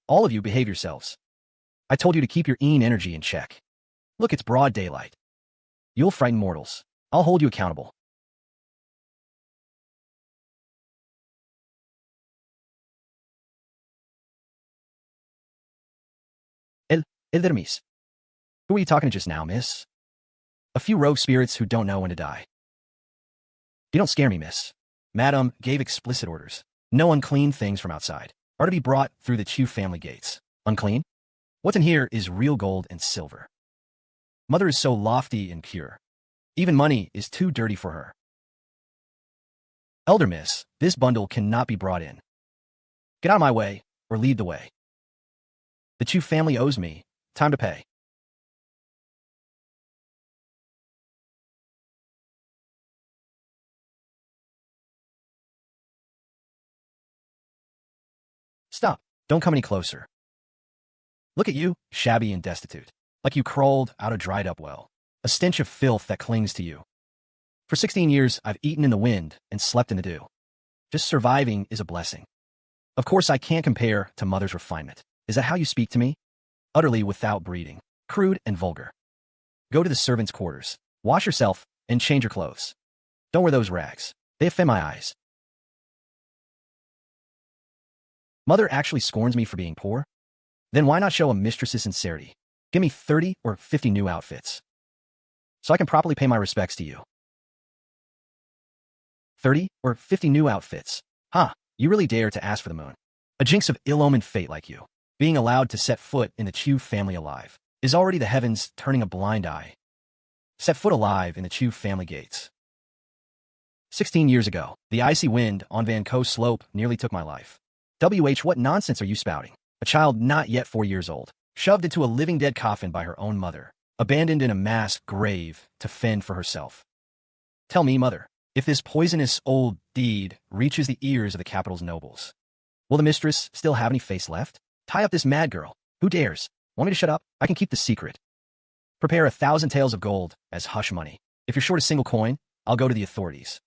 All of you behave yourselves. I told you to keep your energy in check. Look, it's broad daylight. You'll frighten mortals. I'll hold you accountable. El miss. Who were you talking to just now, miss? A few rogue spirits who don't know when to die. You don't scare me, miss. Madam gave explicit orders. No unclean things from outside are to be brought through the Chu family gates. Unclean? What's in here is real gold and silver. Mother is so lofty and pure. Even money is too dirty for her. Elder miss, this bundle cannot be brought in. Get out of my way, or lead the way. The Chu family owes me. Time to pay. Stop. Don't come any closer. Look at you, shabby and destitute, like you crawled out a dried-up well, a stench of filth that clings to you. For 16 years, I've eaten in the wind and slept in the dew. Just surviving is a blessing. Of course, I can't compare to Mother's refinement. Is that how you speak to me? Utterly without breeding, crude and vulgar. Go to the servants' quarters, wash yourself, and change your clothes. Don't wear those rags. They offend my eyes. Mother actually scorns me for being poor? Then why not show a mistress's sincerity? Give me 30 or 50 new outfits, so I can properly pay my respects to you. 30 or 50 new outfits. Huh, you really dare to ask for the moon. A jinx of ill-omened fate like you, being allowed to set foot in the Chu family alive, is already the heavens turning a blind eye. Set foot alive in the Chu family gates. 16 years ago, the icy wind on Van Ko slope nearly took my life. What nonsense are you spouting? A child not yet 4 years old, shoved into a living dead coffin by her own mother, abandoned in a mass grave to fend for herself. Tell me, Mother, if this poisonous old deed reaches the ears of the capital's nobles, will the mistress still have any face left? Tie up this mad girl. Who dares? Want me to shut up? I can keep the secret. Prepare 1,000 taels of gold as hush money. If you're short a single coin, I'll go to the authorities.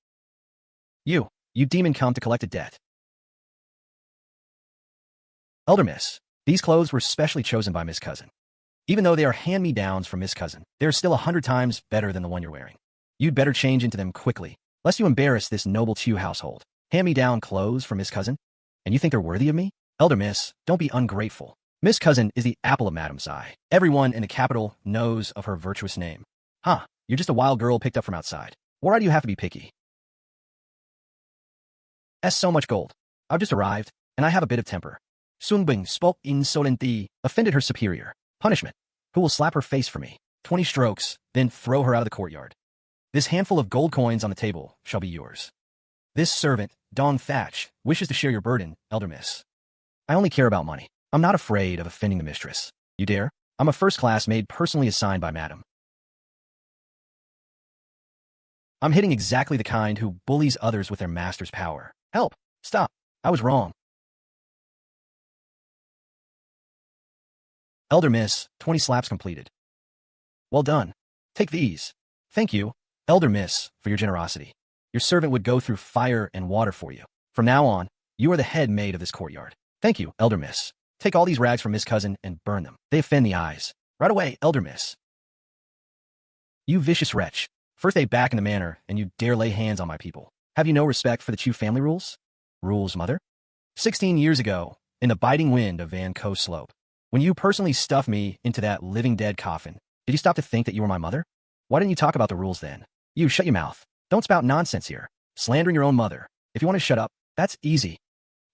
You demon come to collect a debt. Elder Miss, these clothes were specially chosen by Miss Cousin. Even though they are hand-me-downs from Miss Cousin, they are still 100 times better than the one you're wearing. You'd better change into them quickly, lest you embarrass this noble Chu household. Hand-me-down clothes from Miss Cousin? And you think they're worthy of me? Elder Miss, don't be ungrateful. Miss Cousin is the apple of Madam's eye. Everyone in the capital knows of her virtuous name. Huh, you're just a wild girl picked up from outside. Why do you have to be picky? So much gold. I've just arrived, and I have a bit of temper. Sunbing spoke insolently, offended her superior. Punishment. Who will slap her face for me? 20 strokes, then throw her out of the courtyard. This handful of gold coins on the table shall be yours. This servant, Dong Thatch, wishes to share your burden, Elder Miss. I only care about money. I'm not afraid of offending the mistress. You dare? I'm a first-class maid personally assigned by Madam. I'm hitting exactly the kind who bullies others with their master's power. Help! Stop! I was wrong. Elder Miss, 20 slaps completed. Well done. Take these. Thank you, Elder Miss, for your generosity. Your servant would go through fire and water for you. From now on, you are the head maid of this courtyard. Thank you, Elder Miss. Take all these rags from Miss Cousin and burn them. They offend the eyes. Right away, Elder Miss. You vicious wretch. First day back in the manor, and you dare lay hands on my people. Have you no respect for the Chu family rules? Rules, Mother? 16 years ago, in the biting wind of Van Ko Slope, when you personally stuffed me into that living dead coffin, did you stop to think that you were my mother? Why didn't you talk about the rules then? You shut your mouth. Don't spout nonsense here. Slandering your own mother. If you want to shut up, that's easy.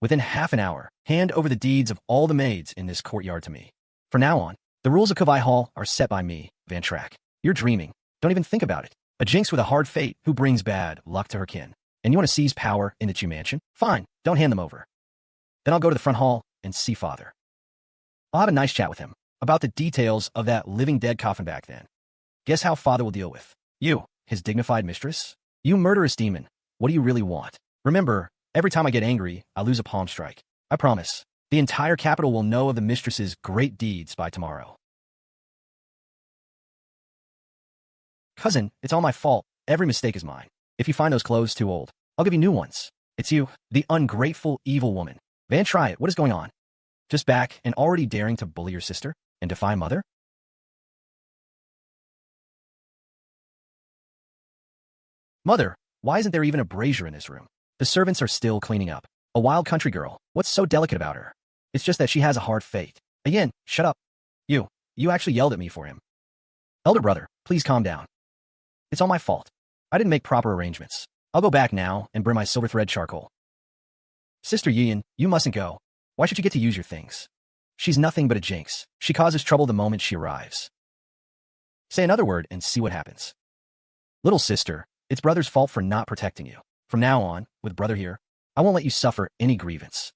Within half an hour, hand over the deeds of all the maids in this courtyard to me. From now on, the rules of Kavai Hall are set by me, Van Trác. You're dreaming. Don't even think about it. A jinx with a hard fate who brings bad luck to her kin. And you want to seize power in the Chu mansion? Fine, don't hand them over. Then I'll go to the front hall and see Father. I'll have a nice chat with him about the details of that living dead coffin back then. Guess how Father will deal with you, his dignified mistress? You murderous demon, what do you really want? Remember, every time I get angry, I lose a palm strike. I promise. The entire capital will know of the mistress's great deeds by tomorrow. Cousin, it's all my fault. Every mistake is mine. If you find those clothes too old, I'll give you new ones. It's you, the ungrateful, evil woman. Van, try it. What is going on? Just back and already daring to bully your sister and defy mother? Mother, why isn't there even a brazier in this room? The servants are still cleaning up. A wild country girl. What's so delicate about her? It's just that she has a hard fate. Again, shut up. You actually yelled at me for him. Elder brother, please calm down. It's all my fault. I didn't make proper arrangements. I'll go back now and burn my silver thread charcoal. Sister Yian, you mustn't go. Why should you get to use your things? She's nothing but a jinx. She causes trouble the moment she arrives. Say another word and see what happens. Little sister, it's brother's fault for not protecting you. From now on, with brother here, I won't let you suffer any grievance.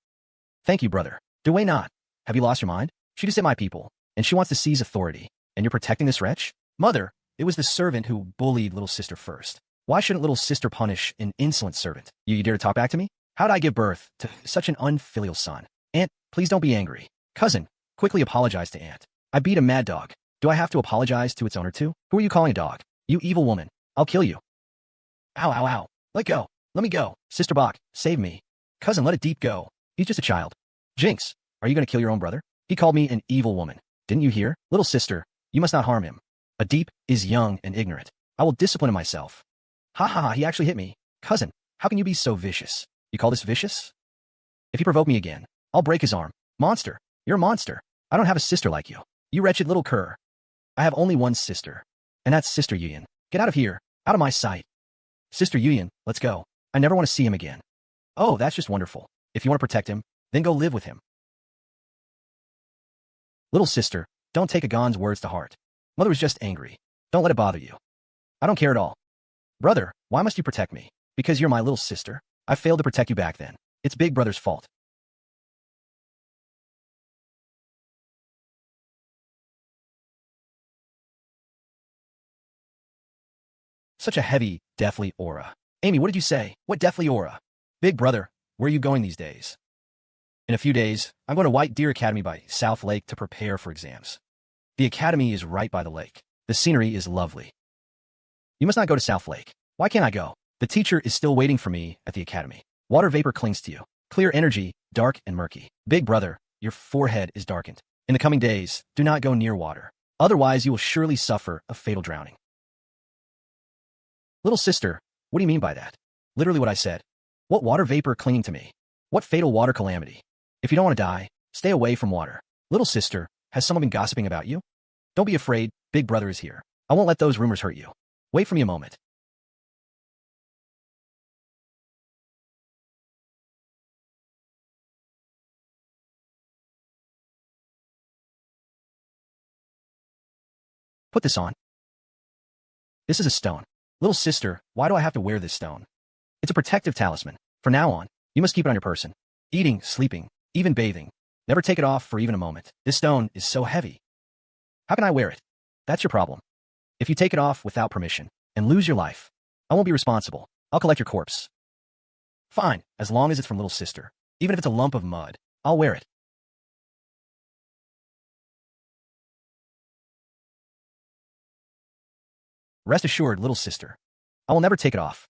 Thank you, brother. Do we not? Have you lost your mind? She just hit my people, and she wants to seize authority, and you're protecting this wretch? Mother, it was the servant who bullied little sister first. Why shouldn't little sister punish an insolent servant? You dare to talk back to me? How'd I give birth to such an unfilial son? Aunt, please don't be angry. Cousin, quickly apologize to Aunt. I beat a mad dog. Do I have to apologize to its owner too? Who are you calling a dog? You evil woman. I'll kill you. Ow, ow, ow. Let go. Let me go. Sister Bach, save me. Cousin, let it deep go. He's just a child. Jinx, are you going to kill your own brother? He called me an evil woman. Didn't you hear? Little sister, you must not harm him. A deep is young and ignorant. I will discipline him myself. Ha ha ha, he actually hit me. Cousin, how can you be so vicious? You call this vicious? If he provoke me again, I'll break his arm. Monster, you're a monster. I don't have a sister like you. You wretched little cur. I have only one sister, and that's Sister Yuyan. Get out of here, out of my sight. Sister Yuyan, let's go. I never want to see him again. Oh, that's just wonderful. If you want to protect him, then go live with him. Little sister, don't take Agon's words to heart. Mother was just angry. Don't let it bother you. I don't care at all. Brother, why must you protect me? Because you're my little sister? I failed to protect you back then. It's big brother's fault. Such a heavy, deathly aura. Amy, what did you say? What deathly aura? Big brother, where are you going these days? In a few days, I'm going to White Deer Academy by South Lake to prepare for exams. The academy is right by the lake. The scenery is lovely. You must not go to South Lake. Why can't I go? The teacher is still waiting for me at the academy. Water vapor clings to you. Clear energy, dark and murky. Big brother, your forehead is darkened. In the coming days, do not go near water. Otherwise, you will surely suffer a fatal drowning. Little sister, what do you mean by that? Literally what I said. What water vapor clinging to me? What fatal water calamity? If you don't want to die, stay away from water. Little sister, has someone been gossiping about you? Don't be afraid, big brother is here. I won't let those rumors hurt you. Wait for me a moment. Put this on. This is a stone. Little sister, why do I have to wear this stone? It's a protective talisman. From now on, you must keep it on your person. Eating, sleeping, even bathing. Never take it off for even a moment. This stone is so heavy. How can I wear it? That's your problem. If you take it off without permission and lose your life, I won't be responsible. I'll collect your corpse. Fine, as long as it's from little sister. Even if it's a lump of mud, I'll wear it. Rest assured, little sister. I will never take it off.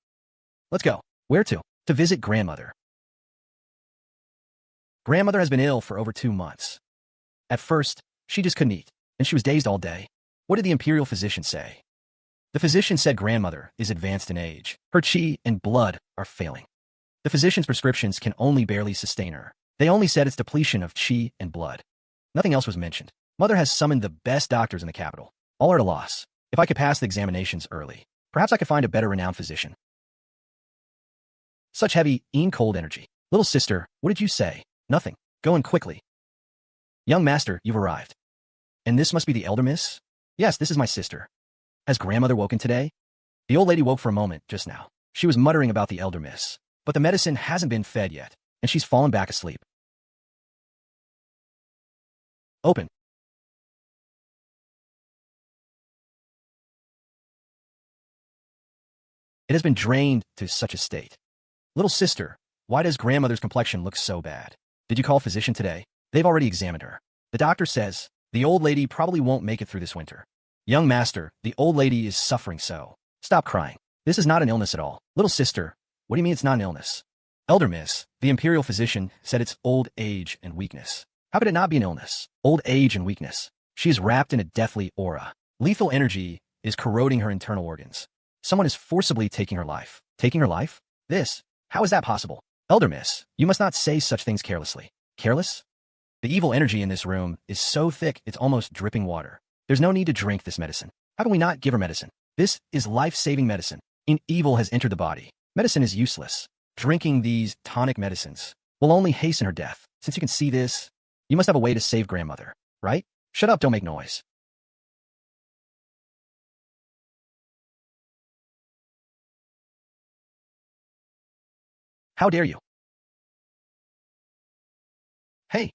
Let's go. Where to? To visit grandmother. Grandmother has been ill for over 2 months. At first, she just couldn't eat, and she was dazed all day. What did the imperial physician say? The physician said grandmother is advanced in age. Her chi and blood are failing. The physician's prescriptions can only barely sustain her. They only said it's depletion of chi and blood. Nothing else was mentioned. Mother has summoned the best doctors in the capital. All are at a loss. If I could pass the examinations early, perhaps I could find a better renowned physician. Such heavy, cold energy. Little sister, what did you say? Nothing. Go in quickly. Young master, you've arrived. And this must be the elder miss? Yes, this is my sister. Has grandmother woken today? The old lady woke for a moment just now. She was muttering about the elder miss, but the medicine hasn't been fed yet, and she's fallen back asleep. Open. It has been drained to such a state. Little sister, why does grandmother's complexion look so bad? Did you call a physician today? They've already examined her. The doctor says the old lady probably won't make it through this winter. Young master, the old lady is suffering so. Stop crying. This is not an illness at all. Little sister, what do you mean it's not an illness? Elder miss, the imperial physician said it's old age and weakness. How could it not be an illness? Old age and weakness. She is wrapped in a deathly aura. Lethal energy is corroding her internal organs. Someone is forcibly taking her life. Taking her life? How is that possible? Elder Miss, you must not say such things carelessly. Careless? The evil energy in this room is so thick it's almost dripping water. There's no need to drink this medicine. How can we not give her medicine? This is life-saving medicine. Evil has entered the body. Medicine is useless. Drinking these tonic medicines will only hasten her death. Since you can see this, you must have a way to save grandmother, right? Shut up, don't make noise. How dare you? Hey,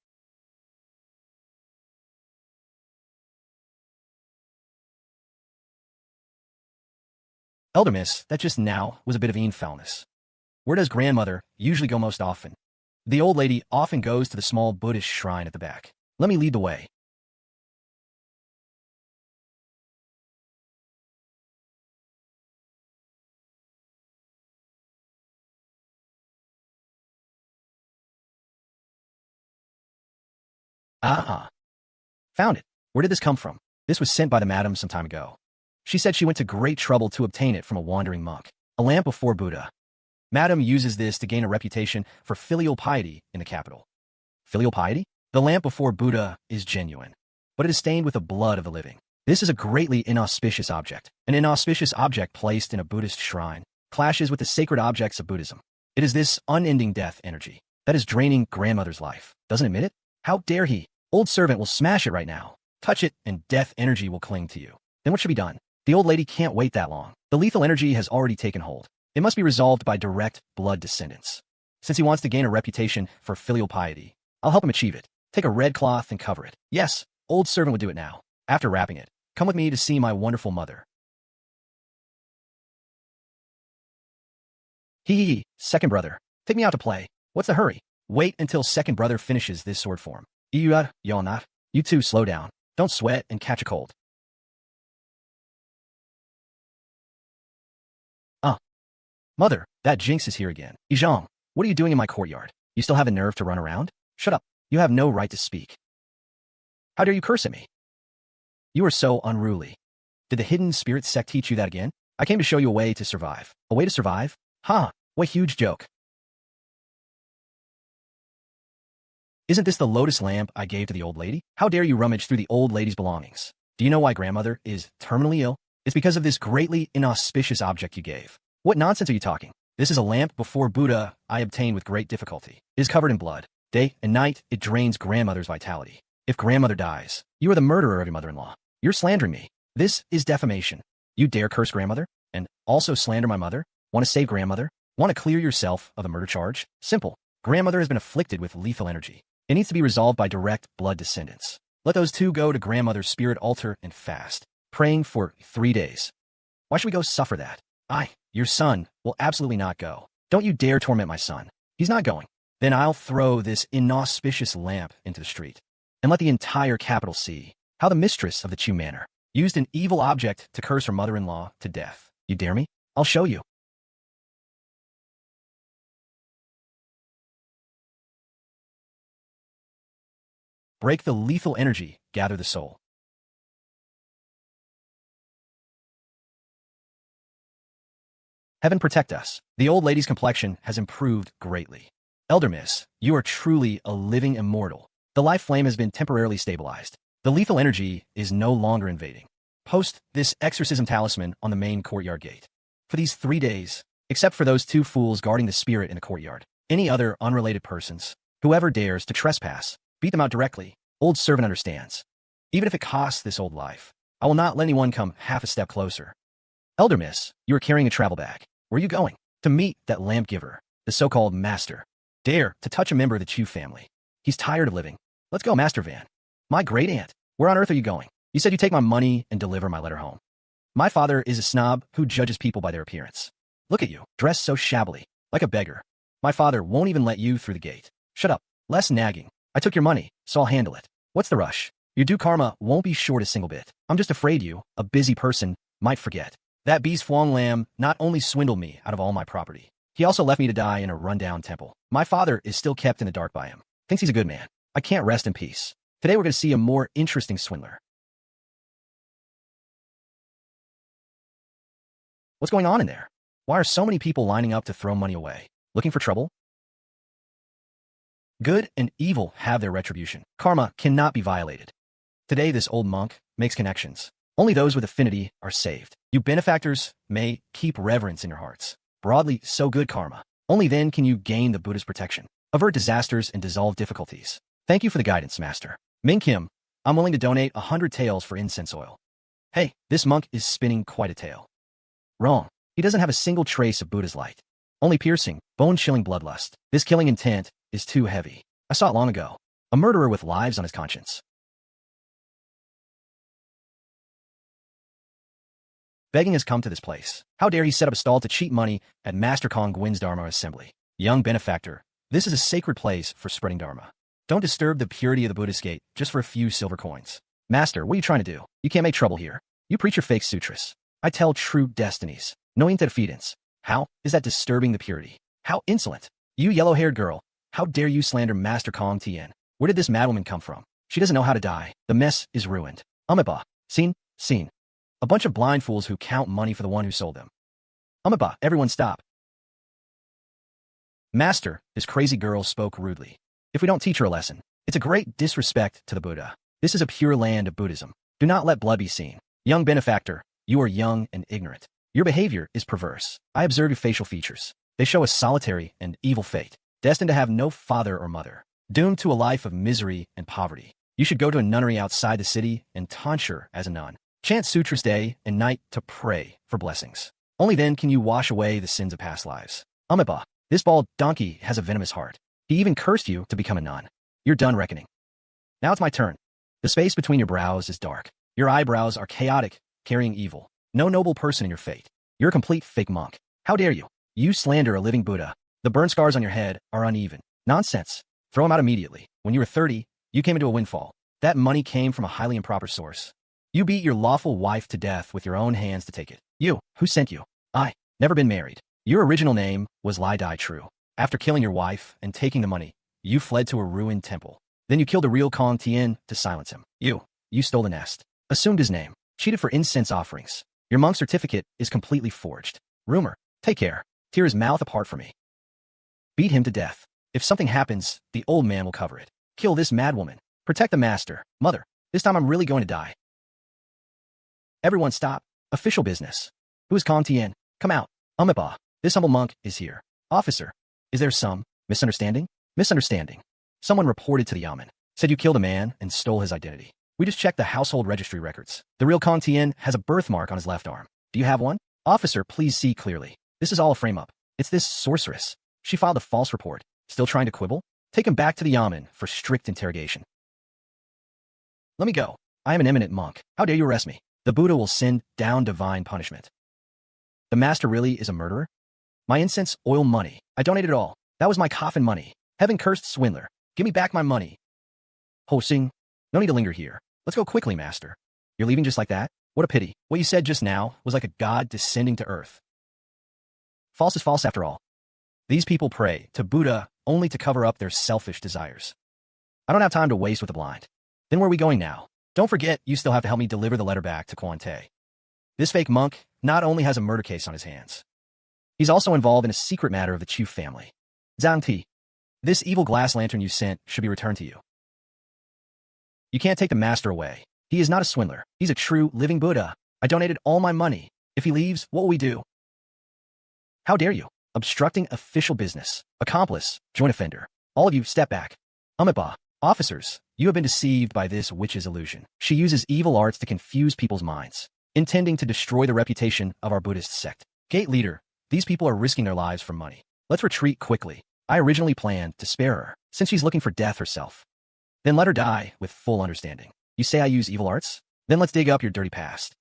Elder Miss, that just now was a bit of foulness. Where does grandmother usually go most often? The old lady often goes to the small Buddhist shrine at the back. Let me lead the way. Ah, found it. Where did this come from? This was sent by the madam some time ago. She said she went to great trouble to obtain it from a wandering monk. A lamp before Buddha. Madam uses this to gain a reputation for filial piety in the capital. Filial piety? The lamp before Buddha is genuine, but it is stained with the blood of the living. This is a greatly inauspicious object. An inauspicious object placed in a Buddhist shrine clashes with the sacred objects of Buddhism. It is this unending death energy that is draining grandmother's life. Doesn't admit it? How dare he? Old servant will smash it right now. Touch it and death energy will cling to you. Then what should be done? The old lady can't wait that long. The lethal energy has already taken hold. It must be resolved by direct blood descendants. Since he wants to gain a reputation for filial piety, I'll help him achieve it. Take a red cloth and cover it. Yes, old servant would do it now. After wrapping it, come with me to see my wonderful mother. Hee, second brother. Take me out to play. What's the hurry? Wait until second brother finishes this sword form. You'll not. You two slow down. Don't sweat and catch a cold. Mother, that jinx is here again. Yizhong, what are you doing in my courtyard? You still have a nerve to run around? Shut up. You have no right to speak. How dare you curse at me? You are so unruly. Did the hidden spirit sect teach you that again? I came to show you a way to survive. A way to survive? Ha! What huge joke. Isn't this the lotus lamp I gave to the old lady? How dare you rummage through the old lady's belongings? Do you know why grandmother is terminally ill? It's because of this greatly inauspicious object you gave. What nonsense are you talking? This is a lamp before Buddha I obtained with great difficulty. It is covered in blood. Day and night, it drains grandmother's vitality. If grandmother dies, you are the murderer of your mother-in-law. You're slandering me. This is defamation. You dare curse grandmother? And also slander my mother? Want to save grandmother? Want to clear yourself of the murder charge? Simple. Grandmother has been afflicted with lethal energy. It needs to be resolved by direct blood descendants. Let those two go to grandmother's spirit altar and fast, praying for 3 days. Why should we go suffer that? Your son will absolutely not go. Don't you dare torment my son. He's not going. Then I'll throw this inauspicious lamp into the street and let the entire capital see how the mistress of the Chu Manor used an evil object to curse her mother-in-law to death. You dare me? I'll show you. Break the lethal energy, gather the soul. Heaven protect us. The old lady's complexion has improved greatly. Elder Miss, you are truly a living immortal. The life flame has been temporarily stabilized. The lethal energy is no longer invading. Post this exorcism talisman on the main courtyard gate. For these 3 days, except for those 2 fools guarding the spirit in the courtyard, any other unrelated persons, whoever dares to trespass, beat them out directly. Old servant understands. Even if it costs this old life, I will not let anyone come half a step closer. Elder Miss, you are carrying a travel bag. Where are you going? To meet that lamp giver, the so-called master. Dare to touch a member of the Chu family. He's tired of living. Let's go, Master Van. My great aunt. Where on earth are you going? You said you take my money and deliver my letter home. My father is a snob who judges people by their appearance. Look at you, dressed so shabbily, like a beggar. My father won't even let you through the gate. Shut up. Less nagging. I took your money, so I'll handle it. What's the rush? Your due karma won't be short a single bit. I'm just afraid you, a busy person, might forget. That beast Fuang Lam not only swindled me out of all my property, he also left me to die in a rundown temple. My father is still kept in the dark by him. Thinks he's a good man. I can't rest in peace. Today we're going to see a more interesting swindler. What's going on in there? Why are so many people lining up to throw money away? Looking for trouble? Good and evil have their retribution. Karma cannot be violated. Today this old monk makes connections. Only those with affinity are saved. You benefactors may keep reverence in your hearts. Broadly, so good karma. Only then can you gain the Buddha's protection. Avert disasters and dissolve difficulties. Thank you for the guidance, Master. Ming Kim, I'm willing to donate 100 taels for incense oil. Hey, this monk is spinning quite a tale. Wrong. He doesn't have a single trace of Buddha's light. Only piercing, bone-chilling bloodlust. This killing intent is too heavy. I saw it long ago. A murderer with lives on his conscience. Begging has come to this place. How dare he set up a stall to cheat money at Master Kong Gwyn's Dharma assembly? Young benefactor, this is a sacred place for spreading Dharma. Don't disturb the purity of the Buddhist gate just for a few silver coins. Master, what are you trying to do? You can't make trouble here. You preach your fake sutras. I tell true destinies. No interfidence. How is that disturbing the purity? How insolent. You yellow-haired girl. How dare you slander Master Kong Tien? Where did this madwoman come from? She doesn't know how to die. The mess is ruined. Amiba. Seen. A bunch of blind fools who count money for the one who sold them. Amiba, everyone stop. Master, this crazy girl spoke rudely. If we don't teach her a lesson, it's a great disrespect to the Buddha. This is a pure land of Buddhism. Do not let blood be seen. Young benefactor, you are young and ignorant. Your behavior is perverse. I observe your facial features. They show a solitary and evil fate, destined to have no father or mother, doomed to a life of misery and poverty. You should go to a nunnery outside the city and tonsure as a nun. Chant sutras day and night to pray for blessings. Only then can you wash away the sins of past lives. Amiba, this bald donkey has a venomous heart. He even cursed you to become a nun. You're done reckoning. Now it's my turn. The space between your brows is dark. Your eyebrows are chaotic, carrying evil. No noble person in your fate. You're a complete fake monk. How dare you? You slander a living Buddha. The burn scars on your head are uneven. Nonsense. Throw them out immediately. When you were 30, you came into a windfall. That money came from a highly improper source. You beat your lawful wife to death with your own hands to take it. You, who sent you? I, never been married. Your original name was Lai Dai True. After killing your wife and taking the money, you fled to a ruined temple. Then you killed a real Kong Tien to silence him. You stole the nest. Assumed his name. Cheated for incense offerings. Your monk certificate is completely forged. Rumor. Take care. Tear his mouth apart for me. Beat him to death. If something happens, the old man will cover it. Kill this madwoman. Protect the master. Mother, this time I'm really going to die. Everyone stop. Official business. Who is Kong Tien? Come out. Amiba, this humble monk is here. Officer, is there some misunderstanding? Misunderstanding. Someone reported to the yamen. Said you killed a man and stole his identity. We just checked the household registry records. The real Kong Tien has a birthmark on his left arm. Do you have one? Officer, please see clearly. This is all a frame-up. It's this sorceress. She filed a false report. Still trying to quibble? Take him back to the yamen for strict interrogation. Let me go. I am an eminent monk. How dare you arrest me? The Buddha will send down divine punishment. The master really is a murderer? My incense oil money. I donated it all. That was my coffin money. Heaven-cursed swindler. Give me back my money. Ho Sinh, no need to linger here. Let's go quickly, master. You're leaving just like that? What a pity. What you said just now was like a god descending to earth. False is false after all. These people pray to Buddha only to cover up their selfish desires. I don't have time to waste with the blind. Then where are we going now? Don't forget, you still have to help me deliver the letter back to Quan Te. This fake monk not only has a murder case on his hands, he's also involved in a secret matter of the Chu family. Zhang Ti, this evil glass lantern you sent should be returned to you. You can't take the master away. He is not a swindler. He's a true, living Buddha. I donated all my money. If he leaves, what will we do? How dare you? Obstructing official business. Accomplice. Joint offender. All of you, step back. Amiba. Officers, you have been deceived by this witch's illusion. She uses evil arts to confuse people's minds, intending to destroy the reputation of our Buddhist sect. Gate leader, these people are risking their lives for money. Let's retreat quickly. I originally planned to spare her, since she's looking for death herself. Then let her die with full understanding. You say I use evil arts? Then let's dig up your dirty past.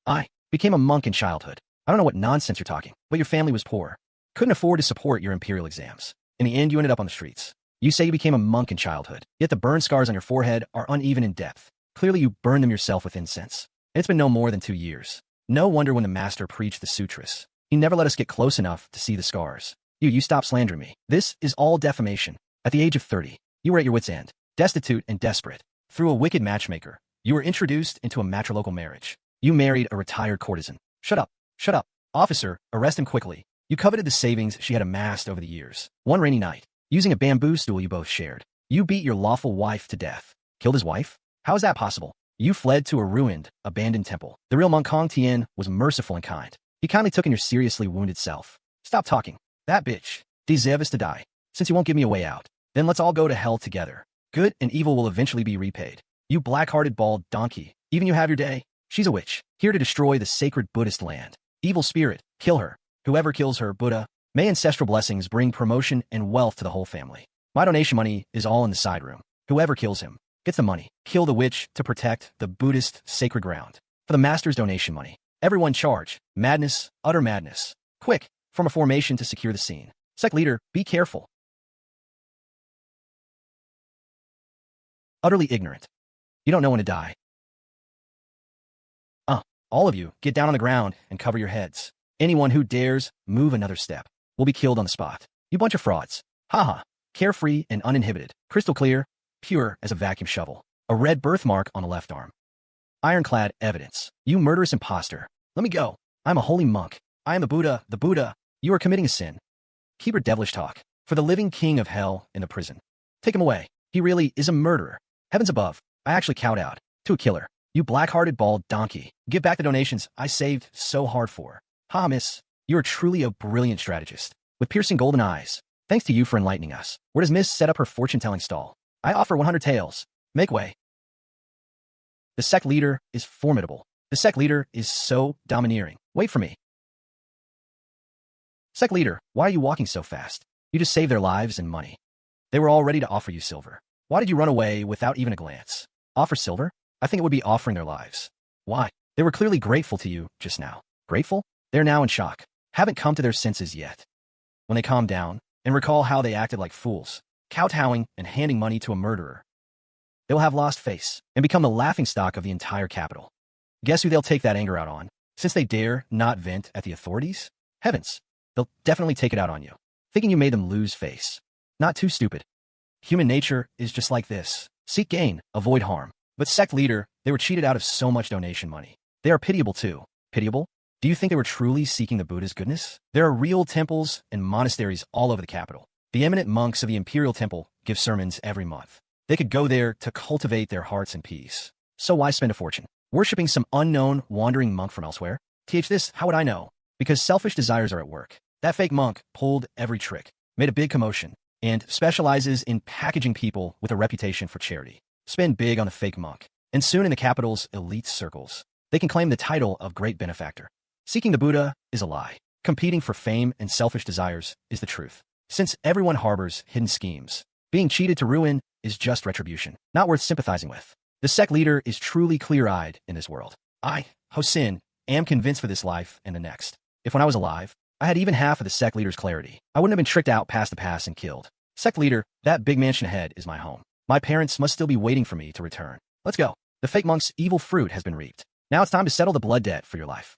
I became a monk in childhood. I don't know what nonsense you're talking, but your family was poor. Couldn't afford to support your imperial exams. In the end, you ended up on the streets. You say you became a monk in childhood, yet the burn scars on your forehead are uneven in depth. Clearly you burned them yourself with incense. And it's been no more than 2 years. No wonder when the master preached the sutras, he never let us get close enough to see the scars. You stop slandering me. This is all defamation. At the age of 30, you were at your wit's end, destitute and desperate. Through a wicked matchmaker, you were introduced into a matrilocal marriage. You married a retired courtesan. Shut up. Shut up. Officer, arrest him quickly. You coveted the savings she had amassed over the years. One rainy night, using a bamboo stool you both shared, you beat your lawful wife to death. Killed his wife? How is that possible? You fled to a ruined, abandoned temple. The real monk Kong Tien was merciful and kind. He kindly took in your seriously wounded self. Stop talking. That bitch deserves to die. Since you won't give me a way out, then let's all go to hell together. Good and evil will eventually be repaid. You black-hearted bald donkey. Even you have your day. She's a witch, here to destroy the sacred Buddhist land. Evil spirit, kill her. Whoever kills her, Buddha, may ancestral blessings bring promotion and wealth to the whole family. My donation money is all in the side room. Whoever kills him gets the money. Kill the witch to protect the Buddhist sacred ground. For the master's donation money, everyone charge. Madness, utter madness. Quick, form a formation to secure the scene. Sect leader, be careful. Utterly ignorant. You don't know when to die. All of you, get down on the ground and cover your heads. Anyone who dares move another step will be killed on the spot. You bunch of frauds. Haha. Carefree and uninhibited. Crystal clear, pure as a vacuum shovel. A red birthmark on the left arm. Ironclad evidence. You murderous imposter. Let me go. I'm a holy monk. I am the Buddha. The Buddha. You are committing a sin. Keep your devilish talk. For the living king of hell in the prison. Take him away. He really is a murderer. Heavens above. I actually cowed out to a killer. You black-hearted bald donkey. Give back the donations I saved so hard for. Ha, miss. You are truly a brilliant strategist. With piercing golden eyes. Thanks to you for enlightening us. Where does Miss set up her fortune-telling stall? I offer 100 taels. Make way. The sect leader is formidable. The sect leader is so domineering. Wait for me. Sect leader, why are you walking so fast? You just saved their lives and money. They were all ready to offer you silver. Why did you run away without even a glance? Offer silver? I think it would be offering their lives. Why? They were clearly grateful to you just now. Grateful? They're now in shock. Haven't come to their senses yet. When they calm down and recall how they acted like fools, kowtowing and handing money to a murderer, they will have lost face and become the laughingstock of the entire capital. Guess who they'll take that anger out on? Since they dare not vent at the authorities? Heavens, they'll definitely take it out on you, thinking you made them lose face. Not too stupid. Human nature is just like this. Seek gain, avoid harm. But sect leader, they were cheated out of so much donation money. They are pitiable too. Pitiable? Do you think they were truly seeking the Buddha's goodness? There are real temples and monasteries all over the capital. The eminent monks of the imperial temple give sermons every month. They could go there to cultivate their hearts in peace. So why spend a fortune worshipping some unknown wandering monk from elsewhere? This, how would I know? Because selfish desires are at work. That fake monk pulled every trick, made a big commotion, and specializes in packaging people with a reputation for charity. Spend big on the fake monk, and soon in the capital's elite circles, they can claim the title of great benefactor. Seeking the Buddha is a lie. Competing for fame and selfish desires is the truth. Since everyone harbors hidden schemes, being cheated to ruin is just retribution, not worth sympathizing with. The sect leader is truly clear-eyed in this world. I, Ho Sinh, am convinced for this life and the next. If when I was alive, I had even half of the sect leader's clarity, I wouldn't have been tricked out past the pass and killed. Sect leader, that big mansion ahead is my home. My parents must still be waiting for me to return. Let's go. The fake monk's evil fruit has been reaped. Now it's time to settle the blood debt for your life.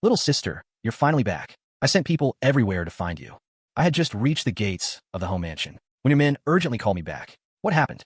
Little sister, you're finally back. I sent people everywhere to find you. I had just reached the gates of the home mansion when your men urgently called me back. What happened?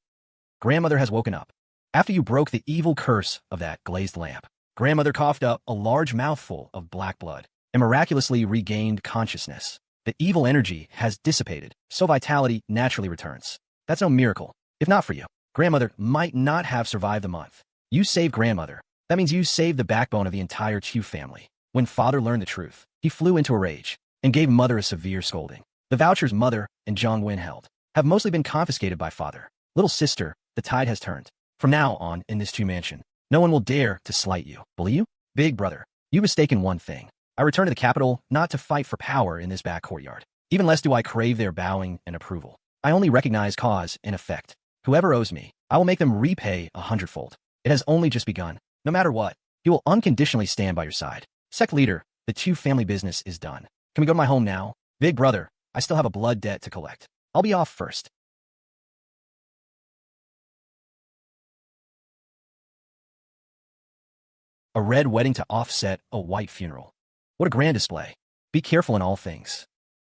Grandmother has woken up. After you broke the evil curse of that glazed lamp, grandmother coughed up a large mouthful of black blood and miraculously regained consciousness. The evil energy has dissipated, so vitality naturally returns. That's no miracle. If not for you, grandmother might not have survived the month. You saved grandmother. That means you saved the backbone of the entire Chu family. When father learned the truth, he flew into a rage and gave mother a severe scolding. The vouchers mother and Zhang Wen held have mostly been confiscated by father. Little sister, the tide has turned. From now on, in this Chu mansion, no one will dare to slight you. Bully you? Big brother, you mistaken one thing. I return to the capital not to fight for power in this back courtyard. Even less do I crave their bowing and approval. I only recognize cause and effect. Whoever owes me, I will make them repay 100-fold. It has only just begun. No matter what, he will unconditionally stand by your side. Sect leader, the Chu family business is done. Can we go to my home now? Big brother, I still have a blood debt to collect. I'll be off first. A red wedding to offset a white funeral. What a grand display. Be careful in all things.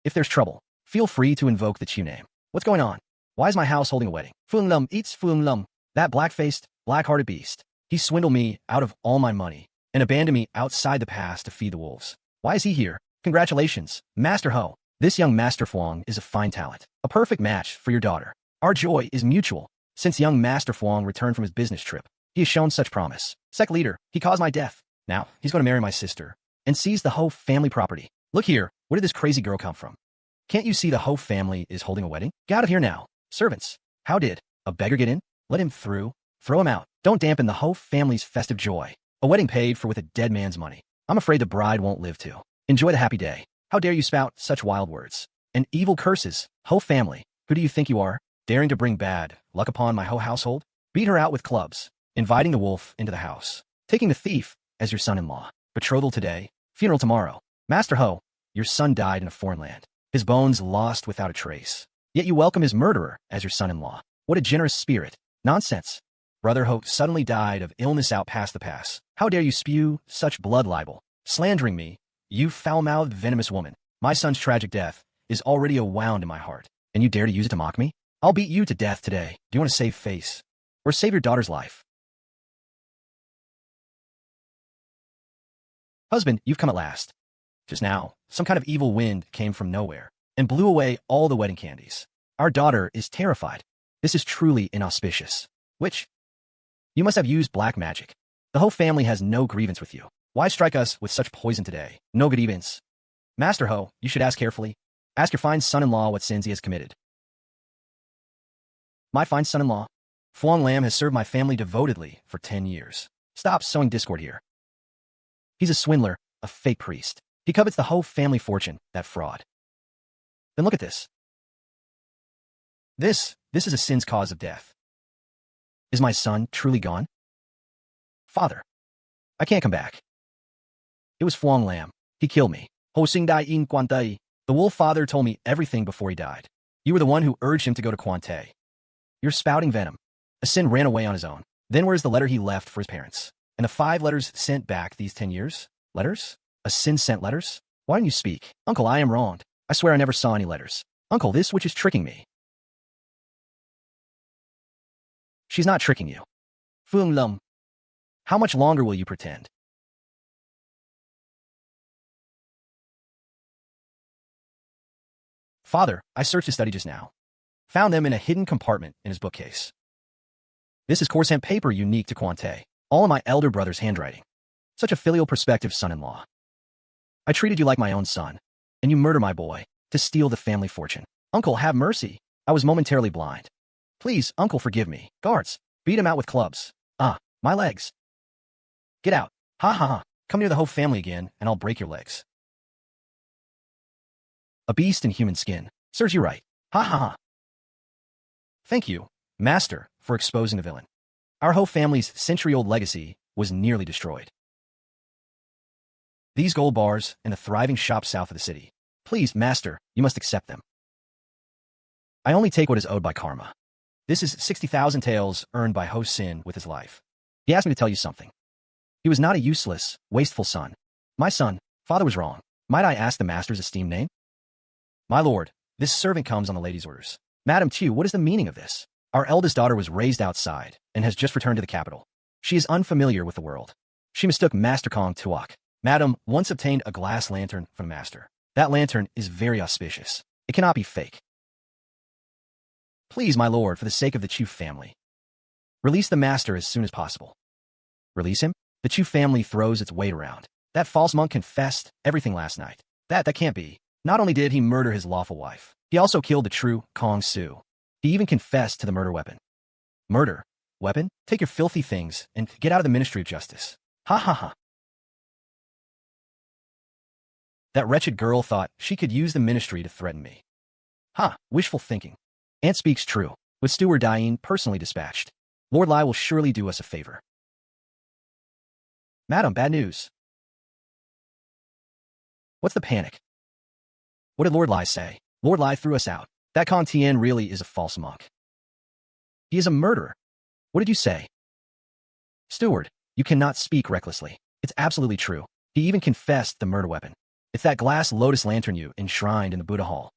If there's trouble, feel free to invoke the Chu name. What's going on? Why is my house holding a wedding? Fung Lum eats Fung Lum. That black-faced, black-hearted beast. He swindled me out of all my money and abandoned me outside the pass to feed the wolves. Why is he here? Congratulations, Master Ho. This young Master Fuang is a fine talent. A perfect match for your daughter. Our joy is mutual. Since young Master Fuang returned from his business trip, he has shown such promise. Sect leader, he caused my death. Now, he's going to marry my sister and seize the Ho family property. Look here, where did this crazy girl come from? Can't you see the Ho family is holding a wedding? Get out of here now. Servants, how did a beggar get in? Let him through. Throw him out. Don't dampen the Ho family's festive joy. A wedding paid for with a dead man's money. I'm afraid the bride won't live to enjoy the happy day. How dare you spout such wild words and evil curses? Ho family, who do you think you are? Daring to bring bad luck upon my Ho household? Beat her out with clubs. Inviting the wolf into the house. Taking the thief as your son-in-law. Betrothal today, funeral tomorrow. Master Ho, your son died in a foreign land. His bones lost without a trace. Yet you welcome his murderer as your son-in-law. What a generous spirit. Nonsense. Brother Ho suddenly died of illness out past the pass. How dare you spew such blood libel? Slandering me, you foul-mouthed, venomous woman. My son's tragic death is already a wound in my heart, and you dare to use it to mock me? I'll beat you to death today. Do you want to save face? Or save your daughter's life? Husband, you've come at last. Just now, some kind of evil wind came from nowhere and blew away all the wedding candies. Our daughter is terrified. This is truly inauspicious. Which? You must have used black magic. The whole family has no grievance with you. Why strike us with such poison today? No grievance. Master Ho, you should ask carefully. Ask your fine son-in-law what sins he has committed. My fine son-in-law? Fuang Lam has served my family devotedly for 10 years. Stop sowing discord here. He's a swindler, a fake priest. He covets the whole family fortune, that fraud. Then look at this. This is a sin's cause of death. Is my son truly gone? Father, I can't come back. It was Fuang Lam. He killed me. Hồ Sinh dai in Quan Tây. The wolf father told me everything before he died. You were the one who urged him to go to Quan Tây. You're spouting venom. A sin ran away on his own. Then where's the letter he left for his parents? And the 5 letters sent back these 10 years? Letters? A sin sent letters? Why don't you speak? Uncle, I am wronged. I swear I never saw any letters. Uncle, this witch is tricking me. She's not tricking you. Fuang Lum. How much longer will you pretend? Father, I searched his study just now. Found them in a hidden compartment in his bookcase. This is Corsan paper unique to Quan Tây. All in my elder brother's handwriting. Such a filial prospective son-in-law. I treated you like my own son, and you murder my boy to steal the family fortune. Uncle, have mercy. I was momentarily blind. Please, uncle, forgive me. Guards, beat him out with clubs. Ah, my legs. Get out. Ha ha ha. Come near the whole family again, and I'll break your legs. A beast in human skin. Serves you right. Ha ha ha. Thank you, Master, for exposing the villain. Our whole family's century-old legacy was nearly destroyed. These gold bars and the thriving shop south of the city. Please, Master, you must accept them. I only take what is owed by karma. This is 60,000 taels earned by Hồ Sinh with his life. He asked me to tell you something. He was not a useless, wasteful son. My son, father was wrong. Might I ask the Master's esteemed name? My lord, this servant comes on the lady's orders. Madam Chu, what is the meaning of this? Our eldest daughter was raised outside and has just returned to the capital. She is unfamiliar with the world. She mistook Master Kong Tuok. Madam once obtained a glass lantern from Master. That lantern is very auspicious. It cannot be fake. Please, my lord, for the sake of the Chu family, release the Master as soon as possible. Release him? The Chu family throws its weight around. That false monk confessed everything last night. That can't be. Not only did he murder his lawful wife, he also killed the true Kong Su. He even confessed to the murder weapon. Murder? Weapon? Take your filthy things and get out of the Ministry of Justice. Ha ha ha. That wretched girl thought she could use the ministry to threaten me. Ha, wishful thinking. Aunt speaks true. With Steward Diane personally dispatched, Lord Lai will surely do us a favor. Madam, bad news. What's the panic? What did Lord Lai say? Lord Lai threw us out. That Kong Tian really is a false monk. He is a murderer. What did you say? Steward, you cannot speak recklessly. It's absolutely true. He even confessed the murder weapon. It's that glass lotus lantern you enshrined in the Buddha hall.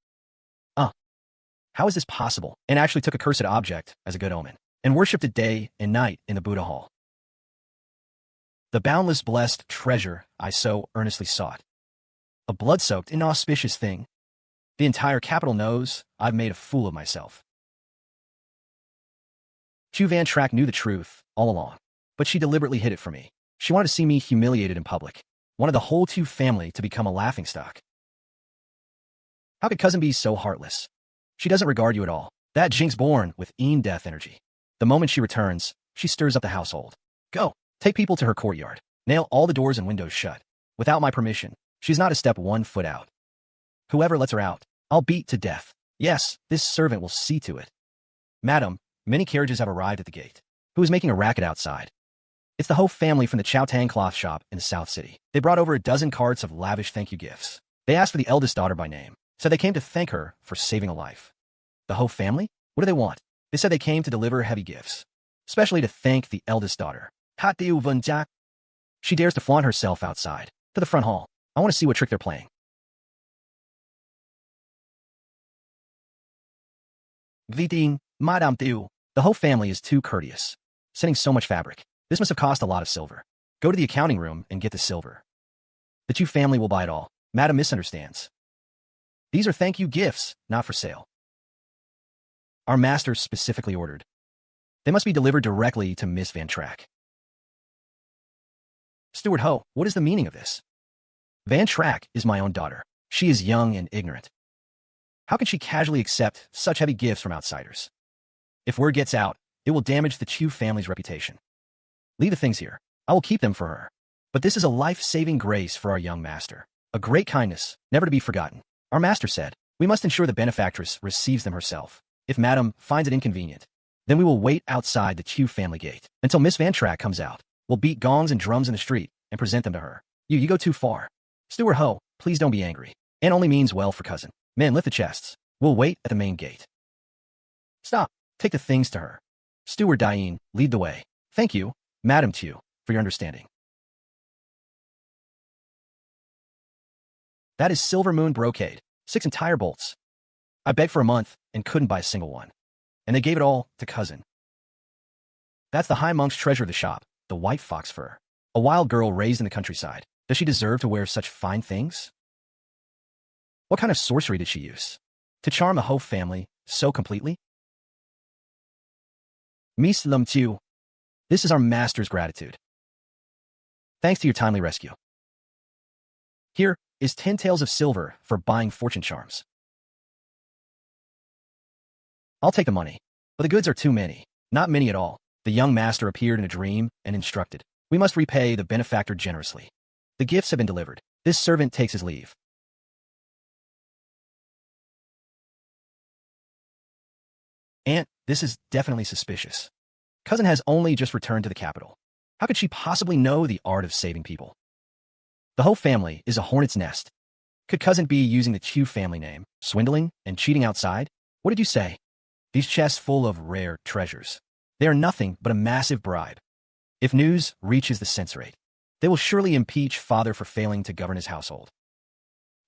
How is this possible? And actually took a cursed object as a good omen, and worshipped it day and night in the Buddha hall. The boundless blessed treasure I so earnestly sought. A blood-soaked, inauspicious thing. The entire capital knows I've made a fool of myself. Tiêu Vân Trác knew the truth all along, but she deliberately hid it from me. She wanted to see me humiliated in public, wanted the whole Tiêu family to become a laughingstock. How could cousin be so heartless? She doesn't regard you at all. That jinx born with death energy. The moment she returns, she stirs up the household. Go, take people to her courtyard. Nail all the doors and windows shut. Without my permission, she's not a step 1 foot out. Whoever lets her out, I'll beat to death. Yes, this servant will see to it. Madam, many carriages have arrived at the gate. Who is making a racket outside? It's the Ho family from the Chow Tang cloth shop in the South City. They brought over a dozen carts of lavish thank you gifts. They asked for the eldest daughter by name. Said they came to thank her for saving a life. The Ho family? What do they want? They said they came to deliver heavy gifts, especially to thank the eldest daughter. Tiêu Vân Trác. She dares to flaunt herself outside, to the front hall. I want to see what trick they're playing. Viting, Madame Tiêu. The Ho family is too courteous, sending so much fabric. This must have cost a lot of silver. Go to the accounting room and get the silver. The Tiêu family will buy it all. Madame misunderstands. These are thank you gifts, not for sale. Our master specifically ordered. They must be delivered directly to Miss Van Trác. Steward Ho, what is the meaning of this? Van Trác is my own daughter. She is young and ignorant. How can she casually accept such heavy gifts from outsiders? If word gets out, it will damage the Chu family's reputation. Leave the things here. I will keep them for her. But this is a life-saving grace for our young master. A great kindness, never to be forgotten. Our master said, we must ensure the benefactress receives them herself. If Madame finds it inconvenient, then we will wait outside the Chu family gate until Miss Van Trác comes out. We'll beat gongs and drums in the street and present them to her. You go too far. Steward Ho, please don't be angry. Anne only means well for cousin. Men, lift the chests. We'll wait at the main gate. Stop. Take the things to her. Steward Diane, lead the way. Thank you, Madame Chu, for your understanding. That is silver moon brocade. 6 entire bolts. I begged for a month and couldn't buy a single one. And they gave it all to cousin. That's the high monk's treasure of the shop, the white fox fur. A wild girl raised in the countryside. Does she deserve to wear such fine things? What kind of sorcery did she use to charm the Ho family so completely? Miss Lum Chu, this is our master's gratitude. Thanks to your timely rescue. Here is 10 taels of silver for buying fortune charms. I'll take the money, but the goods are too many. Not many at all. The young master appeared in a dream and instructed. We must repay the benefactor generously. The gifts have been delivered. This servant takes his leave. Aunt, this is definitely suspicious. Cousin has only just returned to the capital. How could she possibly know the art of saving people? The Ho family is a hornet's nest. Could cousin be using the Chu family name, swindling and cheating outside? What did you say? These chests full of rare treasures. They are nothing but a massive bribe. If news reaches the censorate, they will surely impeach father for failing to govern his household.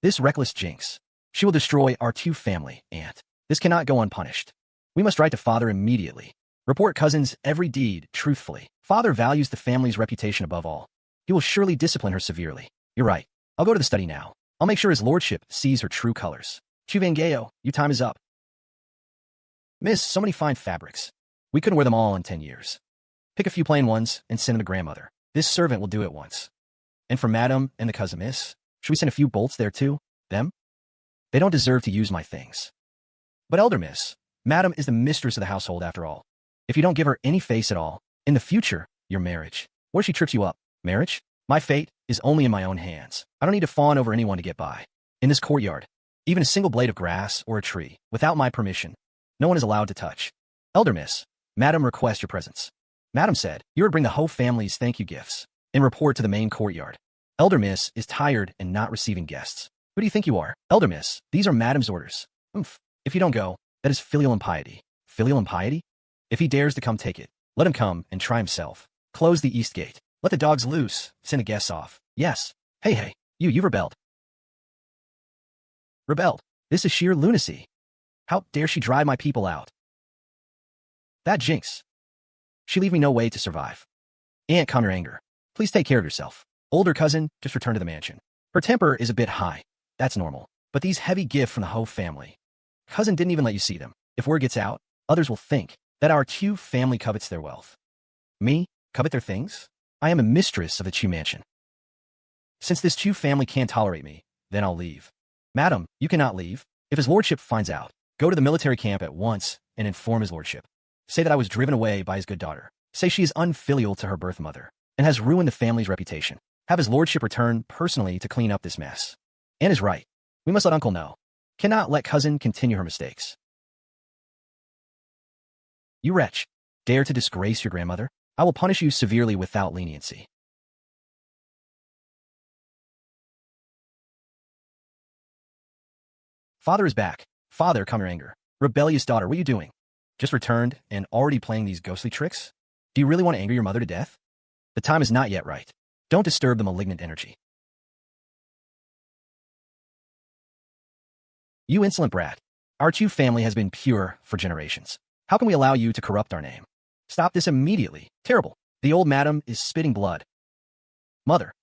This reckless jinx, she will destroy our Chu family, aunt. This cannot go unpunished. We must write to father immediately. Report cousin's every deed truthfully. Father values the family's reputation above all. He will surely discipline her severely. You're right. I'll go to the study now. I'll make sure his lordship sees her true colors. Chu Van Gayo, your time is up. Miss, so many fine fabrics. We couldn't wear them all in 10 years. Pick a few plain ones and send them to grandmother. This servant will do it once. And for madam and the cousin miss, should we send a few bolts there too? Them? They don't deserve to use my things. But elder miss, madam is the mistress of the household after all. If you don't give her any face at all, in the future, your marriage. What if she trips you up? Marriage? My fate is only in my own hands. I don't need to fawn over anyone to get by. In this courtyard, even a single blade of grass or a tree, without my permission, no one is allowed to touch. Elder miss, madam requests your presence. Madam said, you are to bring the Ho family's thank you gifts and report to the main courtyard. Elder miss is tired and not receiving guests. Who do you think you are? Elder miss, these are madam's orders. Oomph. If you don't go, that is filial impiety. Filial impiety? If he dares to come take it, let him come and try himself. Close the east gate. Let the dogs loose. Send the guests off. Yes. Hey, you've rebelled. rebelled. This is sheer lunacy. How dare she drive my people out? That jinx. She leave me no way to survive. Aunt, calm your anger. Please take care of yourself. Older cousin, just return to the mansion. Her temper is a bit high. That's normal. But these heavy gifts from the Ho family. Cousin didn't even let you see them. If word gets out, others will think that our Chu family covets their wealth. Me? Covet their things? I am a mistress of the Chu mansion. Since this Chu family can't tolerate me, then I'll leave. Madam, you cannot leave. If his lordship finds out, go to the military camp at once and inform his lordship. Say that I was driven away by his good daughter. Say she is unfilial to her birth mother and has ruined the family's reputation. Have his lordship return personally to clean up this mess. Anne is right. We must let uncle know. Cannot let cousin continue her mistakes. You wretch. Dare to disgrace your grandmother? I will punish you severely without leniency. Father is back. Father, calm your anger. Rebellious daughter, what are you doing? Just returned and already playing these ghostly tricks? Do you really want to anger your mother to death? The time is not yet right. Don't disturb the malignant energy. You insolent brat. Our Chu family has been pure for generations. How can we allow you to corrupt our name? Stop this immediately. Terrible. The old madam is spitting blood. Mother.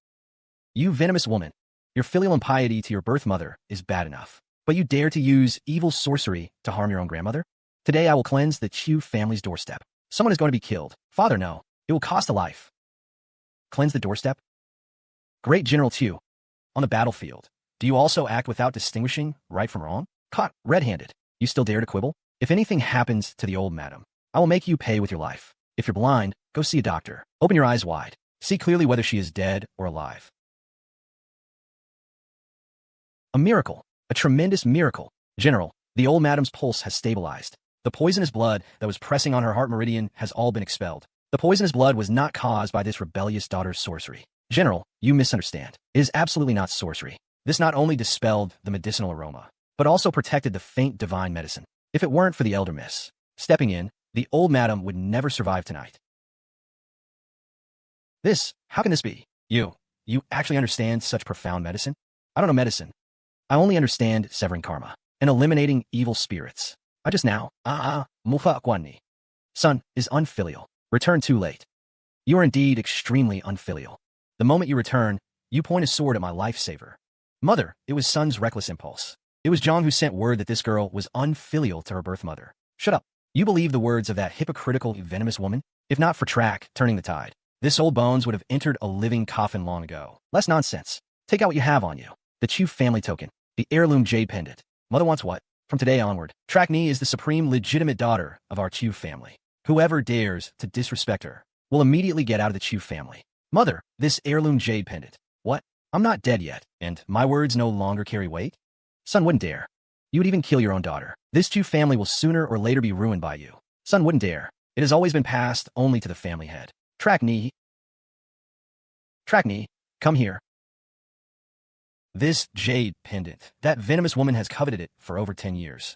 You venomous woman. Your filial impiety to your birth mother is bad enough. But you dare to use evil sorcery to harm your own grandmother? Today I will cleanse the Chu family's doorstep. Someone is going to be killed. Father, no. It will cost a life. Cleanse the doorstep? Great General Chu. On the battlefield, do you also act without distinguishing right from wrong? Caught red-handed. You still dare to quibble? If anything happens to the old madam, I will make you pay with your life. If you're blind, go see a doctor. Open your eyes wide. See clearly whether she is dead or alive. A miracle. A tremendous miracle. General, the old madam's pulse has stabilized. The poisonous blood that was pressing on her heart meridian has all been expelled. The poisonous blood was not caused by this rebellious daughter's sorcery. General, you misunderstand. It is absolutely not sorcery. This not only dispelled the medicinal aroma, but also protected the faint divine medicine. If it weren't for the elder miss stepping in, the old madam would never survive tonight. How can this be? You actually understand such profound medicine? I don't know medicine. I only understand severing karma and eliminating evil spirits. I just now, mufa kwani. Son is unfilial. Return too late. You are indeed extremely unfilial. The moment you return, you point a sword at my lifesaver. Mother, it was son's reckless impulse. It was John who sent word that this girl was unfilial to her birth mother. Shut up. You believe the words of that hypocritical, venomous woman? If not for Track turning the tide, this old bones would have entered a living coffin long ago. Less nonsense. Take out what you have on you. The Chu family token. The heirloom jade pendant. Mother wants what? From today onward, Trackney is the supreme legitimate daughter of our Chu family. Whoever dares to disrespect her will immediately get out of the Chu family. Mother, this heirloom jade pendant. What? I'm not dead yet, and my words no longer carry weight? Son wouldn't dare. You would even kill your own daughter. This Chu family will sooner or later be ruined by you. Son wouldn't dare. It has always been passed only to the family head. Trackney, come here. This jade pendant, that venomous woman has coveted it for over 10 years.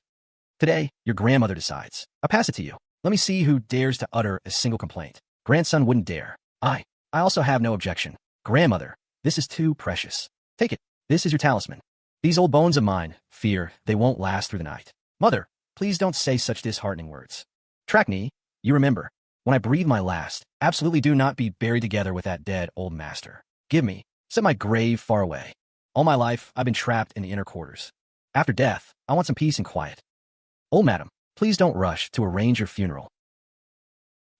Today, your grandmother decides. I pass it to you. Let me see who dares to utter a single complaint. Grandson wouldn't dare. I also have no objection. Grandmother, this is too precious. Take it. This is your talisman. These old bones of mine, fear they won't last through the night. Mother, please don't say such disheartening words. Trackney, you remember, when I breathe my last, absolutely do not be buried together with that dead old master. Set my grave far away. All my life, I've been trapped in the inner quarters. After death, I want some peace and quiet. Old madam, please don't rush to arrange your funeral.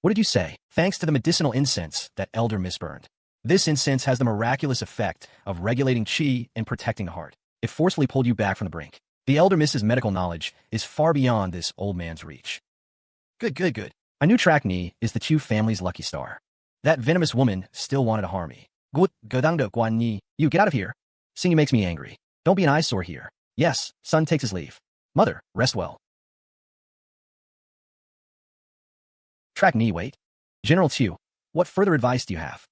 What did you say? Thanks to the medicinal incense that elder miss burned. This incense has the miraculous effect of regulating chi and protecting the heart. It forcefully pulled you back from the brink. The elder miss's medical knowledge is far beyond this old man's reach. Good. I knew Trackney is the Chu family's lucky star. That venomous woman still wanted to harm me. You get out of here. Seeing you makes me angry. Don't be an eyesore here. Yes, son takes his leave. Mother, rest well. Trackney, wait. General Chu, what further advice do you have?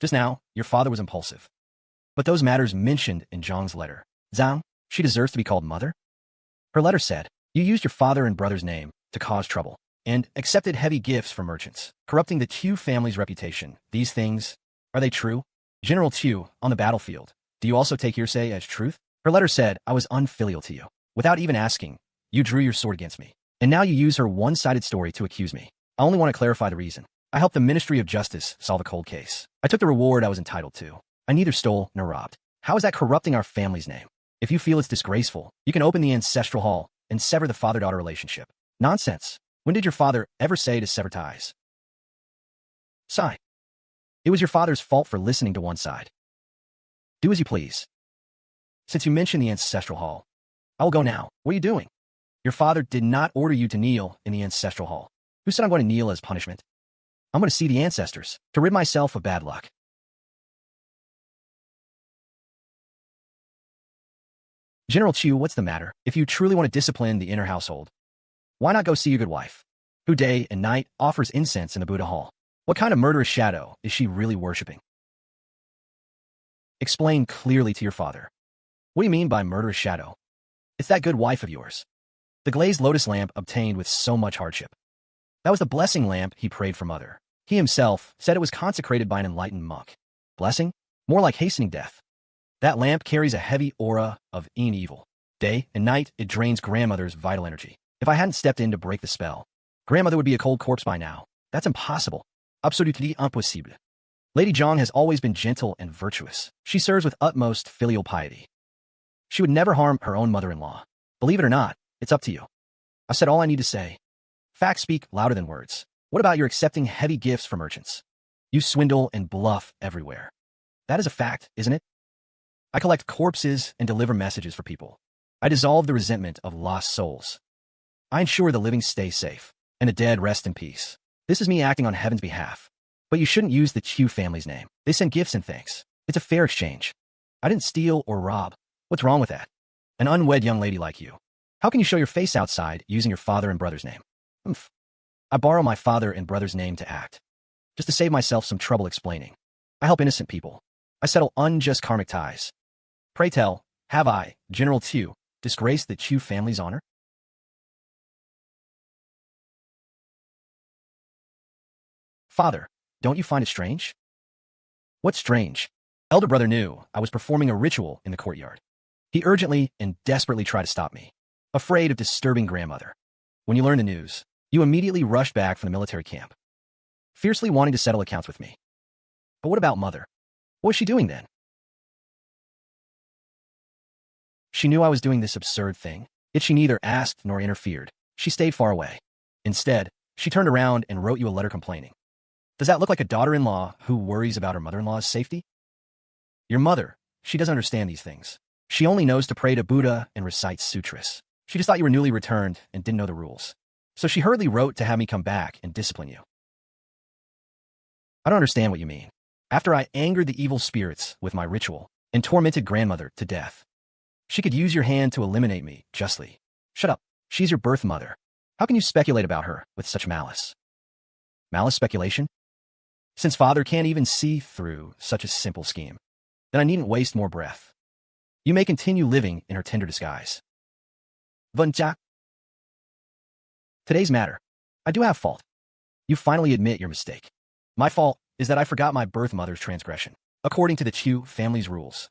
Just now, your father was impulsive. But those matters mentioned in Zhang's letter. Zhang, she deserves to be called mother? Her letter said, you used your father and brother's name to cause trouble, and accepted heavy gifts from merchants, corrupting the Chu family's reputation. These things, are they true? General Chu, on the battlefield, Do you also take hearsay as truth? Her letter said I was unfilial to you. Without even asking, you drew your sword against me. And now you use her one-sided story to accuse me. I only want to clarify the reason. I helped the Ministry of Justice solve a cold case. I took the reward I was entitled to. I neither stole nor robbed. How is that corrupting our family's name? If you feel it's disgraceful, you can open the ancestral hall and sever the father-daughter relationship. Nonsense. When did your father ever say to sever ties? Sigh. It was your father's fault for listening to one side. Do as you please. Since you mentioned the ancestral hall, I will go now. What are you doing? Your father did not order you to kneel in the ancestral hall. Who said I'm going to kneel as punishment? I'm going to see the ancestors to rid myself of bad luck. General Chu, what's the matter? If you truly want to discipline the inner household, why not go see your good wife, who day and night offers incense in the Buddha hall? What kind of murderous shadow is she really worshipping? Explain clearly to your father. What do you mean by murderous shadow? It's that good wife of yours. The glazed lotus lamp obtained with so much hardship. That was the blessing lamp he prayed for Mother. He himself said it was consecrated by an enlightened monk. Blessing? More like hastening death. That lamp carries a heavy aura of evil. Day and night, it drains grandmother's vital energy. If I hadn't stepped in to break the spell, grandmother would be a cold corpse by now. That's impossible. Absolutely impossible. Lady Zhang has always been gentle and virtuous. She serves with utmost filial piety. She would never harm her own mother-in-law. Believe it or not, it's up to you. I've said all I need to say. Facts speak louder than words. What about your accepting heavy gifts from merchants? You swindle and bluff everywhere. That is a fact, isn't it? I collect corpses and deliver messages for people. I dissolve the resentment of lost souls. I ensure the living stay safe and the dead rest in peace. This is me acting on heaven's behalf. But you shouldn't use the Chu family's name. They send gifts and thanks. It's a fair exchange. I didn't steal or rob. What's wrong with that? An unwed young lady like you. How can you show your face outside using your father and brother's name? I borrow my father and brother's name to act, just to save myself some trouble explaining. I help innocent people. I settle unjust karmic ties. Pray tell, have I, General Chu, disgraced the Chu family's honor? Father, don't you find it strange? What's strange? Elder brother knew I was performing a ritual in the courtyard. He urgently and desperately tried to stop me, afraid of disturbing grandmother. When you learned the news, you immediately rushed back from the military camp, fiercely wanting to settle accounts with me. But what about Mother? What was she doing then? She knew I was doing this absurd thing, yet she neither asked nor interfered. She stayed far away. Instead, she turned around and wrote you a letter complaining. Does that look like a daughter-in-law who worries about her mother-in-law's safety? Your mother, she doesn't understand these things. She only knows to pray to Buddha and recite sutras. She just thought you were newly returned and didn't know the rules. So she hurriedly wrote to have me come back and discipline you. I don't understand what you mean. After I angered the evil spirits with my ritual and tormented grandmother to death, she could use your hand to eliminate me justly. Shut up. She's your birth mother. How can you speculate about her with such malice? Malice speculation? Since father can't even see through such a simple scheme, then I needn't waste more breath. You may continue living in her tender disguise. Vân Trác. Today's matter. I do have fault. You finally admit your mistake. My fault is that I forgot my birth mother's transgression, according to the Chu family's rules.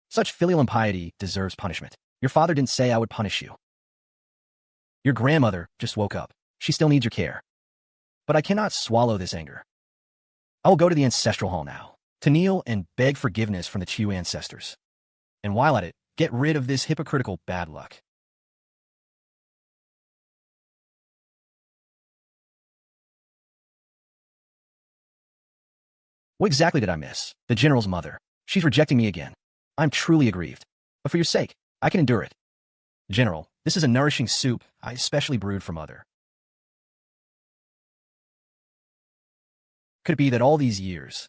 Such filial impiety deserves punishment. Your father didn't say I would punish you. Your grandmother just woke up. She still needs your care. But I cannot swallow this anger. I will go to the ancestral hall now, to kneel and beg forgiveness from the Chu ancestors. And while at it, get rid of this hypocritical bad luck. What exactly did I miss? The general's mother. She's rejecting me again. I'm truly aggrieved. But for your sake, I can endure it. General, this is a nourishing soup I especially brewed for Mother. Could it be that all these years,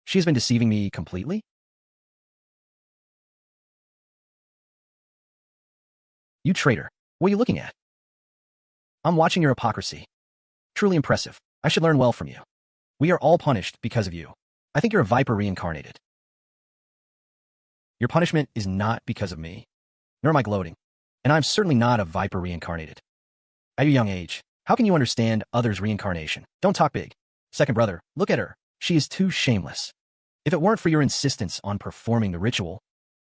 she has been deceiving me completely? You traitor. What are you looking at? I'm watching your hypocrisy. Truly impressive. I should learn well from you. We are all punished because of you. I think you're a viper reincarnated. Your punishment is not because of me, nor am I gloating, and I'm certainly not a viper reincarnated. At your young age, how can you understand others' reincarnation? Don't talk big. Second brother, look at her. She is too shameless. If it weren't for your insistence on performing the ritual,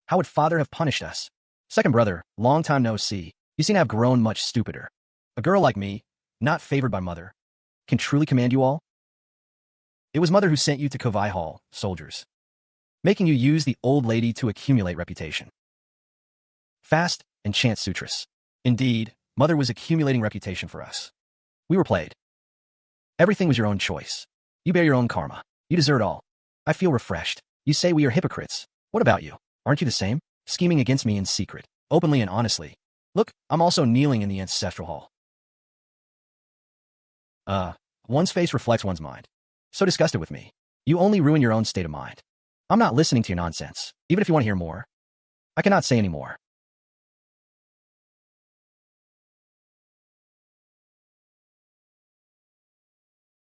how would father have punished us? Second brother, long time no see. You seem to have grown much stupider. A girl like me, not favored by mother, can truly command you all? It was mother who sent you to Kovai Hall, soldiers, making you use the old lady to accumulate reputation. Fast and chant sutras. Indeed, mother was accumulating reputation for us. We were played. Everything was your own choice. You bear your own karma. You deserve it all. I feel refreshed. You say we are hypocrites. What about you? Aren't you the same? Scheming against me in secret, openly and honestly. Look, I'm also kneeling in the ancestral hall. One's face reflects one's mind. So disgusted with me. You only ruin your own state of mind. I'm not listening to your nonsense, even if you want to hear more. I cannot say any more.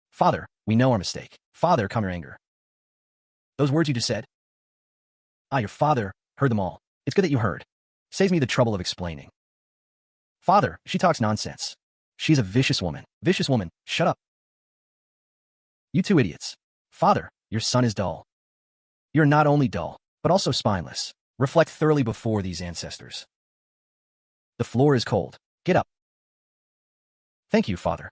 Father, we know our mistake. Father, calm your anger. Those words you just said? Your father heard them all. It's good that you heard. Saves me the trouble of explaining. Father, she talks nonsense. She's a vicious woman. Vicious woman, shut up. You two idiots. Father, your son is dull. You're not only dull, but also spineless. Reflect thoroughly before these ancestors. The floor is cold. Get up. Thank you, father.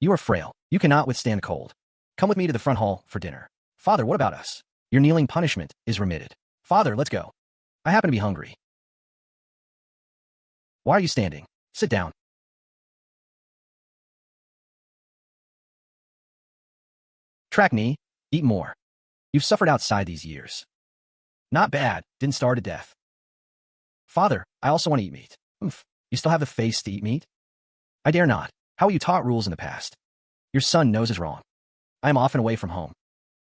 You are frail. You cannot withstand cold. Come with me to the front hall for dinner. Father, what about us? Your kneeling punishment is remitted. Father, let's go. I happen to be hungry. Why are you standing? Sit down. Track knee, eat more. You've suffered outside these years. Not bad, didn't starve to death. Father, I also want to eat meat. Oomph, you still have the face to eat meat? I dare not. How were you taught rules in the past? Your son knows is wrong. I am often away from home.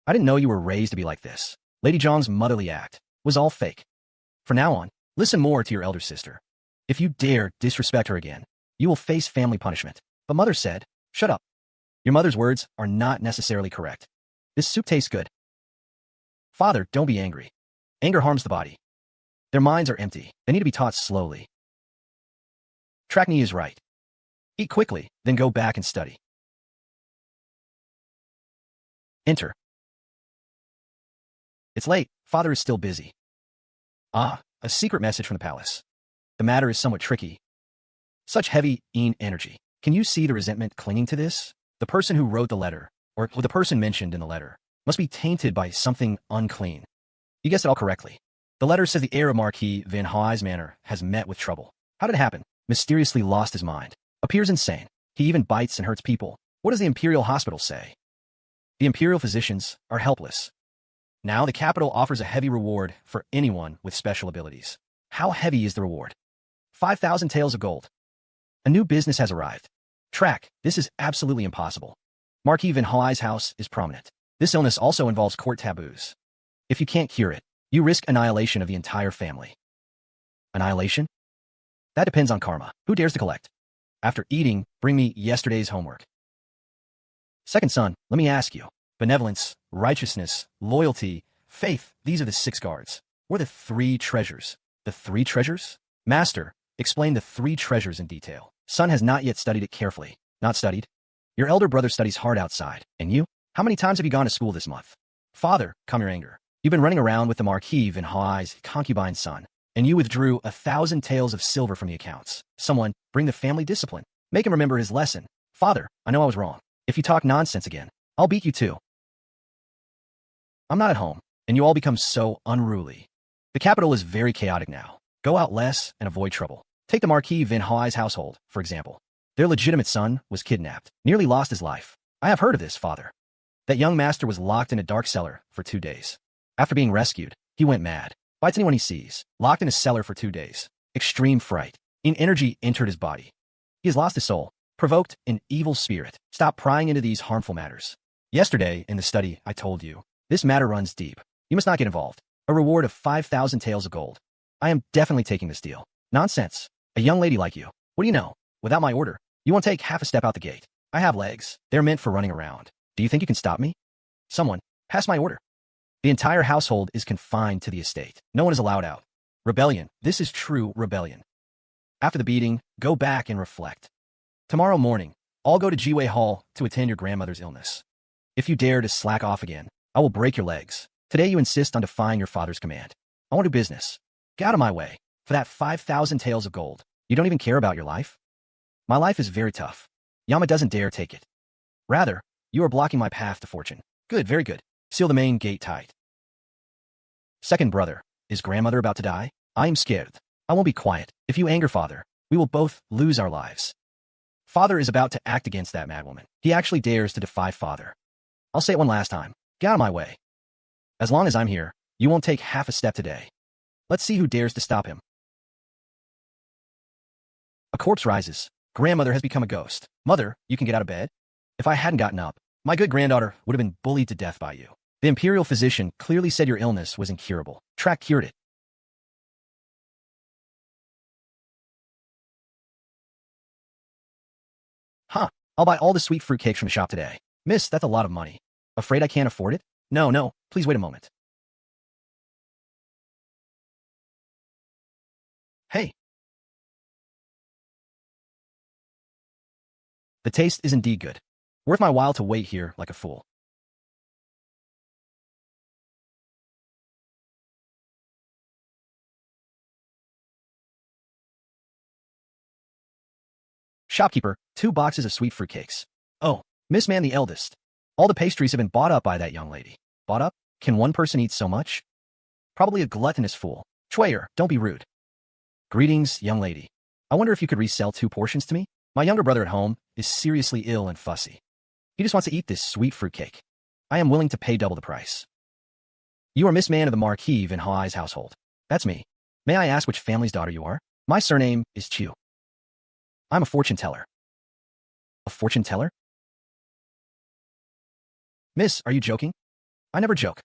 I didn't know you were raised to be like this. Lady Zhang's motherly act was all fake. From now on, listen more to your elder sister. If you dare disrespect her again, you will face family punishment. But mother said, shut up. Your mother's words are not necessarily correct. This soup tastes good. Father, don't be angry. Anger harms the body. Their minds are empty. They need to be taught slowly. Trackney is right. Eat quickly, then go back and study. Enter. It's late. Father is still busy. A secret message from the palace. The matter is somewhat tricky. Such heavy energy. Can you see the resentment clinging to this? The person who wrote the letter, or the person mentioned in the letter, must be tainted by something unclean. You guessed it all correctly. The letter says the heir of Marquis Van Huy's Manor has met with trouble. How did it happen? Mysteriously lost his mind. Appears insane. He even bites and hurts people. What does the Imperial Hospital say? The Imperial physicians are helpless. Now the capital offers a heavy reward for anyone with special abilities. How heavy is the reward? 5,000 taels of gold. A new business has arrived. Track, this is absolutely impossible. Marquis Van Huy's house is prominent. This illness also involves court taboos. If you can't cure it, you risk annihilation of the entire family. Annihilation? That depends on karma. Who dares to collect? After eating, bring me yesterday's homework. Second son, let me ask you. Benevolence, righteousness, loyalty, faith, these are the 6 guards. Or the 3 treasures. The 3 treasures? Master, explain the 3 treasures in detail. Son has not yet studied it carefully. Not studied? Your elder brother studies hard outside. And you? How many times have you gone to school this month? Father, calm your anger. You've been running around with the Marquis Van Huy's concubine son, and you withdrew 1,000 taels of silver from the accounts. Someone, bring the family discipline. Make him remember his lesson. Father, I know I was wrong. If you talk nonsense again, I'll beat you too. I'm not at home, and you all become so unruly. The capital is very chaotic now. Go out less and avoid trouble. Take the Marquis Van Huy's household, for example. Their legitimate son was kidnapped, nearly lost his life. I have heard of this, father. That young master was locked in a dark cellar for 2 days. After being rescued, he went mad. Bites anyone he sees. Locked in a cellar for 2 days. Extreme fright. Energy entered his body. He has lost his soul. Provoked an evil spirit. Stop prying into these harmful matters. Yesterday, in the study, I told you, this matter runs deep. You must not get involved. A reward of 5,000 taels of gold. I am definitely taking this deal. Nonsense. A young lady like you. What do you know? Without my order, you won't take half a step out the gate. I have legs. They're meant for running around. Do you think you can stop me? Someone, pass my order. The entire household is confined to the estate. No one is allowed out. Rebellion. This is true rebellion. After the beating, go back and reflect. Tomorrow morning, I'll go to Jiwei Hall to attend your grandmother's illness. If you dare to slack off again, I will break your legs. Today you insist on defying your father's command. I want to do business. Get out of my way. For that 5,000 taels of gold, you don't even care about your life? My life is very tough. Yama doesn't dare take it. Rather, you are blocking my path to fortune. Good, very good. Seal the main gate tight. Second brother, is grandmother about to die? I am scared. I won't be quiet. If you anger father, we will both lose our lives. Father is about to act against that madwoman. He actually dares to defy father. I'll say it one last time. Get out of my way. As long as I'm here, you won't take half a step today. Let's see who dares to stop him. A corpse rises. Grandmother has become a ghost. Mother, you can get out of bed? If I hadn't gotten up, my good granddaughter would have been bullied to death by you. The imperial physician clearly said your illness was incurable. Track cured it. Huh. I'll buy all the sweet fruit cakes from the shop today. Miss, that's a lot of money. Afraid I can't afford it? No, please wait a moment. Hey. The taste is indeed good. Worth my while to wait here like a fool. Shopkeeper, 2 boxes of sweet fruit cakes. Oh, Miss Man the eldest. All the pastries have been bought up by that young lady. Bought up? Can one person eat so much? Probably a gluttonous fool. Chwayer, don't be rude. Greetings, young lady. I wonder if you could resell 2 portions to me? My younger brother at home is seriously ill and fussy. He just wants to eat this sweet fruit cake. I am willing to pay double the price. You are Miss Man of the Marquis in Hawaii's household. That's me. May I ask which family's daughter you are? My surname is Chu. I'm a fortune teller. A fortune teller? Miss, are you joking? I never joke.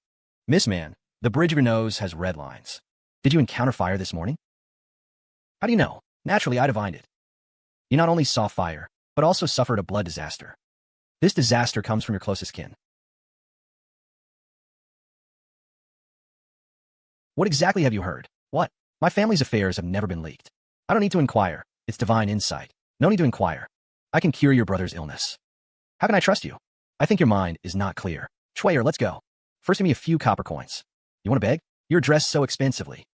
Miss Man, the bridge of your nose has red lines. Did you encounter fire this morning? How do you know? Naturally, I divined it. You not only saw fire, but also suffered a blood disaster. This disaster comes from your closest kin. What exactly have you heard? What? My family's affairs have never been leaked. I don't need to inquire. It's divine insight. No need to inquire. I can cure your brother's illness. How can I trust you? I think your mind is not clear. Chwayer, let's go. First give me a few copper coins. You want to beg? You're dressed so expensively.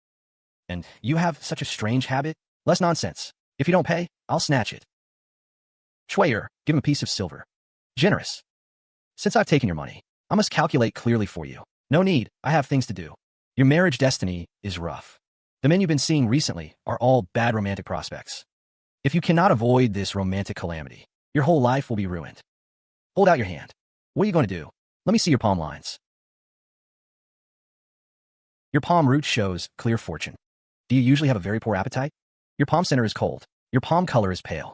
And you have such a strange habit? Less nonsense. If you don't pay, I'll snatch it. Chwayer, give him a piece of silver. Generous. Since I've taken your money, I must calculate clearly for you. No need, I have things to do. Your marriage destiny is rough. The men you've been seeing recently are all bad romantic prospects. If you cannot avoid this romantic calamity, your whole life will be ruined. Hold out your hand. What are you going to do? Let me see your palm lines. Your palm root shows clear fortune. Do you usually have a very poor appetite? Your palm center is cold. Your palm color is pale.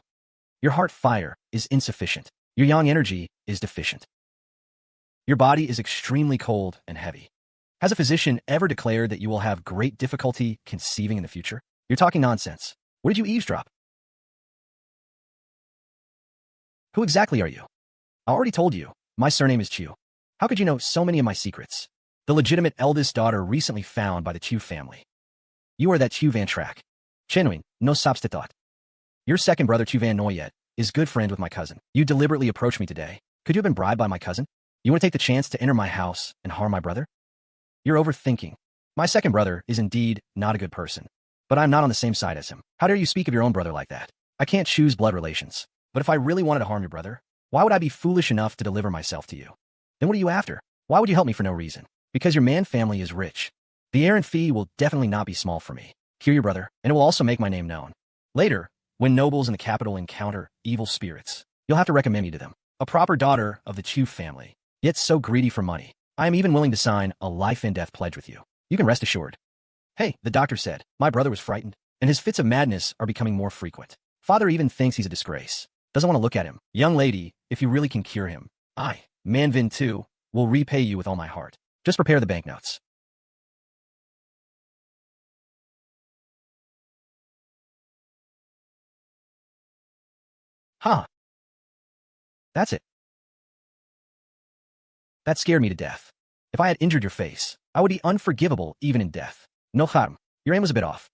Your heart fire is insufficient. Your yang energy is deficient. Your body is extremely cold and heavy. Has a physician ever declared that you will have great difficulty conceiving in the future? You're talking nonsense. What did you eavesdrop? Who exactly are you? I already told you. My surname is Chu. How could you know so many of my secrets? The legitimate eldest daughter recently found by the Chu family. You are that Tiêu Vân Trác. Genuine, no substitute. Your second brother Tiêu Vân Noyet is good friend with my cousin. You deliberately approached me today. Could you have been bribed by my cousin? You want to take the chance to enter my house and harm my brother? You're overthinking. My second brother is indeed not a good person, but I'm not on the same side as him. How dare you speak of your own brother like that? I can't choose blood relations, but if I really wanted to harm your brother, why would I be foolish enough to deliver myself to you? Then what are you after? Why would you help me for no reason? Because your man family is rich. The errand fee will definitely not be small for me. Cure your brother, and it will also make my name known. Later, when nobles in the capital encounter evil spirits, you'll have to recommend me to them. A proper daughter of the Chu family, yet so greedy for money. I am even willing to sign a life and death pledge with you. You can rest assured. Hey, the doctor said, my brother was frightened, and his fits of madness are becoming more frequent. Father even thinks he's a disgrace. Doesn't want to look at him. Young lady, if you really can cure him, I, Manvin too, will repay you with all my heart. Just prepare the banknotes. Huh. That's it. That scared me to death. If I had injured your face, I would be unforgivable even in death. No harm. Your aim was a bit off.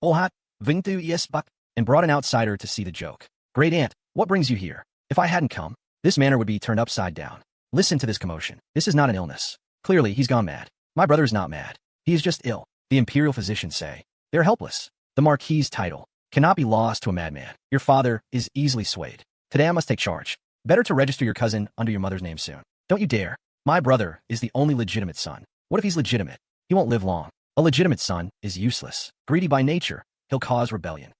Oh hat, Vingtu yes buck, and brought an outsider to see the joke. Great aunt, what brings you here? If I hadn't come, this manor would be turned upside down. Listen to this commotion. This is not an illness. Clearly, he's gone mad. My brother is not mad. He is just ill. The imperial physicians say. They are helpless. The Marquis' title cannot be lost to a madman. Your father is easily swayed. Today I must take charge. Better to register your cousin under your mother's name soon. Don't you dare. My brother is the only legitimate son. What if he's legitimate? He won't live long. A legitimate son is useless. Greedy by nature, he'll cause rebellion.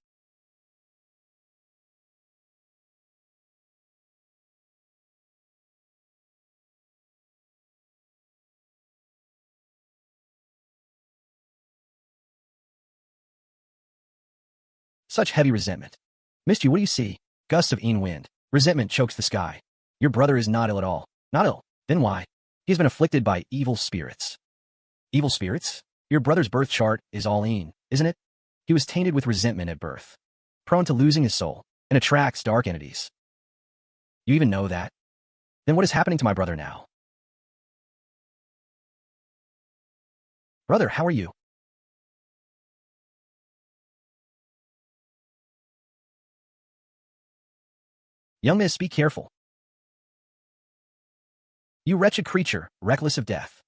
Such heavy resentment. Missed you, what do you see? Gusts of wind. Resentment chokes the sky. Your brother is not ill at all. Not ill. Then why? He has been afflicted by evil spirits. Evil spirits? Your brother's birth chart is all isn't it? He was tainted with resentment at birth, prone to losing his soul, and attracts dark entities. You even know that? Then what is happening to my brother now? Brother, how are you? Young miss, be careful. You wretched creature, reckless of death.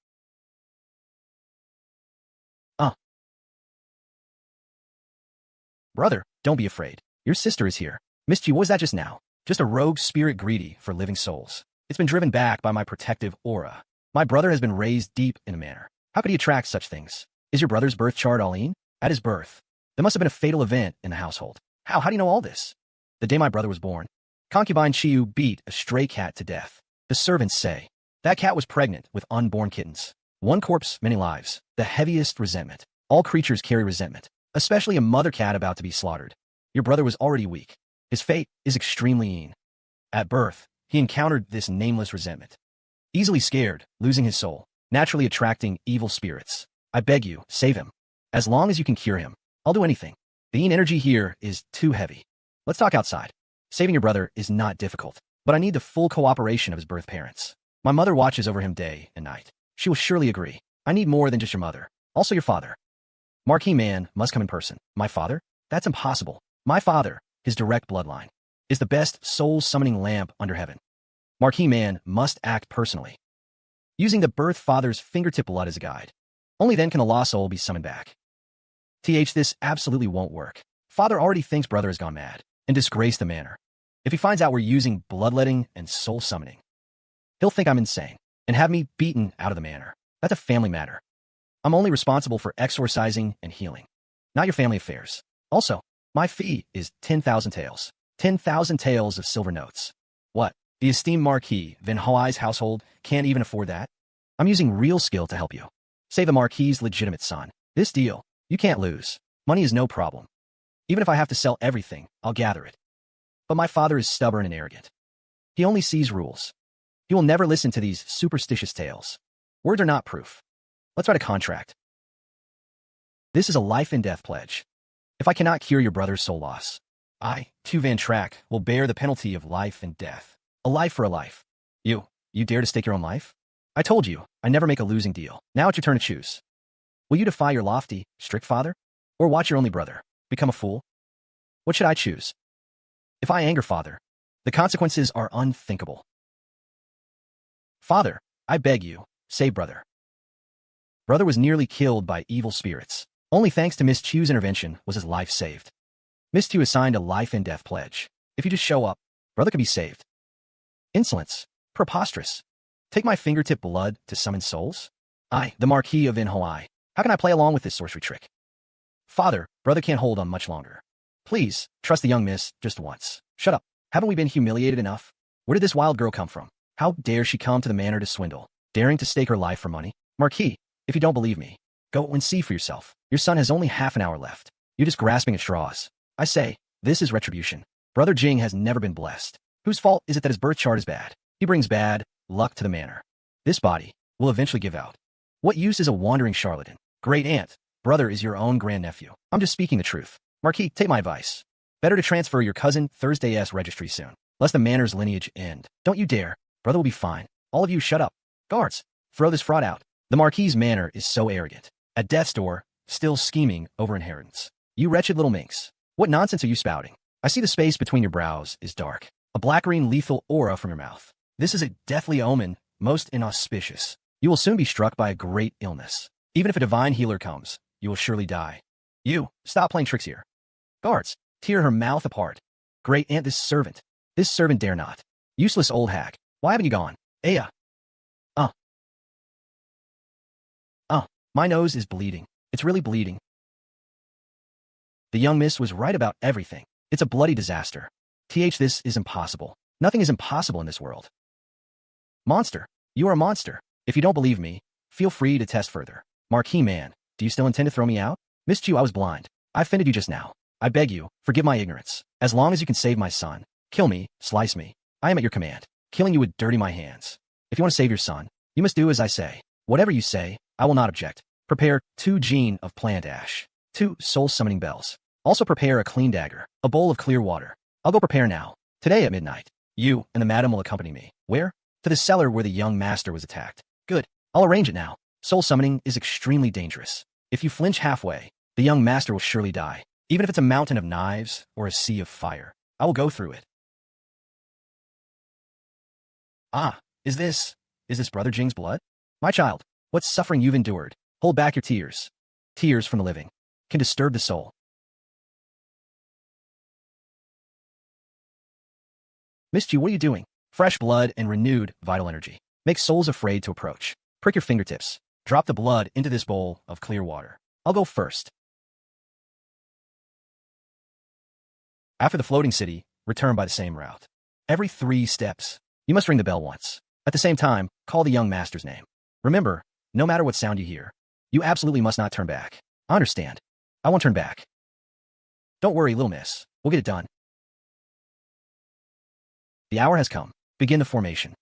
Brother, don't be afraid. Your sister is here. Missed you, what was that just now? Just a rogue spirit greedy for living souls. It's been driven back by my protective aura. My brother has been raised deep in a manor. How could he attract such things? Is your brother's birth chart all in? At his birth, there must have been a fatal event in the household. How do you know all this? The day my brother was born, concubine Chiu beat a stray cat to death. The servants say that cat was pregnant with unborn kittens. One corpse, many lives. The heaviest resentment. All creatures carry resentment, especially a mother cat about to be slaughtered. Your brother was already weak. His fate is extremely mean. At birth, he encountered this nameless resentment. Easily scared, losing his soul, naturally attracting evil spirits. I beg you, save him. As long as you can cure him, I'll do anything. The yin energy here is too heavy. Let's talk outside. Saving your brother is not difficult, but I need the full cooperation of his birth parents. My mother watches over him day and night. She will surely agree. I need more than just your mother. Also your father. Marquis man must come in person. My father? That's impossible. My father, his direct bloodline, is the best soul-summoning lamp under heaven. Marquis man must act personally, using the birth father's fingertip blood as a guide. Only then can a lost soul be summoned back. This absolutely won't work. Father already thinks brother has gone mad and disgraced the manor. If he finds out we're using bloodletting and soul summoning, he'll think I'm insane and have me beaten out of the manor. That's a family matter. I'm only responsible for exorcising and healing, not your family affairs. Also, my fee is 10,000 taels. 10,000 taels of silver notes. What? The esteemed Marquis Van Hoai's household can't even afford that? I'm using real skill to help you. Say the Marquis' legitimate son. This deal, you can't lose. Money is no problem. Even if I have to sell everything, I'll gather it. But my father is stubborn and arrogant. He only sees rules. He will never listen to these superstitious tales. Words are not proof. Let's write a contract. This is a life and death pledge. If I cannot cure your brother's soul loss, I, Tiêu Vân Trác, will bear the penalty of life and death. A life for a life. You dare to stake your own life? I told you, I never make a losing deal. Now it's your turn to choose. Will you defy your lofty, strict father? Or watch your only brother become a fool? What should I choose? If I anger father, the consequences are unthinkable. Father, I beg you, save brother. Brother was nearly killed by evil spirits. Only thanks to Miss Chiu's intervention was his life saved. Miss Chiu assigned a life and death pledge. If you just show up, brother can be saved. Insolence. Preposterous. Take my fingertip blood to summon souls? I, the Marquis of Van Hoai. How can I play along with this sorcery trick? Father, brother can't hold on much longer. Please, trust the young miss just once. Shut up. Haven't we been humiliated enough? Where did this wild girl come from? How dare she come to the manor to swindle, daring to stake her life for money? Marquis, if you don't believe me, go and see for yourself. Your son has only half an hour left. You're just grasping at straws. I say, this is retribution. Brother Jing has never been blessed. Whose fault is it that his birth chart is bad? He brings bad luck to the manor. This body will eventually give out. What use is a wandering charlatan? Great aunt, brother is your own grandnephew. I'm just speaking the truth. Marquis, take my advice. Better to transfer your cousin Thursday's registry soon, lest the manor's lineage end. Don't you dare. Brother will be fine. All of you shut up. Guards, throw this fraud out. The Marquis' manor is so arrogant. At death's door, still scheming over inheritance. You wretched little minx. What nonsense are you spouting? I see the space between your brows is dark. A black-green lethal aura from your mouth. This is a deathly omen, most inauspicious. You will soon be struck by a great illness. Even if a divine healer comes, you will surely die. You, stop playing tricks here. Guards, tear her mouth apart. Great aunt, this servant. This servant dare not. Useless old hag. Why haven't you gone? Aya. My nose is bleeding. It's really bleeding. The young miss was right about everything. It's a bloody disaster. This is impossible. Nothing is impossible in this world. Monster. You are a monster. If you don't believe me, feel free to test further. Marquis man, do you still intend to throw me out? Missed you, I was blind. I offended you just now. I beg you, forgive my ignorance. As long as you can save my son, kill me, slice me. I am at your command. Killing you would dirty my hands. If you want to save your son, you must do as I say. Whatever you say, I will not object. Prepare 2 gene of plant ash, 2 soul-summoning bells. Also prepare a clean dagger, a bowl of clear water. I'll go prepare now. Today at midnight, you and the madam will accompany me. Where? To the cellar where the young master was attacked. Good. I'll arrange it now. Soul summoning is extremely dangerous. If you flinch halfway, the young master will surely die. Even if it's a mountain of knives or a sea of fire, I will go through it. Ah, is this Brother Jing's blood? My child, what suffering you've endured. Hold back your tears. Tears from the living can disturb the soul. Missed you, what are you doing? Fresh blood and renewed vital energy. Make souls afraid to approach. Prick your fingertips. Drop the blood into this bowl of clear water. I'll go first. After the floating city, return by the same route. Every 3 steps, you must ring the bell once. At the same time, call the young master's name. Remember, no matter what sound you hear, you absolutely must not turn back. I understand. I won't turn back. Don't worry, little miss. We'll get it done. The hour has come. Begin the formation.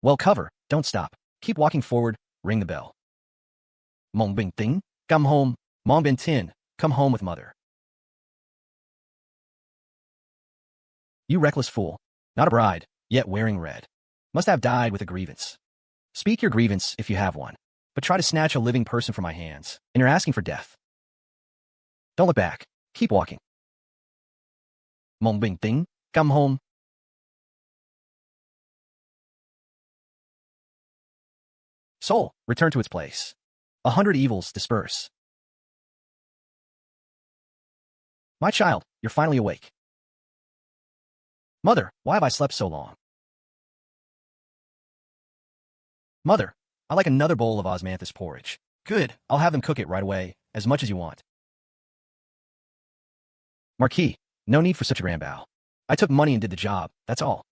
Well, cover. Don't stop. Keep walking forward. Ring the bell. Mong Bing Ting, come home. Mong Bin Tin, come home with mother. You reckless fool. Not a bride, yet wearing red. Must have died with a grievance. Speak your grievance if you have one, but try to snatch a living person from my hands, and you're asking for death. Don't look back. Keep walking. Mong Bing Ting, come home. Soul, return to its place. 100 evils disperse. My child, you're finally awake. Mother, why have I slept so long? Mother, I like another bowl of osmanthus porridge. Good, I'll have them cook it right away, as much as you want. Marquis, no need for such a grand bow. I took money and did the job, that's all.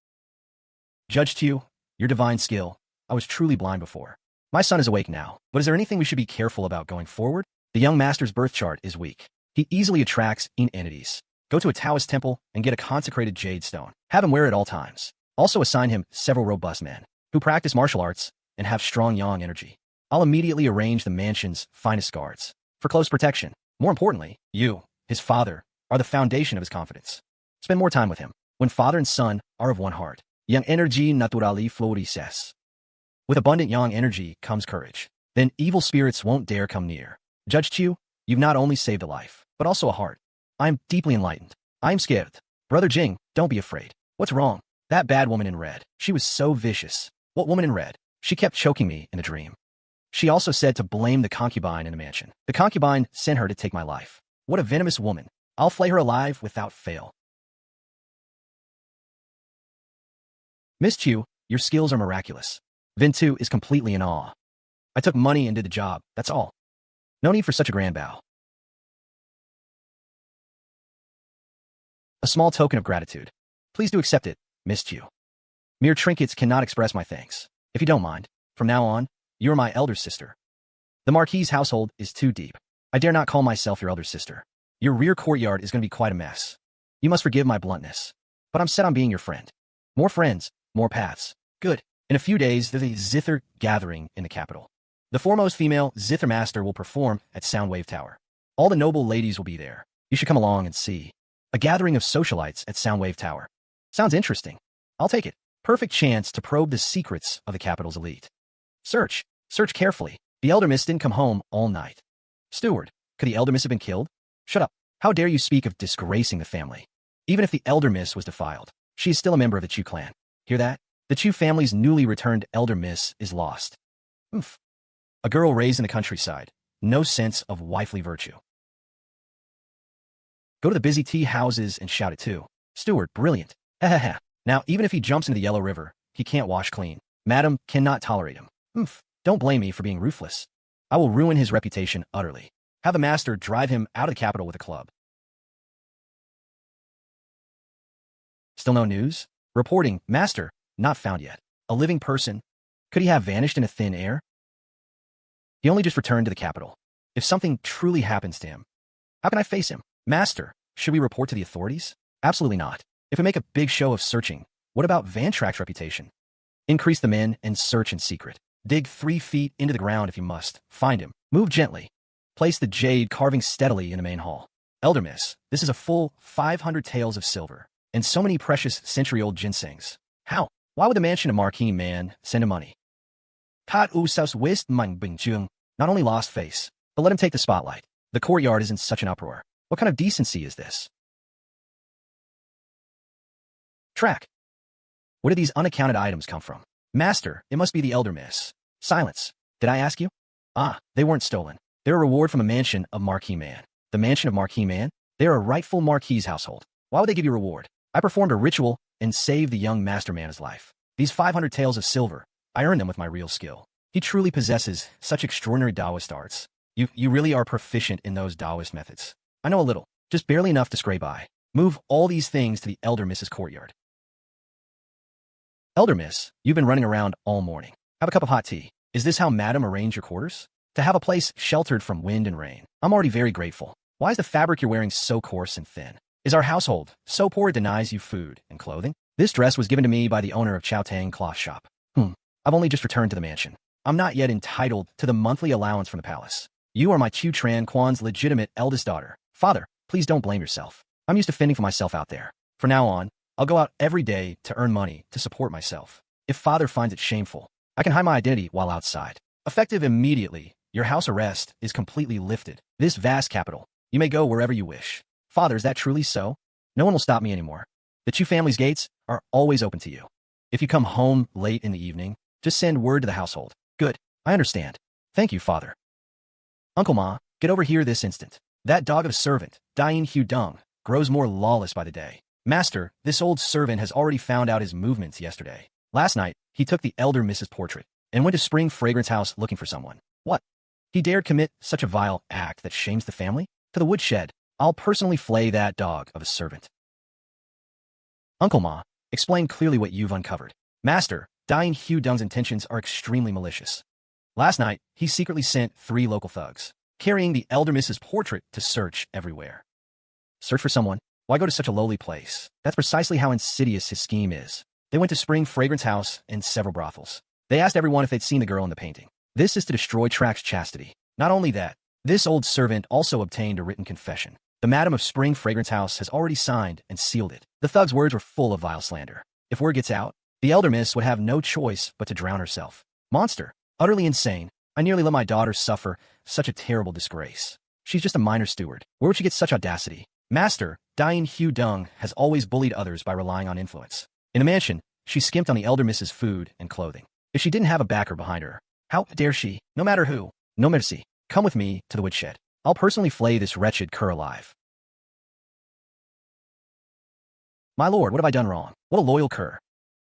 Judge Tew, your divine skill, I was truly blind before. My son is awake now, but is there anything we should be careful about going forward? The young master's birth chart is weak. He easily attracts entities. Go to a Taoist temple and get a consecrated jade stone. Have him wear it at all times. Also assign him several robust men who practice martial arts and have strong yang energy. I'll immediately arrange the mansion's finest guards for close protection. More importantly, you, his father, are the foundation of his confidence. Spend more time with him. When father and son are of one heart, yang energy naturally florices. With abundant yang energy comes courage. Then evil spirits won't dare come near. Judge Chu, you've not only saved a life, but also a heart. I am deeply enlightened. I am scared. Brother Jing, don't be afraid. What's wrong? That bad woman in red. She was so vicious. What woman in red? She kept choking me in a dream. She also said to blame the concubine in the mansion. The concubine sent her to take my life. What a venomous woman. I'll flay her alive without fail. Miss Chu, your skills are miraculous. Vintu is completely in awe. I took money and did the job, that's all. No need for such a grand bow. A small token of gratitude. Please do accept it, Miss Chu. Mere trinkets cannot express my thanks. If you don't mind, from now on, you are my elder sister. The Marquis' household is too deep. I dare not call myself your elder sister. Your rear courtyard is going to be quite a mess. You must forgive my bluntness. But I'm set on being your friend. More friends, more paths. Good. In a few days, there's a Zither gathering in the capital. The foremost female Zither master will perform at Soundwave Tower. All the noble ladies will be there. You should come along and see. A gathering of socialites at Soundwave Tower. Sounds interesting. I'll take it. Perfect chance to probe the secrets of the capital's elite. Search. Search carefully. The elder miss didn't come home all night. Steward, could the elder miss have been killed? Shut up. How dare you speak of disgracing the family? Even if the elder miss was defiled, she is still a member of the Chu clan. Hear that? The Chu family's newly returned elder miss is lost. Oof. A girl raised in the countryside. No sense of wifely virtue. Go to the busy tea houses and shout it too. Steward, brilliant. Now, even if he jumps into the Yellow River, he can't wash clean. Madam cannot tolerate him. Don't blame me for being ruthless. I will ruin his reputation utterly. Have the master drive him out of the capital with a club. Still no news? Reporting, master, not found yet. A living person? Could he have vanished in a thin air? He only just returned to the capital. If something truly happens to him, how can I face him? Master, should we report to the authorities? Absolutely not. If we make a big show of searching, what about Van Track's reputation? Increase the men and search in secret. Dig 3 feet into the ground if you must. Find him. Move gently. Place the jade carving steadily in the main hall. Elder miss, this is a full 500 taels of silver, and so many precious century-old ginsengs. How? Why would the mansion of Marquis man send him money? Kat Usaus Wist Mang Bing Chung. Not only lost face, but let him take the spotlight. The courtyard is in such an uproar. What kind of decency is this? Track. Where did these unaccounted items come from? Master, it must be the elder miss. Silence. Did I ask you? Ah, they weren't stolen. They're a reward from a mansion of Marquis man. The mansion of Marquis man? They're a rightful Marquis household. Why would they give you reward? I performed a ritual and saved the young master man his life. These 500 taels of silver, I earned them with my real skill. He truly possesses such extraordinary Taoist arts. You really are proficient in those Taoist methods. I know a little, just barely enough to scrape by. Move all these things to the elder miss's courtyard. Elder miss, you've been running around all morning. Have a cup of hot tea. Is this how madam arranged your quarters? To have a place sheltered from wind and rain. I'm already very grateful. Why is the fabric you're wearing so coarse and thin? Is our household so poor it denies you food and clothing? This dress was given to me by the owner of Chao Tang Cloth Shop. I've only just returned to the mansion. I'm not yet entitled to the monthly allowance from the palace. You are my Chu Tran Quan's legitimate eldest daughter. Father, please don't blame yourself. I'm used to fending for myself out there. From now on, I'll go out every day to earn money to support myself. If father finds it shameful, I can hide my identity while outside. Effective immediately, your house arrest is completely lifted. This vast capital, you may go wherever you wish. Father, is that truly so? No one will stop me anymore. The Chu family's gates are always open to you. If you come home late in the evening, just send word to the household. Good, I understand. Thank you, father. Uncle Ma, get over here this instant. That dog of a servant, Dien Hu Dung, grows more lawless by the day. Master, this old servant has already found out his movements yesterday. Last night, he took the elder Mrs. Portrait and went to Spring Fragrance House looking for someone. What? He dared commit such a vile act that shames the family? To the woodshed. I'll personally flay that dog of a servant. Uncle Ma, explain clearly what you've uncovered. Master, Dien Hu Dung's intentions are extremely malicious. Last night, he secretly sent 3 local thugs, carrying the elder Mrs. Portrait to search everywhere. Search for someone? Why go to such a lowly place? That's precisely how insidious his scheme is. They went to Spring Fragrance House and several brothels. They asked everyone if they'd seen the girl in the painting. This is to destroy Track's chastity. Not only that, this old servant also obtained a written confession. The madam of Spring Fragrance House has already signed and sealed it. The thug's words were full of vile slander. If word gets out, the elder miss would have no choice but to drown herself. Monster. Utterly insane. I nearly let my daughter suffer such a terrible disgrace. She's just a minor steward. Where would she get such audacity? Master, Dien Hu Dung has always bullied others by relying on influence. In the mansion, she skimped on the elder miss's food and clothing. If she didn't have a backer behind her, how dare she? No matter who. No mercy. Come with me to the woodshed. I'll personally flay this wretched cur alive. My lord, what have I done wrong? What a loyal cur.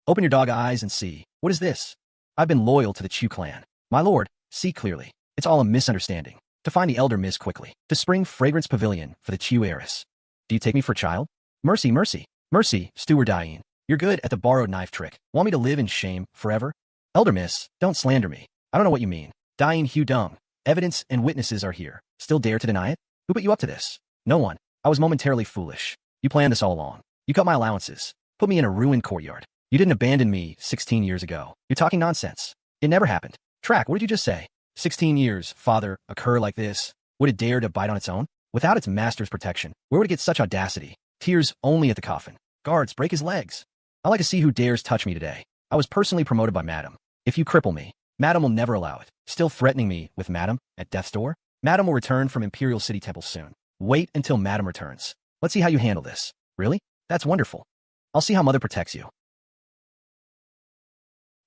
Open your dog eyes and see. What is this? I've been loyal to the Chu clan. My lord, see clearly. It's all a misunderstanding. To find the elder miss quickly. To Spring Fragrance Pavilion for the Chu heiress. Do you take me for a child? Mercy, mercy. Mercy, Steward Dien. You're good at the borrowed knife trick. Want me to live in shame forever? Elder miss, don't slander me. I don't know what you mean. Dien Hu Dung. Evidence and witnesses are here. Still dare to deny it? Who put you up to this? No one. I was momentarily foolish. You planned this all along. You cut my allowances. Put me in a ruined courtyard. You didn't abandon me 16 years ago. You're talking nonsense. It never happened. Track, what did you just say? 16 years, father, a cur like this. Would it dare to bite on its own? Without its master's protection, where would it get such audacity? Tears only at the coffin. Guards, break his legs. I like to see who dares touch me today. I was personally promoted by madam. If you cripple me, madam will never allow it. Still threatening me with madam at death's door? Madam will return from Imperial City Temple soon. Wait until Madam returns. Let's see how you handle this. Really? That's wonderful. I'll see how Mother protects you.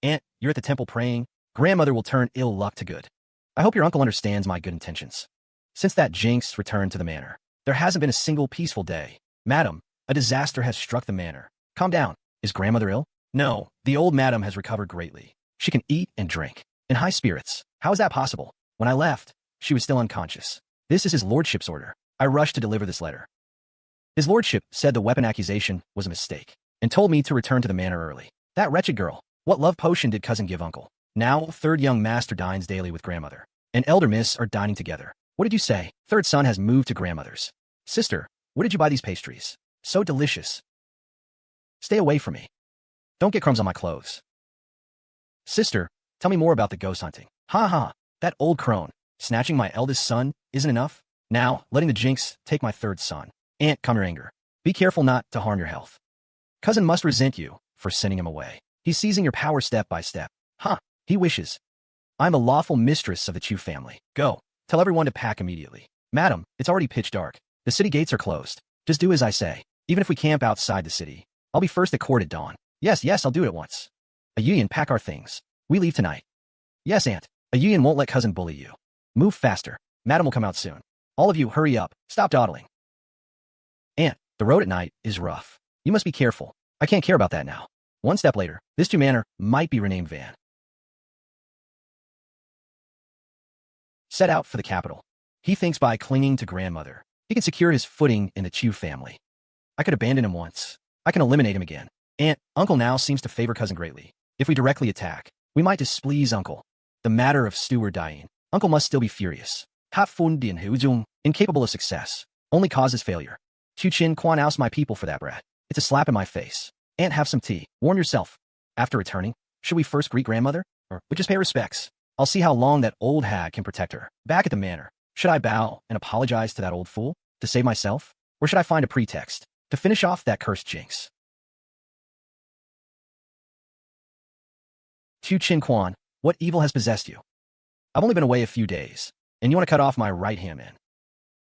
Aunt, you're at the temple praying. Grandmother will turn ill luck to good. I hope your uncle understands my good intentions. Since that jinx returned to the manor, there hasn't been a single peaceful day. Madam, a disaster has struck the manor. Calm down. Is grandmother ill? No, the old madam has recovered greatly. She can eat and drink. In high spirits. How is that possible? When I left, she was still unconscious. This is his lordship's order. I rushed to deliver this letter. His lordship said the weapon accusation was a mistake, and told me to return to the manor early. That wretched girl. What love potion did cousin give uncle? Now, third young master dines daily with grandmother, and elder miss are dining together. What did you say? Third son has moved to grandmother's. Sister, where did you buy these pastries? So delicious. Stay away from me. Don't get crumbs on my clothes. Sister, tell me more about the ghost hunting. Ha ha, that old crone. Snatching my eldest son isn't enough? Now, letting the jinx take my third son. Aunt, calm your anger. Be careful not to harm your health. Cousin must resent you for sending him away. He's seizing your power step by step. Huh, he wishes. I'm a lawful mistress of the Chu family. Go, tell everyone to pack immediately. Madam, it's already pitch dark. The city gates are closed. Just do as I say. Even if we camp outside the city, I'll be first at court at dawn. Yes, I'll do it at once. Ayuyan, pack our things. We leave tonight. Yes, Aunt. Ayuyan won't let cousin bully you. Move faster. Madam will come out soon. All of you, hurry up. Stop dawdling. Aunt, the road at night is rough. You must be careful. I can't care about that now. One step later, this Chu manor might be renamed Van. Set out for the capital. He thinks by clinging to grandmother, he can secure his footing in the Chu family. I could abandon him once. I can eliminate him again. Aunt, uncle now seems to favor cousin greatly. If we directly attack, we might displease uncle. The matter of steward dying, uncle must still be furious. Ha Fun Dian Hu Zung, incapable of success, only causes failure. Chu Chin Quan oust my people for that brat. It's a slap in my face. Aunt, have some tea. Warm yourself. After returning, should we first greet grandmother? Or we just pay respects? I'll see how long that old hag can protect her. Back at the manor, should I bow and apologize to that old fool to save myself? Or should I find a pretext to finish off that cursed jinx? Chu Chin Quan, what evil has possessed you? I've only been away a few days, and you want to cut off my right hand man.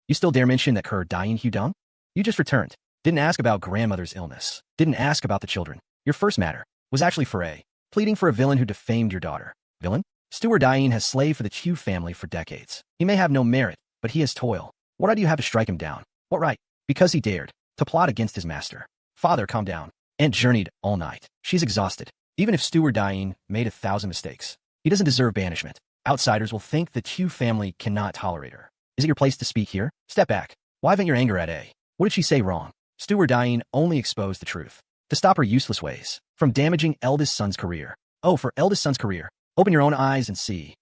You still dare mention that her dying Hu Dung? You just returned. Didn't ask about grandmother's illness. Didn't ask about the children. Your first matter was actually foray, pleading for a villain who defamed your daughter. Villain? Steward Dain has slaved for the Chu family for decades. He may have no merit, but he has toil. What right do you have to strike him down? What right? Because he dared to plot against his master. Father, calm down. Aunt journeyed all night. She's exhausted. Even if Steward Dain made 1,000 mistakes, he doesn't deserve banishment. Outsiders will think the Chu family cannot tolerate her. Is it your place to speak here? Step back. Why vent your anger at A? What did she say wrong? Steward Dain only exposed the truth to stop her useless ways from damaging eldest son's career. Oh, for eldest son's career, open your own eyes and see.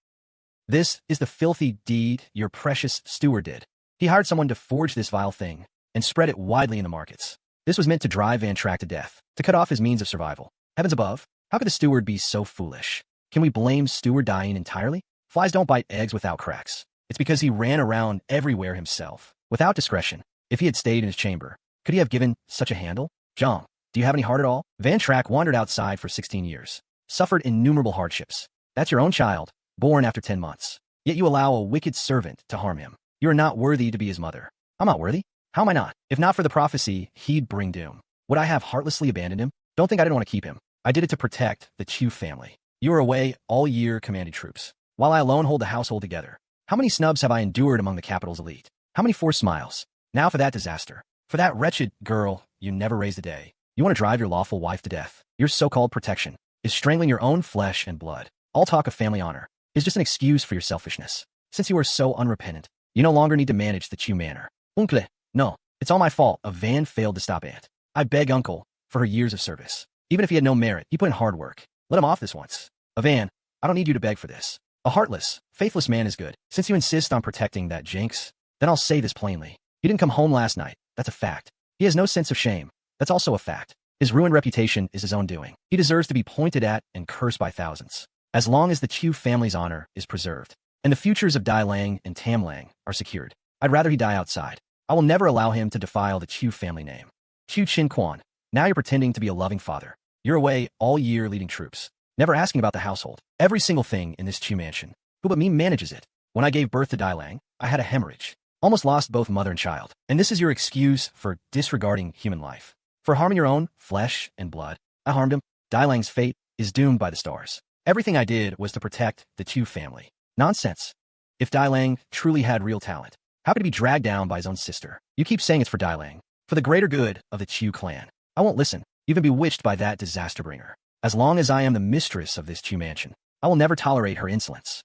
This is the filthy deed your precious steward did. He hired someone to forge this vile thing and spread it widely in the markets. This was meant to drive Van Trach to death, to cut off his means of survival. Heavens above, how could the steward be so foolish? Can we blame Steward Dain entirely? Flies don't bite eggs without cracks. It's because he ran around everywhere himself, without discretion. If he had stayed in his chamber, could he have given such a handle? Zhang, do you have any heart at all? Van Trach wandered outside for 16 years, suffered innumerable hardships. That's your own child, born after 10 months. Yet you allow a wicked servant to harm him. You are not worthy to be his mother. I'm not worthy? How am I not? If not for the prophecy, he'd bring doom. Would I have heartlessly abandoned him? Don't think I didn't want to keep him. I did it to protect the Chu family. You were away all year commanding troops, while I alone hold the household together. How many snubs have I endured among the capital's elite? How many forced smiles? Now for that disaster. For that wretched girl, you never raised a day. You want to drive your lawful wife to death. Your so-called protection is strangling your own flesh and blood. All talk of family honor is just an excuse for your selfishness. Since you are so unrepentant, you no longer need to manage the Chu manor. Uncle, no, it's all my fault. A Van failed to stop Aunt. I beg Uncle for her years of service. Even if he had no merit, he put in hard work. Let him off this once. A Van, I don't need you to beg for this. A heartless, faithless man is good. Since you insist on protecting that jinx, then I'll say this plainly. He didn't come home last night. That's a fact. He has no sense of shame. That's also a fact. His ruined reputation is his own doing. He deserves to be pointed at and cursed by thousands. As long as the Chu family's honor is preserved, and the futures of Dai Lang and Tam Lang are secured, I'd rather he die outside. I will never allow him to defile the Chu family name. Chu Chin Quan, now you're pretending to be a loving father. You're away all year leading troops, never asking about the household. Every single thing in this Chu mansion. Who but me manages it? When I gave birth to Dai Lang, I had a hemorrhage. Almost lost both mother and child. And this is your excuse for disregarding human life. For harming your own flesh and blood. I harmed him. Dai Lang's fate is doomed by the stars. Everything I did was to protect the Chu family. Nonsense. If Dai Lang truly had real talent, how could he be dragged down by his own sister? You keep saying it's for Dai Lang. For the greater good of the Chu clan. I won't listen. You've been bewitched by that disaster bringer. As long as I am the mistress of this Chu mansion, I will never tolerate her insolence.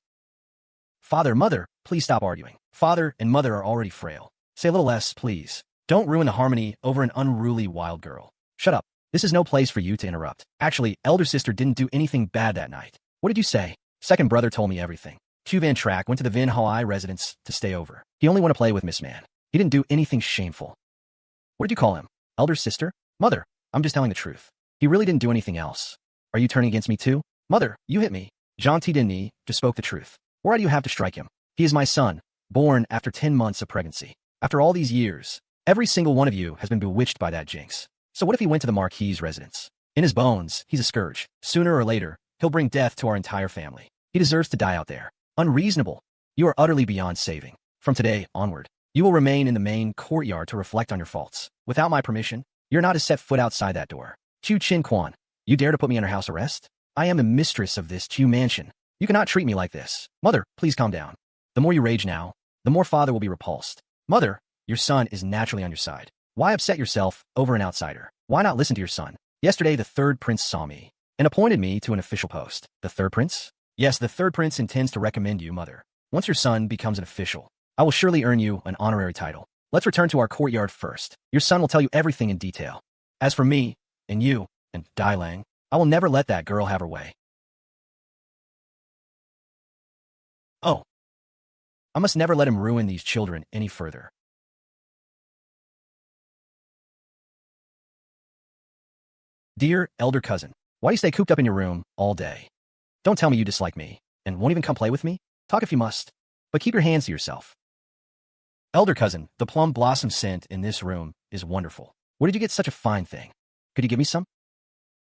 Father, mother, please stop arguing. Father and mother are already frail. Say a little less, please. Don't ruin the harmony over an unruly wild girl. Shut up. This is no place for you to interrupt. Actually, elder sister didn't do anything bad that night. What did you say? Second brother told me everything. Tiêu Vân Trác went to the Vin Hawaii residence to stay over. He only wanted to play with Miss Man. He didn't do anything shameful. What did you call him? Elder sister? Mother, I'm just telling the truth. He really didn't do anything else. Are you turning against me too? Mother, you hit me. Jean Tidini just spoke the truth. Why do you have to strike him? He is my son, born after 10 months of pregnancy. After all these years, every single one of you has been bewitched by that jinx. So what if he went to the Marquis' residence? In his bones, he's a scourge. Sooner or later, he'll bring death to our entire family. He deserves to die out there. Unreasonable. You are utterly beyond saving. From today onward, you will remain in the main courtyard to reflect on your faults. Without my permission, you're not to set foot outside that door. Chu Chin Quan, you dare to put me under house arrest? I am the mistress of this Chu mansion. You cannot treat me like this. Mother, please calm down. The more you rage now, the more father will be repulsed. Mother, your son is naturally on your side. Why upset yourself over an outsider? Why not listen to your son? Yesterday, the third prince saw me and appointed me to an official post. The third prince? Yes, the third prince intends to recommend you, mother. Once your son becomes an official, I will surely earn you an honorary title. Let's return to our courtyard first. Your son will tell you everything in detail. As for me, and you, and Dai Lang, I will never let that girl have her way. Oh. I must never let him ruin these children any further. Dear elder cousin, why do you stay cooped up in your room all day? Don't tell me you dislike me, and won't even come play with me? Talk if you must, but keep your hands to yourself. Elder cousin, the plum blossom scent in this room is wonderful. Where did you get such a fine thing? Could you give me some?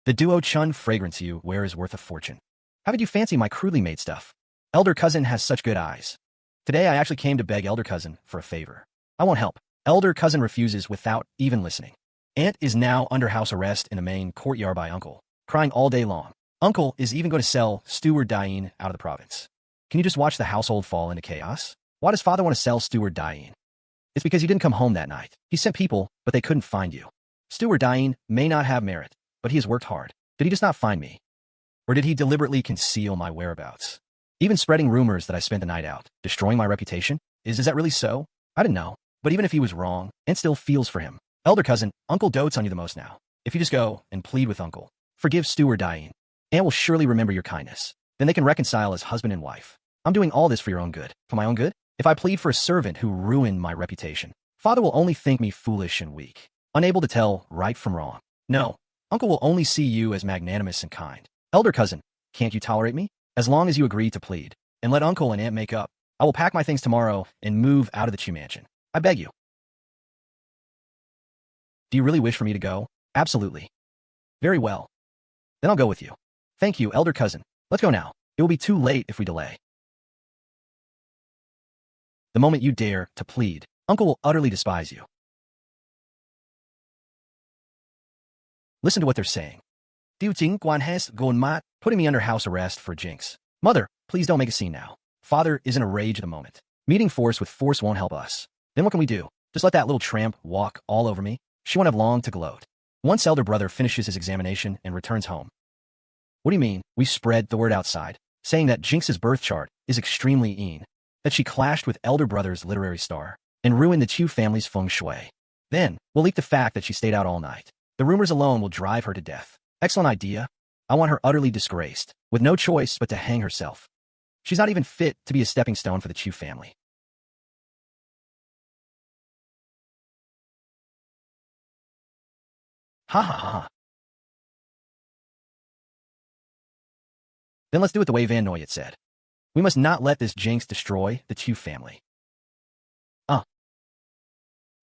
The Duo Chun fragrance you wear is worth a fortune. How did you fancy my crudely made stuff? Elder cousin has such good eyes. Today I actually came to beg elder cousin for a favor. I won't help. Elder cousin refuses without even listening. Aunt is now under house arrest in the main courtyard by uncle, crying all day long. Uncle is even going to sell Steward Dain out of the province. Can you just watch the household fall into chaos? Why does father want to sell Steward Dain? It's because you didn't come home that night. He sent people, but they couldn't find you. Steward Dain may not have merit, but he has worked hard. Did he just not find me? Or did he deliberately conceal my whereabouts? Even spreading rumors that I spent the night out, destroying my reputation? Is that really so? I didn't know. But even if he was wrong, Aunt still feels for him. Elder cousin, uncle dotes on you the most now. If you just go and plead with uncle, forgive Steward Dain, Aunt will surely remember your kindness. Then they can reconcile as husband and wife. I'm doing all this for your own good. For my own good? If I plead for a servant who ruined my reputation, father will only think me foolish and weak, unable to tell right from wrong. No, uncle will only see you as magnanimous and kind. Elder cousin, can't you tolerate me? As long as you agree to plead, and let uncle and aunt make up, I will pack my things tomorrow and move out of the Chu mansion. I beg you. Do you really wish for me to go? Absolutely. Very well. Then I'll go with you. Thank you, elder cousin. Let's go now. It will be too late if we delay. The moment you dare to plead, uncle will utterly despise you. Listen to what they're saying. Tiêu Chính Quan has gone mat, putting me under house arrest for jinx. Mother, please don't make a scene now. Father is in a rage at the moment. Meeting force with force won't help us. Then what can we do? Just let that little tramp walk all over me? She won't have long to gloat. Once elder brother finishes his examination and returns home. What do you mean? We spread the word outside, saying that Jinx's birth chart is extremely een, that she clashed with elder brother's literary star, and ruined the Chu family's feng shui. Then, we'll leak the fact that she stayed out all night. The rumors alone will drive her to death. Excellent idea. I want her utterly disgraced, with no choice but to hang herself. She's not even fit to be a stepping stone for the Chu family. Ha ha ha ha. Then let's do it the way Van Noyet said. We must not let this jinx destroy the Chu family.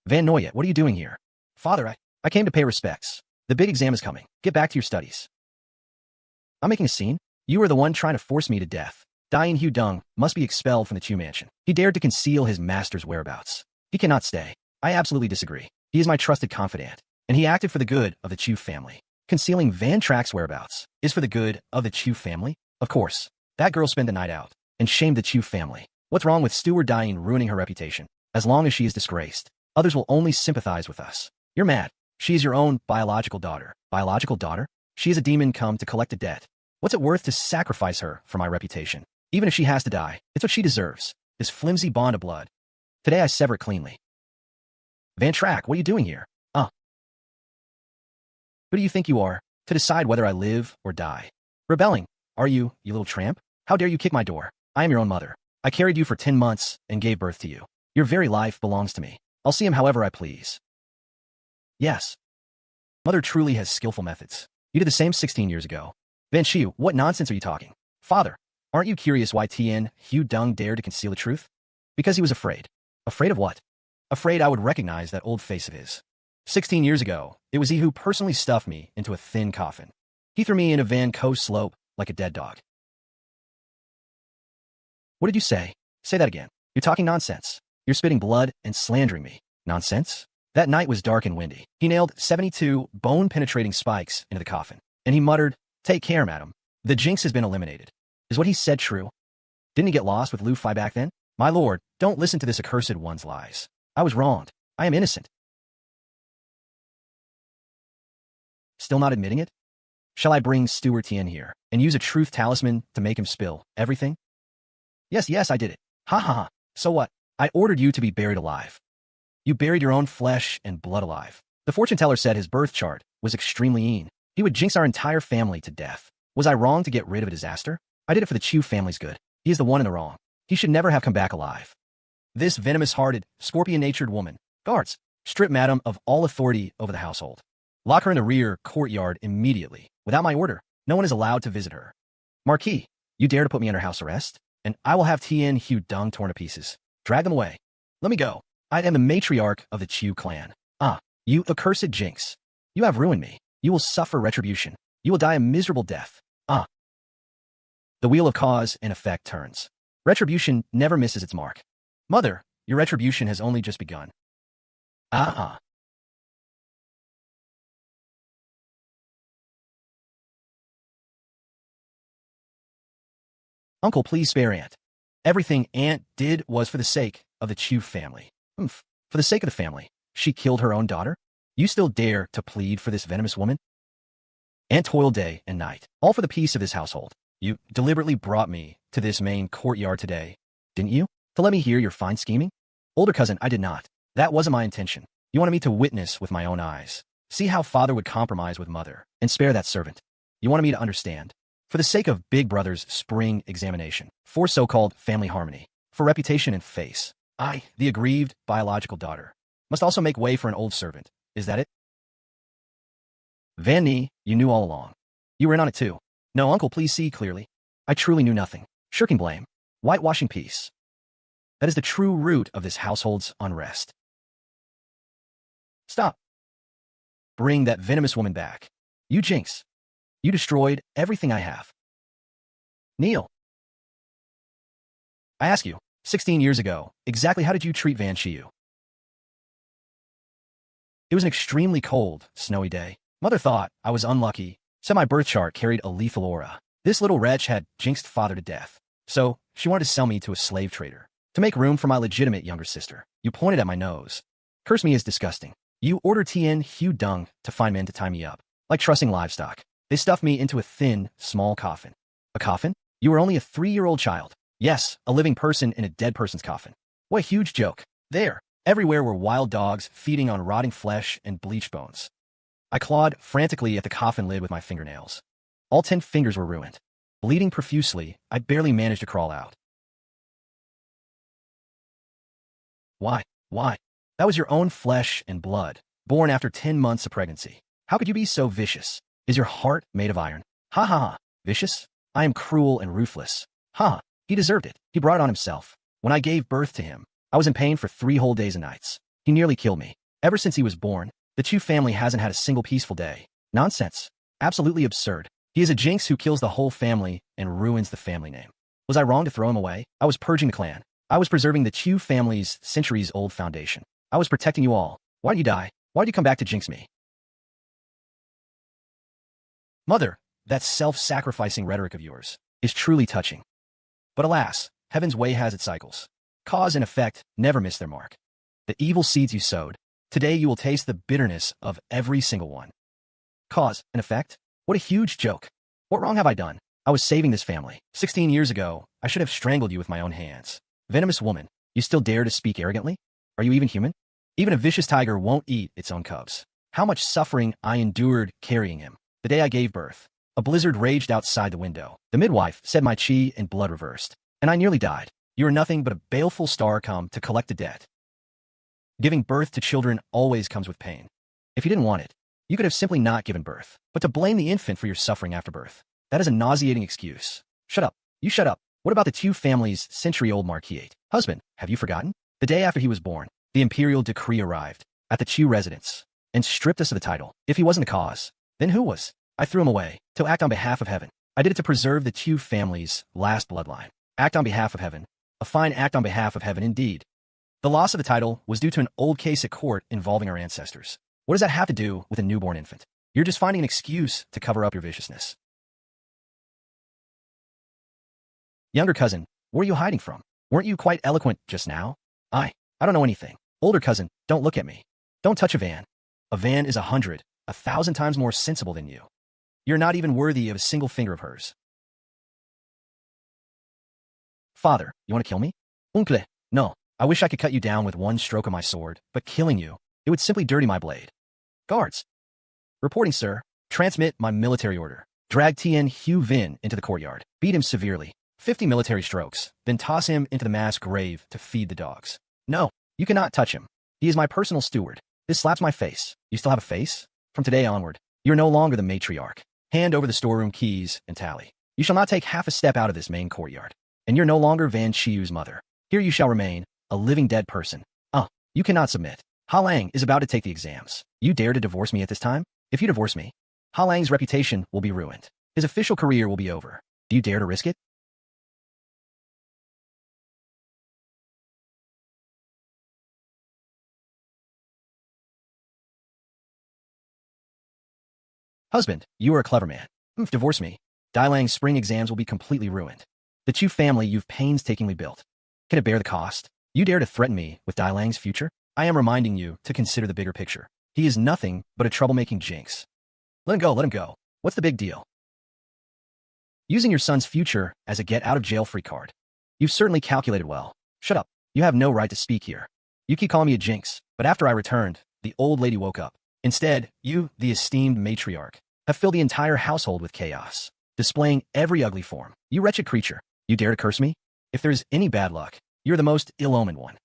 Van Noyet, what are you doing here? Father, I came to pay respects. The big exam is coming. Get back to your studies. I'm making a scene? You are the one trying to force me to death. Dain Hu Dung must be expelled from the Chu mansion. He dared to conceal his master's whereabouts. He cannot stay. I absolutely disagree. He is my trusted confidant, and he acted for the good of the Chu family. Concealing Van Trach's whereabouts is for the good of the Chu family? Of course. That girl spent the night out and shamed the Chu family. What's wrong with Stewart dying ruining her reputation? As long as she is disgraced, others will only sympathize with us. You're mad. She is your own biological daughter. Biological daughter? She is a demon come to collect a debt. What's it worth to sacrifice her for my reputation? Even if she has to die, it's what she deserves. This flimsy bond of blood. Today I sever it cleanly. Van Trach, what are you doing here? Who do you think you are, to decide whether I live or die? Rebelling, are you, you little tramp? How dare you kick my door? I am your own mother. I carried you for 10 months and gave birth to you. Your very life belongs to me. I'll see him however I please. Yes. Mother truly has skillful methods. You did the same 16 years ago. Van Chiu, what nonsense are you talking? Father, aren't you curious why Tien Hu Dung dared to conceal the truth? Because he was afraid. Afraid of what? Afraid I would recognize that old face of his. 16 years ago, it was he who personally stuffed me into a thin coffin. He threw me in a Van Co slope like a dead dog. What did you say? Say that again. You're talking nonsense. You're spitting blood and slandering me. Nonsense? That night was dark and windy. He nailed 72 bone-penetrating spikes into the coffin, and he muttered, "Take care, madam. The jinx has been eliminated." Is what he said true? Didn't he get lost with Lu Fai back then? My lord, don't listen to this accursed one's lies. I was wronged. I am innocent. Still not admitting it? Shall I bring Stewart Tien here and use a truth talisman to make him spill everything? Yes, I did it. Ha ha ha. So what? I ordered you to be buried alive. You buried your own flesh and blood alive. The fortune teller said his birth chart was extremely mean. He would jinx our entire family to death. Was I wrong to get rid of a disaster? I did it for the Chu family's good. He is the one in the wrong. He should never have come back alive. This venomous-hearted, scorpion-natured woman. Guards, strip madam of all authority over the household. Lock her in the rear courtyard immediately. Without my order, no one is allowed to visit her. Marquis, you dare to put me under house arrest? And I will have Tien Hu Dung torn to pieces. Drag them away. Let me go. I am the matriarch of the Chu clan. You accursed jinx. You have ruined me. You will suffer retribution. You will die a miserable death. The wheel of cause and effect turns. Retribution never misses its mark. Mother, your retribution has only just begun. Uncle, please spare Aunt. Everything Aunt did was for the sake of the Chu family. For the sake of the family. She killed her own daughter? You still dare to plead for this venomous woman? Aunt toiled day and night, all for the peace of this household. You deliberately brought me to this main courtyard today, didn't you? To let me hear your fine scheming? Older cousin, I did not. That wasn't my intention. You wanted me to witness with my own eyes. See how father would compromise with mother and spare that servant. You wanted me to understand. For the sake of Big Brother's spring examination, for so-called family harmony, for reputation and face, I, the aggrieved biological daughter, must also make way for an old servant. Is that it? Van Nee, you knew all along. You were in on it too. No, uncle, please see clearly. I truly knew nothing. Shirking blame. Whitewashing peace. That is the true root of this household's unrest. Stop. Bring that venomous woman back. You jinx. You destroyed everything I have. Kneel. I ask you, 16 years ago, exactly how did you treat Van Chiu? It was an extremely cold, snowy day. Mother thought I was unlucky, said my birth chart carried a lethal aura. This little wretch had jinxed father to death. So, she wanted to sell me to a slave trader. To make room for my legitimate younger sister. You pointed at my nose. Curse me is disgusting. You ordered Tien Hu Dung to find men to tie me up. Like trussing livestock. They stuffed me into a thin, small coffin. A coffin? You were only a 3-year-old child. Yes, a living person in a dead person's coffin. What a huge joke. There, everywhere were wild dogs feeding on rotting flesh and bleached bones. I clawed frantically at the coffin lid with my fingernails. All 10 fingers were ruined. Bleeding profusely, I barely managed to crawl out. Why? That was your own flesh and blood, born after 10 months of pregnancy. How could you be so vicious? Is your heart made of iron? Ha ha ha. Vicious? I am cruel and ruthless. Ha. He deserved it. He brought it on himself. When I gave birth to him, I was in pain for 3 whole days and nights. He nearly killed me. Ever since he was born, the Chu family hasn't had a single peaceful day. Nonsense. Absolutely absurd. He is a jinx who kills the whole family and ruins the family name. Was I wrong to throw him away? I was purging the clan. I was preserving the Chu family's centuries-old foundation. I was protecting you all. Why'd you die? Why'd you come back to jinx me? Mother, that self-sacrificing rhetoric of yours is truly touching. But alas, heaven's way has its cycles. Cause and effect never miss their mark. The evil seeds you sowed, today you will taste the bitterness of every single one. Cause and effect? What a huge joke. What wrong have I done? I was saving this family. 16 years ago, I should have strangled you with my own hands. Venomous woman, you still dare to speak arrogantly? Are you even human? Even a vicious tiger won't eat its own cubs. How much suffering I endured carrying him. The day I gave birth, a blizzard raged outside the window. The midwife said my chi and blood reversed, and I nearly died. You are nothing but a baleful star come to collect a debt. Giving birth to children always comes with pain. If you didn't want it, you could have simply not given birth. But to blame the infant for your suffering after birth, that is a nauseating excuse. Shut up. You shut up. What about the Chu family's century-old Marquis? Husband, have you forgotten? The day after he was born, the imperial decree arrived at the Chu residence and stripped us of the title. If he wasn't the cause, then who was? I threw him away to act on behalf of heaven. I did it to preserve the Chu family's last bloodline. Act on behalf of heaven. A fine act on behalf of heaven indeed. The loss of the title was due to an old case at court involving our ancestors. What does that have to do with a newborn infant? You're just finding an excuse to cover up your viciousness. Younger cousin, where are you hiding from? Weren't you quite eloquent just now? I don't know anything. Older cousin, don't look at me. Don't touch a van. A van is 100, 1,000 times more sensible than you. You're not even worthy of a single finger of hers. Father, you want to kill me? Uncle, no. I wish I could cut you down with one stroke of my sword, but killing you, it would simply dirty my blade. Guards. Reporting, sir. Transmit my military order. Drag Tien Hu Vin into the courtyard. Beat him severely. 50 military strokes. Then toss him into the mass grave to feed the dogs. No, you cannot touch him. He is my personal steward. This slaps my face. You still have a face? From today onward, you're no longer the matriarch. Hand over the storeroom keys and tally. You shall not take half a step out of this main courtyard. And you're no longer Van Chiu's mother. Here you shall remain, a living dead person. You cannot submit. Ha Lang is about to take the exams. You dare to divorce me at this time? If you divorce me, Ha Lang's reputation will be ruined. His official career will be over. Do you dare to risk it? Husband, you are a clever man. Divorce me. Dai Lang's spring exams will be completely ruined. The Chu family you've painstakingly built. Can it bear the cost? You dare to threaten me with Dai Lang's future? I am reminding you to consider the bigger picture. He is nothing but a troublemaking jinx. Let him go, let him go. What's the big deal? Using your son's future as a get-out-of-jail-free card. You've certainly calculated well. Shut up. You have no right to speak here. You keep calling me a jinx, but after I returned, the old lady woke up. Instead, you, the esteemed matriarch, have filled the entire household with chaos, displaying every ugly form. You wretched creature. You dare to curse me? If there's any bad luck, you're the most ill-omened one.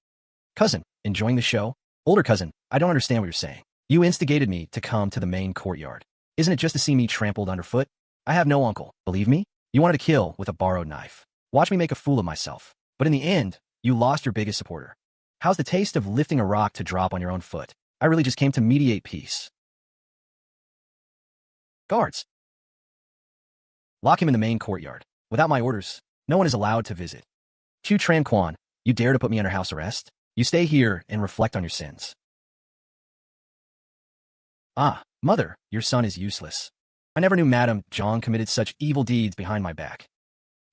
Cousin, enjoying the show? Older cousin, I don't understand what you're saying. You instigated me to come to the main courtyard. Isn't it just to see me trampled underfoot? I have no uncle, believe me? You wanted to kill with a borrowed knife. Watch me make a fool of myself. But in the end, you lost your biggest supporter. How's the taste of lifting a rock to drop on your own foot? I really just came to mediate peace. Guards. Lock him in the main courtyard. Without my orders, no one is allowed to visit. Chu Tran Quan, you dare to put me under house arrest? You stay here and reflect on your sins. Mother, your son is useless. I never knew Madame Zhang committed such evil deeds behind my back.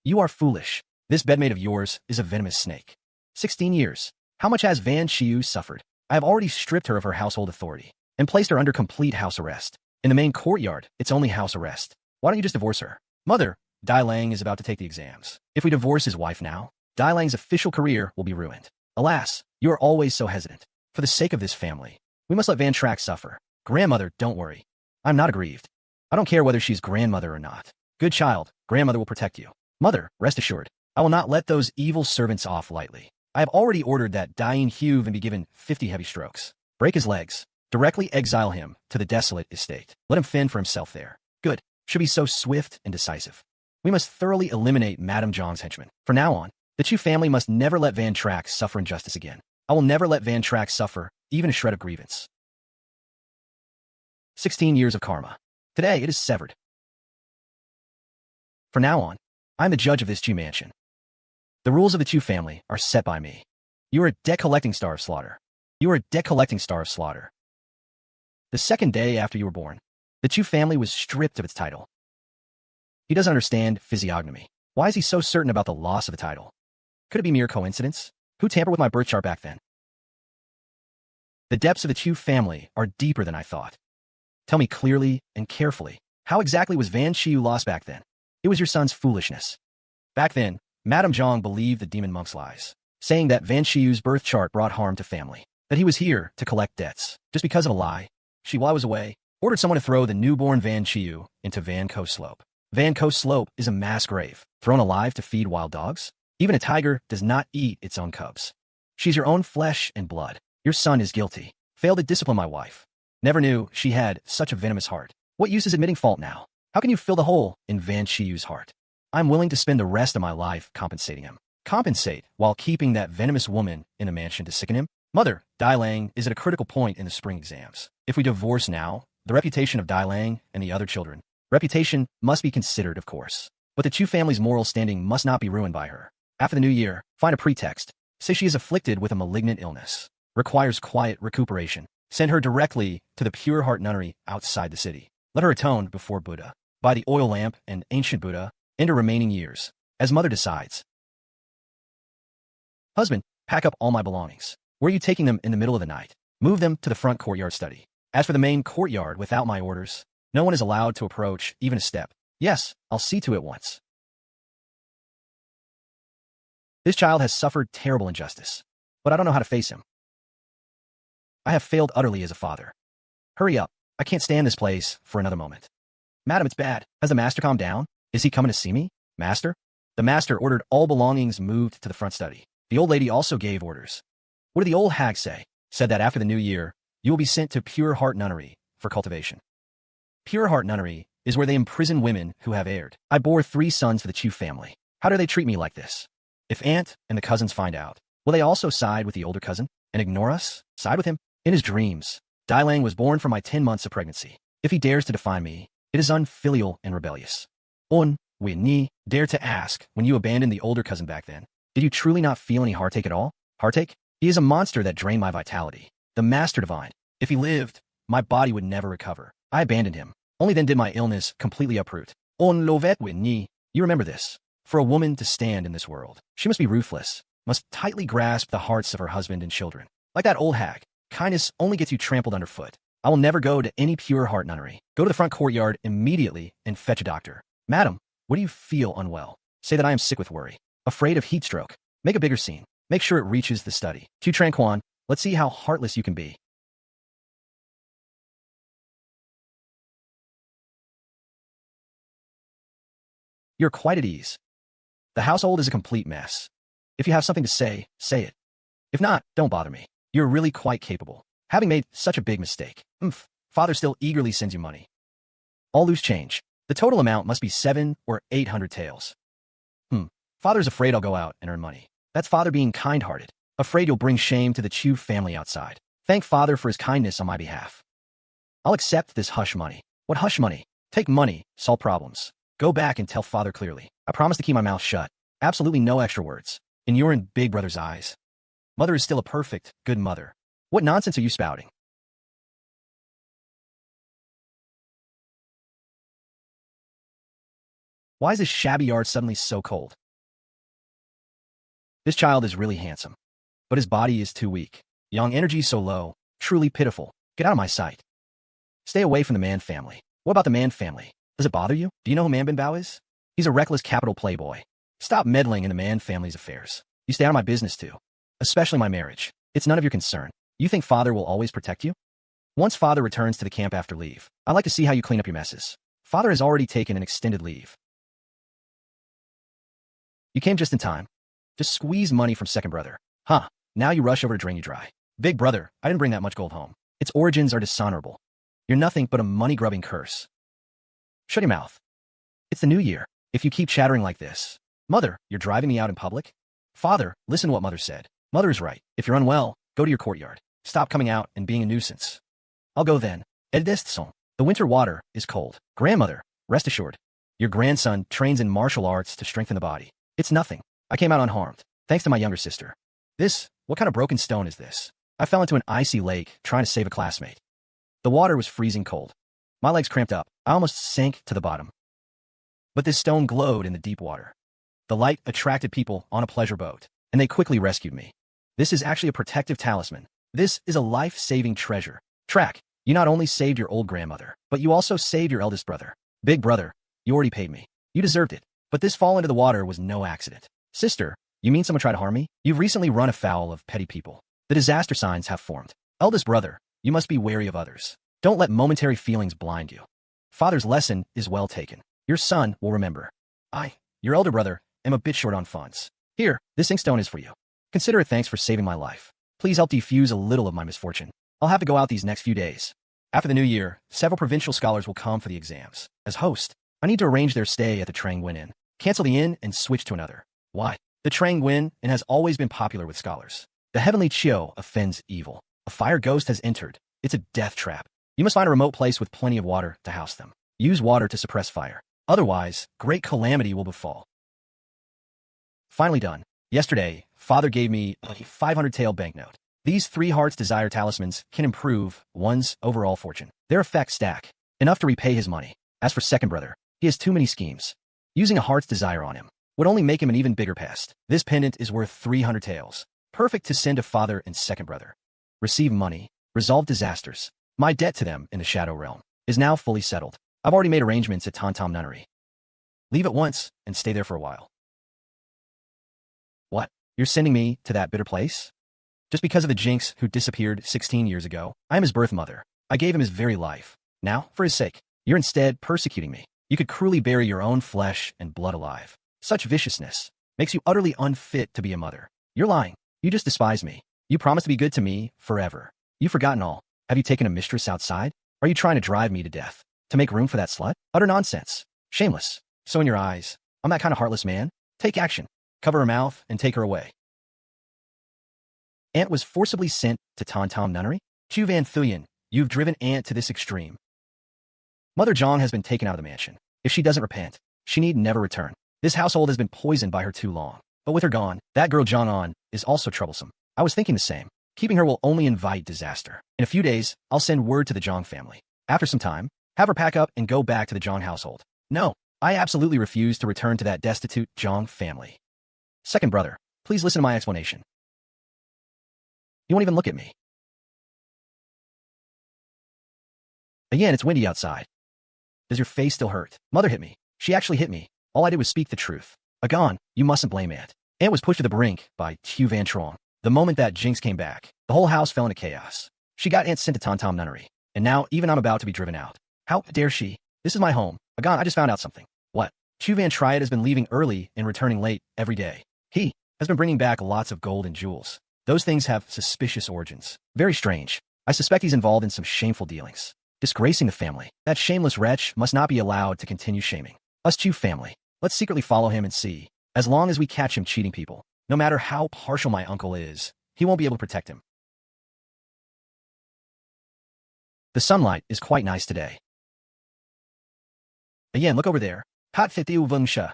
You are foolish. This bedmate of yours is a venomous snake. 16 years. How much has Van Chiu suffered? I have already stripped her of her household authority and placed her under complete house arrest. In the main courtyard, it's only house arrest. Why don't you just divorce her? Mother, Dai Lang is about to take the exams. If we divorce his wife now, Dai Lang's official career will be ruined. Alas, you are always so hesitant. For the sake of this family, we must let Van Trác suffer. Grandmother, don't worry. I'm not aggrieved. I don't care whether she's grandmother or not. Good child, grandmother will protect you. Mother, rest assured, I will not let those evil servants off lightly. I have already ordered that Dain Huve be given 50 heavy strokes. Break his legs. Directly exile him to the desolate estate. Let him fend for himself there. Good. Should be so swift and decisive. We must thoroughly eliminate Madame Zhang's henchmen. From now on, the Chu family must never let Van Trác suffer injustice again. I will never let Van Trác suffer even a shred of grievance. 16 years of karma. Today it is severed. From now on, I'm the judge of this Chu mansion. The rules of the Chu family are set by me. You are a debt-collecting star of slaughter. You are a debt-collecting star of slaughter. The second day after you were born, the Chu family was stripped of its title. He doesn't understand physiognomy. Why is he so certain about the loss of the title? Could it be mere coincidence? Who tampered with my birth chart back then? The depths of the Chu family are deeper than I thought. Tell me clearly and carefully, how exactly was Van Shiu lost back then? It was your son's foolishness. Back then, Madame Zhang believed the demon monk's lies, saying that Van Shiu's birth chart brought harm to family, that he was here to collect debts. Just because of a lie, she, while I was away, ordered someone to throw the newborn Van Shiu into Van Ko Slope. Van Ko Slope is a mass grave, thrown alive to feed wild dogs. Even a tiger does not eat its own cubs. She's your own flesh and blood. Your son is guilty. Failed to discipline my wife. Never knew she had such a venomous heart. What use is admitting fault now? How can you fill the hole in Van Shiu's heart? I'm willing to spend the rest of my life compensating him. Compensate while keeping that venomous woman in a mansion to sicken him? Mother, Dai Lang is at a critical point in the spring exams. If we divorce now, the reputation of Dai Lang and the other children. Reputation must be considered, of course. But the Chu family's moral standing must not be ruined by her. After the new year, find a pretext. Say she is afflicted with a malignant illness. Requires quiet recuperation. Send her directly to the Pure Heart Nunnery outside the city. Let her atone before Buddha, by the oil lamp and ancient Buddha, in her remaining years, as mother decides. Husband, pack up all my belongings. Where are you taking them in the middle of the night? Move them to the front courtyard study. As for the main courtyard, without my orders, no one is allowed to approach even a step. Yes, I'll see to it once. This child has suffered terrible injustice, but I don't know how to face him. I have failed utterly as a father. Hurry up. I can't stand this place for another moment. Madam, it's bad. Has the master calmed down? Is he coming to see me? Master? The master ordered all belongings moved to the front study. The old lady also gave orders. What did the old hag say? Said that after the new year, you will be sent to Pure Heart Nunnery for cultivation. Pure Heart Nunnery is where they imprison women who have erred. I bore 3 sons for the Chu family. How do they treat me like this? If aunt and the cousins find out, will they also side with the older cousin and ignore us? Side with him? In his dreams, Dai Lang was born for my 10 months of pregnancy. If he dares to define me, it is unfilial and rebellious. On, we ni, dare to ask, when you abandoned the older cousin back then, did you truly not feel any heartache at all? Heartache? He is a monster that drained my vitality. The master divine. If he lived, my body would never recover. I abandoned him. Only then did my illness completely uproot. On lovet we ni. You remember this. For a woman to stand in this world, she must be ruthless, must tightly grasp the hearts of her husband and children. Like that old hag, kindness only gets you trampled underfoot. I will never go to any Pure Heart Nunnery. Go to the front courtyard immediately and fetch a doctor. Madam, what do you feel unwell? Say that I am sick with worry. Afraid of heat stroke. Make a bigger scene. Make sure it reaches the study. Tu Tranquan, let's see how heartless you can be. You're quite at ease. The household is a complete mess. If you have something to say, say it. If not, don't bother me. You're really quite capable. Having made such a big mistake. Father still eagerly sends you money. All loose change. The total amount must be 700 or 800 taels. Father's afraid I'll go out and earn money. That's father being kind-hearted. Afraid you'll bring shame to the Chu family outside. Thank father for his kindness on my behalf. I'll accept this hush money. What hush money? Take money, solve problems. Go back and tell father clearly. I promise to keep my mouth shut. Absolutely no extra words. And you're in big brother's eyes. Mother is still a perfect, good mother. What nonsense are you spouting? Why is this shabby yard suddenly so cold? This child is really handsome, but his body is too weak. Young energy so low, truly pitiful. Get out of my sight. Stay away from the Man family. What about the Man family? Does it bother you? Do you know who Man Bin Bao is? He's a reckless capital playboy. Stop meddling in the Man family's affairs. You stay out of my business too. Especially my marriage. It's none of your concern. You think father will always protect you? Once father returns to the camp after leave, I'd like to see how you clean up your messes. Father has already taken an extended leave. You came just in time. Just squeeze money from second brother. Now you rush over to drain you dry. Big brother, I didn't bring that much gold home. Its origins are dishonorable. You're nothing but a money-grubbing curse. Shut your mouth. It's the new year. If you keep chattering like this. Mother, you're driving me out in public? Father, listen to what mother said. Mother is right. If you're unwell, go to your courtyard. Stop coming out and being a nuisance. I'll go then. The winter water is cold. Grandmother, rest assured. Your grandson trains in martial arts to strengthen the body. It's nothing. I came out unharmed, thanks to my younger sister. What kind of broken stone is this? I fell into an icy lake trying to save a classmate. The water was freezing cold. My legs cramped up. I almost sank to the bottom. But this stone glowed in the deep water. The light attracted people on a pleasure boat, and they quickly rescued me. This is actually a protective talisman. This is a life-saving treasure. Track, you not only saved your old grandmother, but you also saved your eldest brother. Big brother, you already paid me. You deserved it. But this fall into the water was no accident. Sister, you mean someone tried to harm me? You've recently run afoul of petty people. The disaster signs have formed. Eldest brother, you must be wary of others. Don't let momentary feelings blind you. Father's lesson is well taken. Your son will remember. I, your elder brother, am a bit short on funds. Here, this inkstone is for you. Consider it thanks for saving my life. Please help defuse a little of my misfortune. I'll have to go out these next few days. After the new year, several provincial scholars will come for the exams. As host, I need to arrange their stay at the Trang Nguyen Inn. Cancel the inn and switch to another. Why? The Trang Nguyen Inn has always been popular with scholars. The heavenly Chio offends evil. A fire ghost has entered. It's a death trap. You must find a remote place with plenty of water to house them. Use water to suppress fire. Otherwise, great calamity will befall. Finally done. Yesterday, Father gave me a 500-tael banknote. These 3 hearts desire talismans can improve one's overall fortune. Their effects stack, enough to repay his money. As for second brother, he has too many schemes. Using a heart's desire on him would only make him an even bigger pest. This pendant is worth 300 taels. Perfect to send to father and second brother. Receive money. Resolve disasters. My debt to them in the Shadow Realm is now fully settled. I've already made arrangements at Tantam Nunnery. Leave at once and stay there for a while. What? You're sending me to that bitter place? Just because of the jinx who disappeared 16 years ago, I am his birth mother. I gave him his very life. Now, for his sake, you're instead persecuting me. You could cruelly bury your own flesh and blood alive. Such viciousness makes you utterly unfit to be a mother. You're lying. You just despise me. You promised to be good to me forever. You've forgotten all. Have you taken a mistress outside? Are you trying to drive me to death? To make room for that slut? Utter nonsense. Shameless. So in your eyes, I'm that kind of heartless man? Take action. Cover her mouth and take her away. Aunt was forcibly sent to Tantam Nunnery? Chu Van Thuyen, you've driven Aunt to this extreme. Mother Zhang has been taken out of the mansion. If she doesn't repent, she need never return. This household has been poisoned by her too long. But with her gone, that girl Zhang An is also troublesome. I was thinking the same. Keeping her will only invite disaster. In a few days, I'll send word to the Zhang family. After some time, have her pack up and go back to the Zhang household. No, I absolutely refuse to return to that destitute Zhang family. Second brother, please listen to my explanation. You won't even look at me. Again, it's windy outside. Does your face still hurt? Mother hit me. She actually hit me. All I did was speak the truth. Agon, you mustn't blame Aunt. Aunt was pushed to the brink by Tiêu Vân Trác. The moment that Jinx came back, the whole house fell into chaos. She got Aunt sent to Tantam Nunnery. And now even I'm about to be driven out. How dare she? This is my home. Agon, I just found out something. What? Tiêu Vân Trác has been leaving early and returning late every day. He has been bringing back lots of gold and jewels. Those things have suspicious origins. Very strange. I suspect he's involved in some shameful dealings. Disgracing the family. That shameless wretch must not be allowed to continue shaming us Chu family. Let's secretly follow him and see. As long as we catch him cheating people, no matter how partial my uncle is, he won't be able to protect him. The sunlight is quite nice today. Again, look over there. Pat Thiu Vung Sha.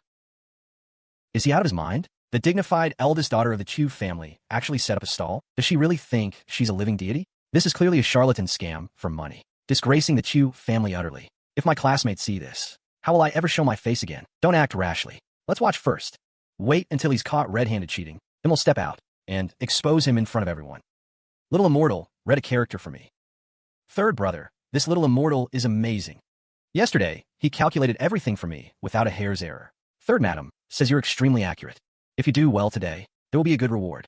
Is he out of his mind? The dignified eldest daughter of the Chu family actually set up a stall? Does she really think she's a living deity? This is clearly a charlatan scam for money, disgracing the Chu family utterly. If my classmates see this, how will I ever show my face again? Don't act rashly. Let's watch first. Wait until he's caught red-handed cheating, then we'll step out and expose him in front of everyone. Little Immortal read a character for me. Third brother, this little immortal is amazing. Yesterday, he calculated everything for me without a hair's error. Third madam says you're extremely accurate. If you do well today, there will be a good reward.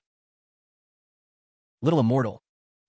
Little Immortal.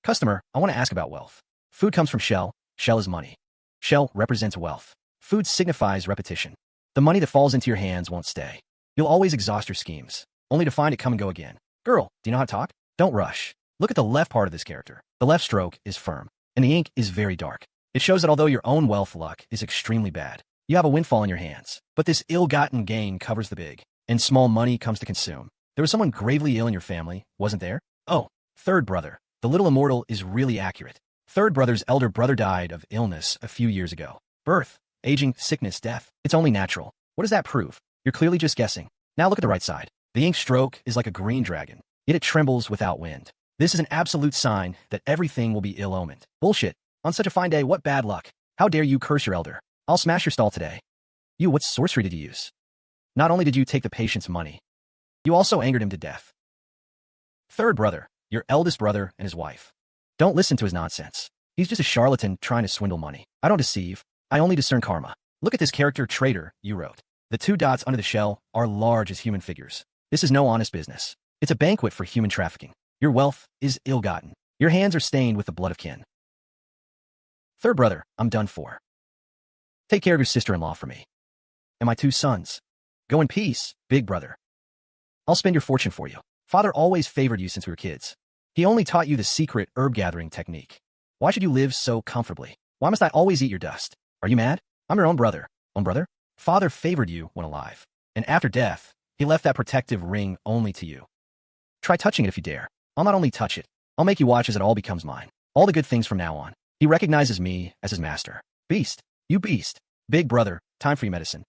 Customer, I want to ask about wealth. Food comes from shell. Shell is money. Shell represents wealth. Food signifies repetition. The money that falls into your hands won't stay. You'll always exhaust your schemes, only to find it come and go again. Girl, do you know how to talk? Don't rush. Look at the left part of this character. The left stroke is firm, and the ink is very dark. It shows that although your own wealth luck is extremely bad, you have a windfall in your hands. But this ill-gotten gain covers the big, and small money comes to consume. There was someone gravely ill in your family, wasn't there? Oh, third brother. The little immortal is really accurate. Third brother's elder brother died of illness a few years ago. Birth, aging, sickness, death. It's only natural. What does that prove? You're clearly just guessing. Now look at the right side. The ink stroke is like a green dragon, yet it trembles without wind. This is an absolute sign that everything will be ill-omened. Bullshit. On such a fine day, what bad luck. How dare you curse your elder? I'll smash your stall today. You, what sorcery did you use? Not only did you take the patient's money, you also angered him to death. Third brother, your eldest brother and his wife. Don't listen to his nonsense. He's just a charlatan trying to swindle money. I don't deceive. I only discern karma. Look at this character traitor you wrote. The two dots under the shell are large as human figures. This is no honest business. It's a banquet for human trafficking. Your wealth is ill-gotten. Your hands are stained with the blood of kin. Third brother, I'm done for. Take care of your sister-in-law for me. And my two sons. Go in peace, big brother. I'll spend your fortune for you. Father always favored you since we were kids. He only taught you the secret herb-gathering technique. Why should you live so comfortably? Why must I always eat your dust? Are you mad? I'm your own brother. Own brother? Father favored you when alive. And after death, he left that protective ring only to you. Try touching it if you dare. I'll not only touch it, I'll make you watch as it all becomes mine. All the good things from now on. He recognizes me as his master. Beast. You beast. Big brother, time for your medicine.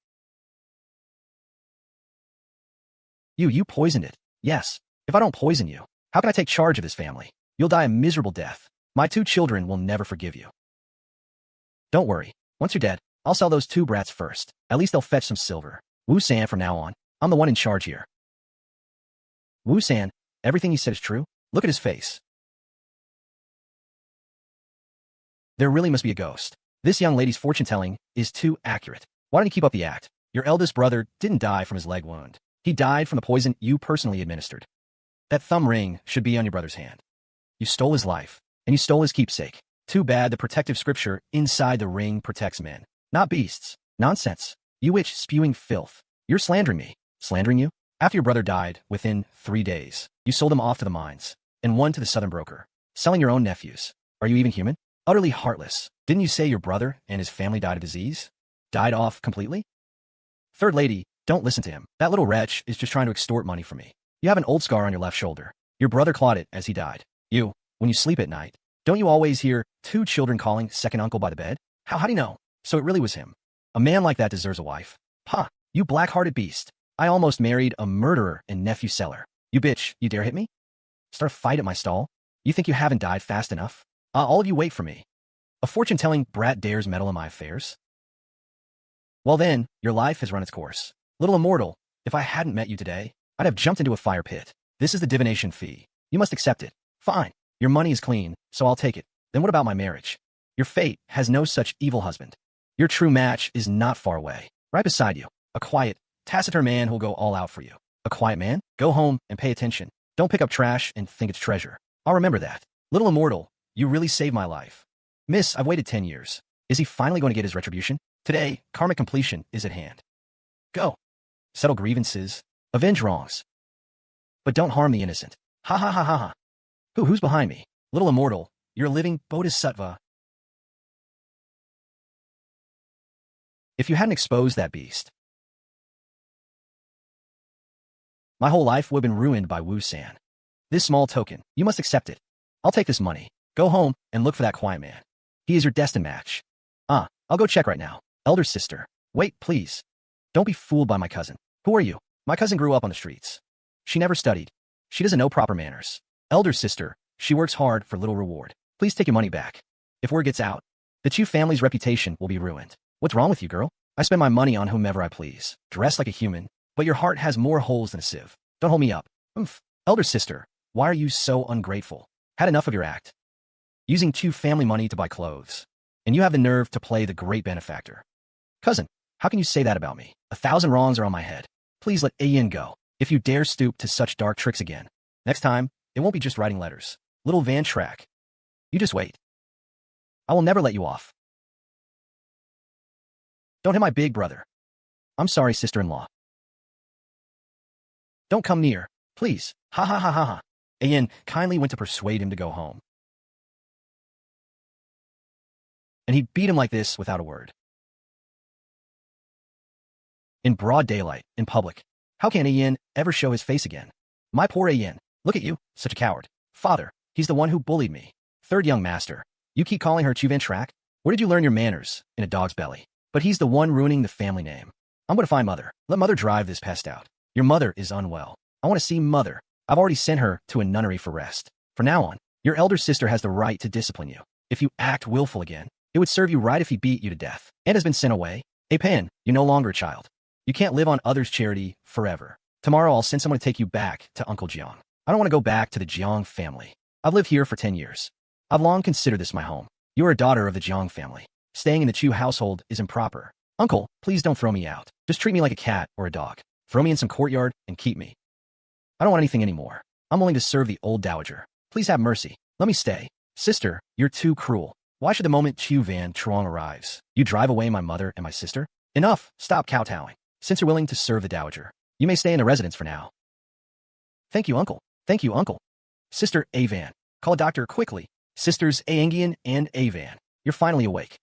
You poisoned it. Yes. If I don't poison you, how can I take charge of this family? You'll die a miserable death. My two children will never forgive you. Don't worry. Once you're dead, I'll sell those two brats first. At least they'll fetch some silver. Wu-san, from now on, I'm the one in charge here. Wu-san, everything he said is true? Look at his face. There really must be a ghost. This young lady's fortune-telling is too accurate. Why don't you keep up the act? Your eldest brother didn't die from his leg wound. He died from the poison you personally administered. That thumb ring should be on your brother's hand. You stole his life, and you stole his keepsake. Too bad the protective scripture inside the ring protects men, not beasts. Nonsense. You witch spewing filth. You're slandering me. Slandering you? After your brother died, within 3 days, you sold him off to the mines, and one to the southern broker. Selling your own nephews. Are you even human? Utterly heartless. Didn't you say your brother and his family died of disease? Died off completely? Third lady, don't listen to him. That little wretch is just trying to extort money from me. You have an old scar on your left shoulder. Your brother clawed it as he died. You, when you sleep at night, don't you always hear two children calling second uncle by the bed? How do you know? So it really was him. A man like that deserves a wife. Ha! You black-hearted beast. I almost married a murderer and nephew seller. You bitch, you dare hit me? Start a fight at my stall? You think you haven't died fast enough? All of you wait for me. A fortune-telling brat dares meddle in my affairs? Well then, your life has run its course. Little immortal, if I hadn't met you today, I'd have jumped into a fire pit. This is the divination fee. You must accept it. Fine. Your money is clean, so I'll take it. Then what about my marriage? Your fate has no such evil husband. Your true match is not far away. Right beside you. A quiet, taciturn man who'll go all out for you. A quiet man? Go home and pay attention. Don't pick up trash and think it's treasure. I'll remember that. Little immortal, you really saved my life. Miss, I've waited 10 years. Is he finally going to get his retribution? Today, karmic completion is at hand. Go. Settle grievances. Avenge wrongs. But don't harm the innocent. Ha ha ha ha ha. Who's behind me? Little immortal, you're a living bodhisattva. If you hadn't exposed that beast, my whole life would have been ruined by Wu-san. This small token, you must accept it. I'll take this money. Go home and look for that quiet man. He is your destined match. I'll go check right now. Elder sister. Wait, please. Don't be fooled by my cousin. Who are you? My cousin grew up on the streets. She never studied. She doesn't know proper manners. Elder sister, she works hard for little reward. Please take your money back. If word gets out, the Chu family's reputation will be ruined. What's wrong with you, girl? I spend my money on whomever I please. Dress like a human, but your heart has more holes than a sieve. Don't hold me up. Elder sister, why are you so ungrateful? Had enough of your act. Using Chu family money to buy clothes. And you have the nerve to play the great benefactor. Cousin, how can you say that about me? 1,000 wrongs are on my head. Please let Ayin go. If you dare stoop to such dark tricks again, next time, it won't be just writing letters. Little Van Track. You just wait. I will never let you off. Don't hit my big brother. I'm sorry, sister-in-law. Don't come near, please. Ha ha ha ha ha. Ayin kindly went to persuade him to go home. And he beat him like this without a word. In broad daylight, in public. How can Ayin ever show his face again? My poor Ayin. Look at you, such a coward. Father, he's the one who bullied me. Third young master. You keep calling her Tiêu Vân Trác? Where did you learn your manners? In a dog's belly. But he's the one ruining the family name. I'm going to find mother. Let mother drive this pest out. Your mother is unwell. I want to see Mother. I've already sent her to a nunnery for rest. From now on, your elder sister has the right to discipline you. If you act willful again, it would serve you right if he beat you to death and has been sent away. Hey Pan, you're no longer a child. You can't live on others' charity forever. Tomorrow I'll send someone to take you back to Uncle Jiang. I don't want to go back to the Jiang family. I've lived here for 10 years. I've long considered this my home. You are a daughter of the Jiang family. Staying in the Chu household is improper. Uncle, please don't throw me out. Just treat me like a cat or a dog. Throw me in some courtyard and keep me. I don't want anything anymore. I'm willing to serve the old dowager. Please have mercy. Let me stay. Sister, you're too cruel. Why should the moment Chu Van Truong arrives, you drive away my mother and my sister? Enough. Stop kowtowing. Since you're willing to serve the dowager, you may stay in the residence for now. Thank you, Uncle. Thank you, Uncle. Sister Avan. Call a doctor quickly. Sisters Aengian and Avan. You're finally awake.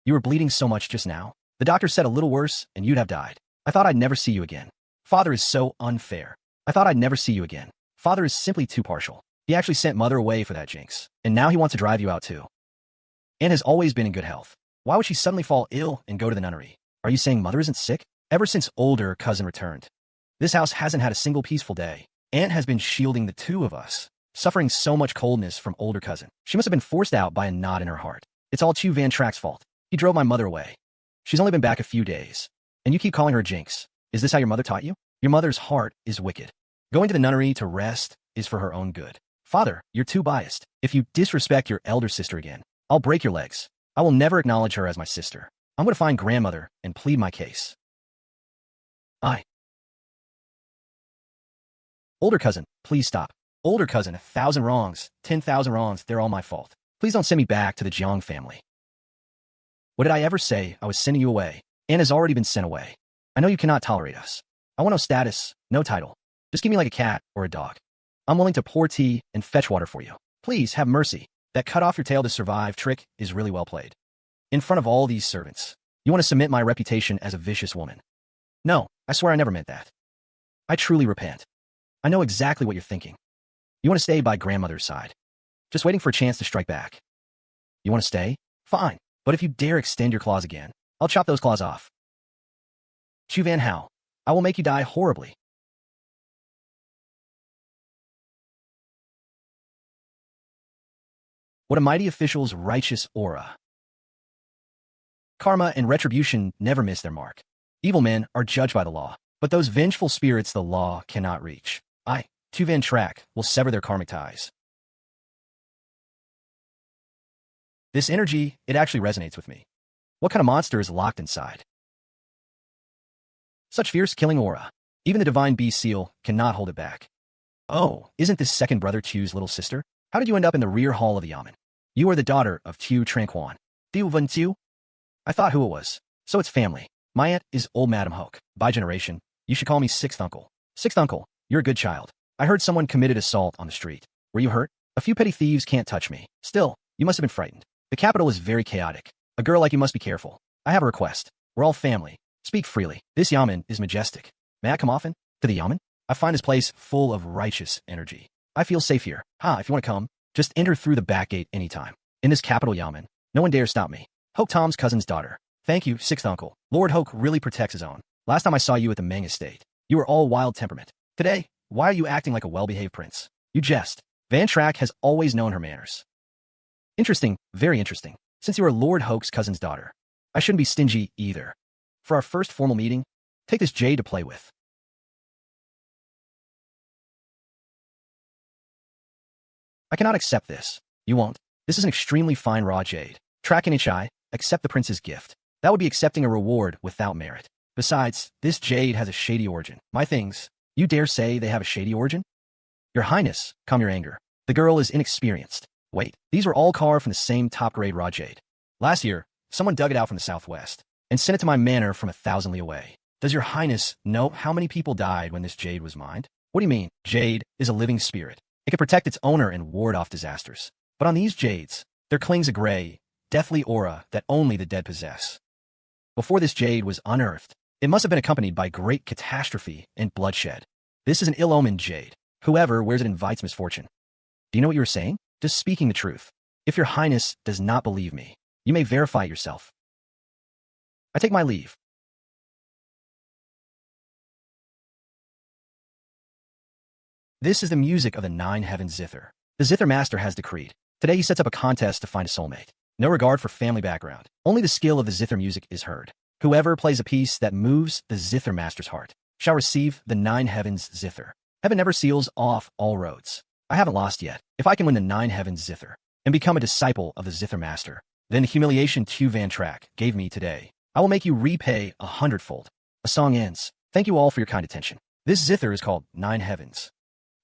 You were bleeding so much just now. The doctor said a little worse and you'd have died. I thought I'd never see you again. Father is so unfair. I thought I'd never see you again. Father is simply too partial. He actually sent Mother away for that jinx. And now he wants to drive you out too. Anne has always been in good health. Why would she suddenly fall ill and go to the nunnery? Are you saying Mother isn't sick? Ever since older cousin returned, this house hasn't had a single peaceful day. Aunt has been shielding the two of us, suffering so much coldness from older cousin. She must have been forced out by a knot in her heart. It's all Chu Van Trac's fault. He drove my mother away. She's only been back a few days. And you keep calling her a jinx. Is this how your mother taught you? Your mother's heart is wicked. Going to the nunnery to rest is for her own good. Father, you're too biased. If you disrespect your elder sister again, I'll break your legs. I will never acknowledge her as my sister. I'm going to find grandmother and plead my case. Older cousin, please stop. Older cousin, 1,000 wrongs, 10,000 wrongs, they're all my fault. Please don't send me back to the Jiang family. What did I ever say? I was sending you away. Anne has already been sent away. I know you cannot tolerate us. I want no status, no title. Just keep me like a cat or a dog. I'm willing to pour tea and fetch water for you. Please have mercy. That cut off your tail to survive trick is really well played. In front of all these servants, you want to cement my reputation as a vicious woman. No, I swear I never meant that. I truly repent. I know exactly what you're thinking. You want to stay by grandmother's side, just waiting for a chance to strike back. You want to stay? Fine. But if you dare extend your claws again, I'll chop those claws off. Chu Van Hao, I will make you die horribly. What a mighty official's righteous aura. Karma and retribution never miss their mark. Evil men are judged by the law, but those vengeful spirits the law cannot reach. Tiêu Vân Trác will sever their karmic ties. This energy, it actually resonates with me. What kind of monster is locked inside? Such fierce killing aura. Even the divine bee seal cannot hold it back. Oh, isn't this second brother Chu's little sister? How did you end up in the rear hall of the yamen? You are the daughter of Chu Tranquan. Tiêu Vân Trác? I thought who it was. So it's family. My aunt is old Madam Hoke. By generation, you should call me sixth uncle. Sixth uncle, you're a good child. I heard someone committed assault on the street. Were you hurt? A few petty thieves can't touch me. Still, you must have been frightened. The capital is very chaotic. A girl like you must be careful. I have a request. We're all family. Speak freely. This yamen is majestic. May I come often? To the yamen? I find this place full of righteous energy. I feel safe here. If you want to come, just enter through the back gate anytime. In this capital yamen, no one dares stop me. Hoke Tom's cousin's daughter. Thank you, sixth uncle. Lord Hoke really protects his own. Last time I saw you at the Meng estate, you were all wild temperament. Today, why are you acting like a well-behaved prince? You jest. Van Trác has always known her manners. Interesting, very interesting. Since you are Lord Hoke's cousin's daughter, I shouldn't be stingy either. For our first formal meeting, take this jade to play with. I cannot accept this. You won't. This is an extremely fine raw jade. Track and HI, accept the prince's gift. That would be accepting a reward without merit. Besides, this jade has a shady origin. My things, you dare say they have a shady origin? Your Highness, calm your anger. The girl is inexperienced. Wait, these were all carved from the same top-grade raw jade. Last year, someone dug it out from the southwest and sent it to my manor from 1,000 li away. Does your Highness know how many people died when this jade was mined? What do you mean? Jade is a living spirit. It can protect its owner and ward off disasters. But on these jades, there clings a gray, deathly aura that only the dead possess. Before this jade was unearthed, it must have been accompanied by great catastrophe and bloodshed. This is an ill-omened jade. Whoever wears it invites misfortune. Do you know what you were saying? Just speaking the truth. If your Highness does not believe me, you may verify it yourself. I take my leave. This is the music of the Nine Heavens Zither. The Zither Master has decreed. Today he sets up a contest to find a soulmate. No regard for family background. Only the skill of the Zither music is heard. Whoever plays a piece that moves the Zither Master's heart shall receive the Nine Heavens Zither. Heaven never seals off all roads. I haven't lost yet. If I can win the Nine Heavens Zither and become a disciple of the Zither Master, then the humiliation Tiêu Vân Trác gave me today, I will make you repay 100-fold. A song ends. Thank you all for your kind attention. This Zither is called Nine Heavens.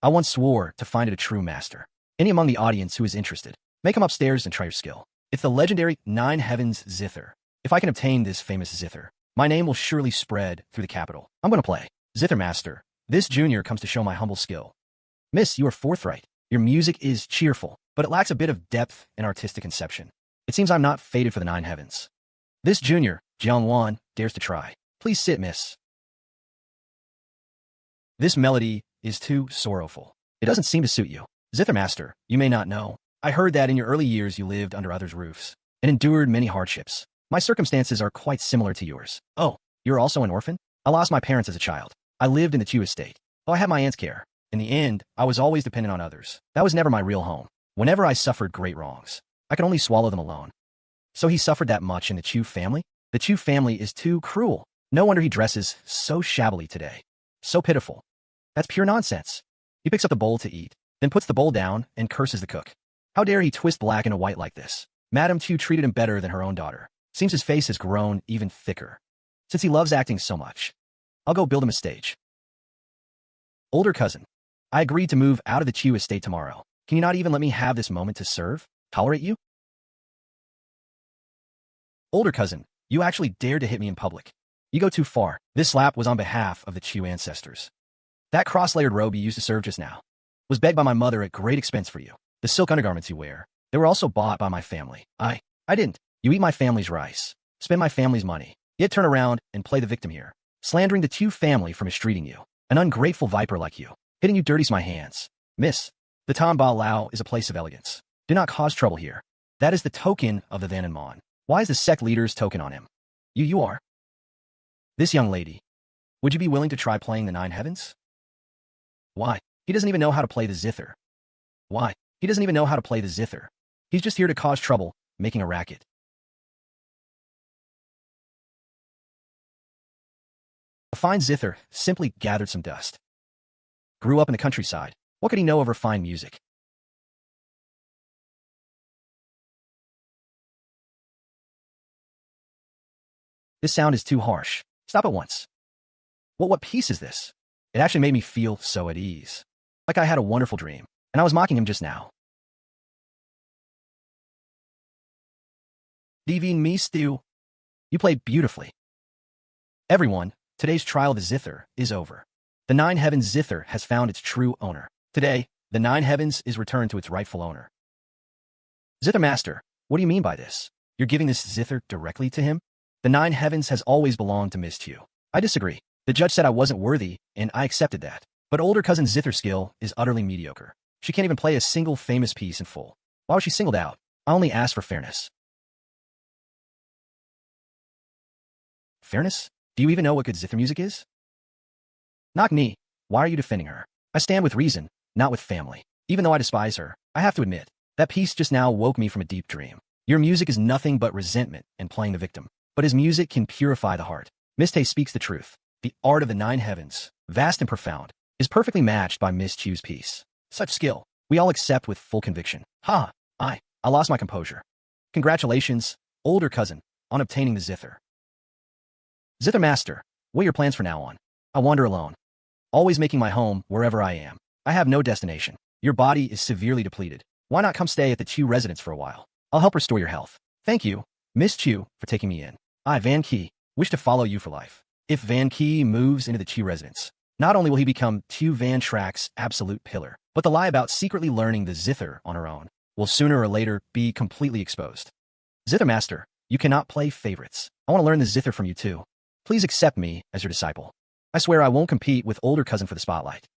I once swore to find it a true master. Any among the audience who is interested, may come upstairs and try your skill. It's the legendary Nine Heavens Zither. If I can obtain this famous Zither, my name will surely spread through the capital. I'm going to play. Zither Master, this junior comes to show my humble skill. Miss, you are forthright. Your music is cheerful, but it lacks a bit of depth and artistic conception. It seems I'm not fated for the Nine Heavens. This junior, Jiang dares to try. Please sit, miss. This melody is too sorrowful. It doesn't seem to suit you. Zither Master, you may not know. I heard that in your early years you lived under others' roofs and endured many hardships. My circumstances are quite similar to yours. Oh, you're also an orphan? I lost my parents as a child. I lived in the Chu estate, though I had my aunt's care. In the end, I was always dependent on others. That was never my real home. Whenever I suffered great wrongs, I could only swallow them alone. So he suffered that much in the Chu family? The Chu family is too cruel. No wonder he dresses so shabbily today. So pitiful. That's pure nonsense. He picks up the bowl to eat, then puts the bowl down and curses the cook. How dare he twist black into white like this? Madame Chu treated him better than her own daughter. Seems his face has grown even thicker. Since he loves acting so much, I'll go build him a stage. Older cousin, I agreed to move out of the Chu estate tomorrow. Can you not even let me have this moment to serve? Tolerate you? Older cousin, you actually dared to hit me in public. You go too far. This slap was on behalf of the Chu ancestors. That cross-layered robe you used to serve just now was begged by my mother at great expense for you. The silk undergarments you wear, they were also bought by my family. I didn't. You eat my family's rice, spend my family's money, yet turn around and play the victim here, slandering the Chu family for mistreating you. An ungrateful viper like you. Hitting you dirties my hands. Miss, the Tamba Lao is a place of elegance. Do not cause trouble here. That is the token of the Vananmon. Why is the sect leader's token on him? You are. This young lady. Would you be willing to try playing the Nine Heavens? Why? He doesn't even know how to play the Zither. Why? He doesn't even know how to play the Zither. He's just here to cause trouble, making a racket. A fine Zither simply gathered some dust. Grew up in the countryside. What could he know of refined music? This sound is too harsh. Stop at once. What piece is this? It actually made me feel so at ease. Like I had a wonderful dream, and I was mocking him just now. Divine Mistu, you played beautifully. Everyone, today's trial of the Zither is over. The Nine Heavens Zither has found its true owner. Today, the Nine Heavens is returned to its rightful owner. Zither Master, what do you mean by this? You're giving this Zither directly to him? The Nine Heavens has always belonged to Miss Chu. I disagree. The judge said I wasn't worthy, and I accepted that. But older cousin Zither's skill is utterly mediocre. She can't even play a single famous piece in full. Why was she singled out? I only asked for fairness. Fairness? Do you even know what good Zither music is? Knock me. Why are you defending her? I stand with reason, not with family. Even though I despise her, I have to admit, that piece just now woke me from a deep dream. Your music is nothing but resentment and playing the victim. But his music can purify the heart. Miste speaks the truth. The art of the Nine Heavens, vast and profound, is perfectly matched by Miss Chu's piece. Such skill, we all accept with full conviction. I lost my composure. Congratulations, older cousin, on obtaining the Zither. Zither Master, what are your plans for now on? I wander alone, always making my home wherever I am. I have no destination. Your body is severely depleted. Why not come stay at the Chu residence for a while? I'll help restore your health. Thank you, Miss Chu, for taking me in. I, Van Key, wish to follow you for life. If Van Key moves into the Chu residence, not only will he become Tiêu Vân Trác absolute pillar, but the lie about secretly learning the Zither on her own will sooner or later be completely exposed. Zither Master, you cannot play favorites. I want to learn the Zither from you too. Please accept me as your disciple. I swear I won't compete with older cousin for the spotlight.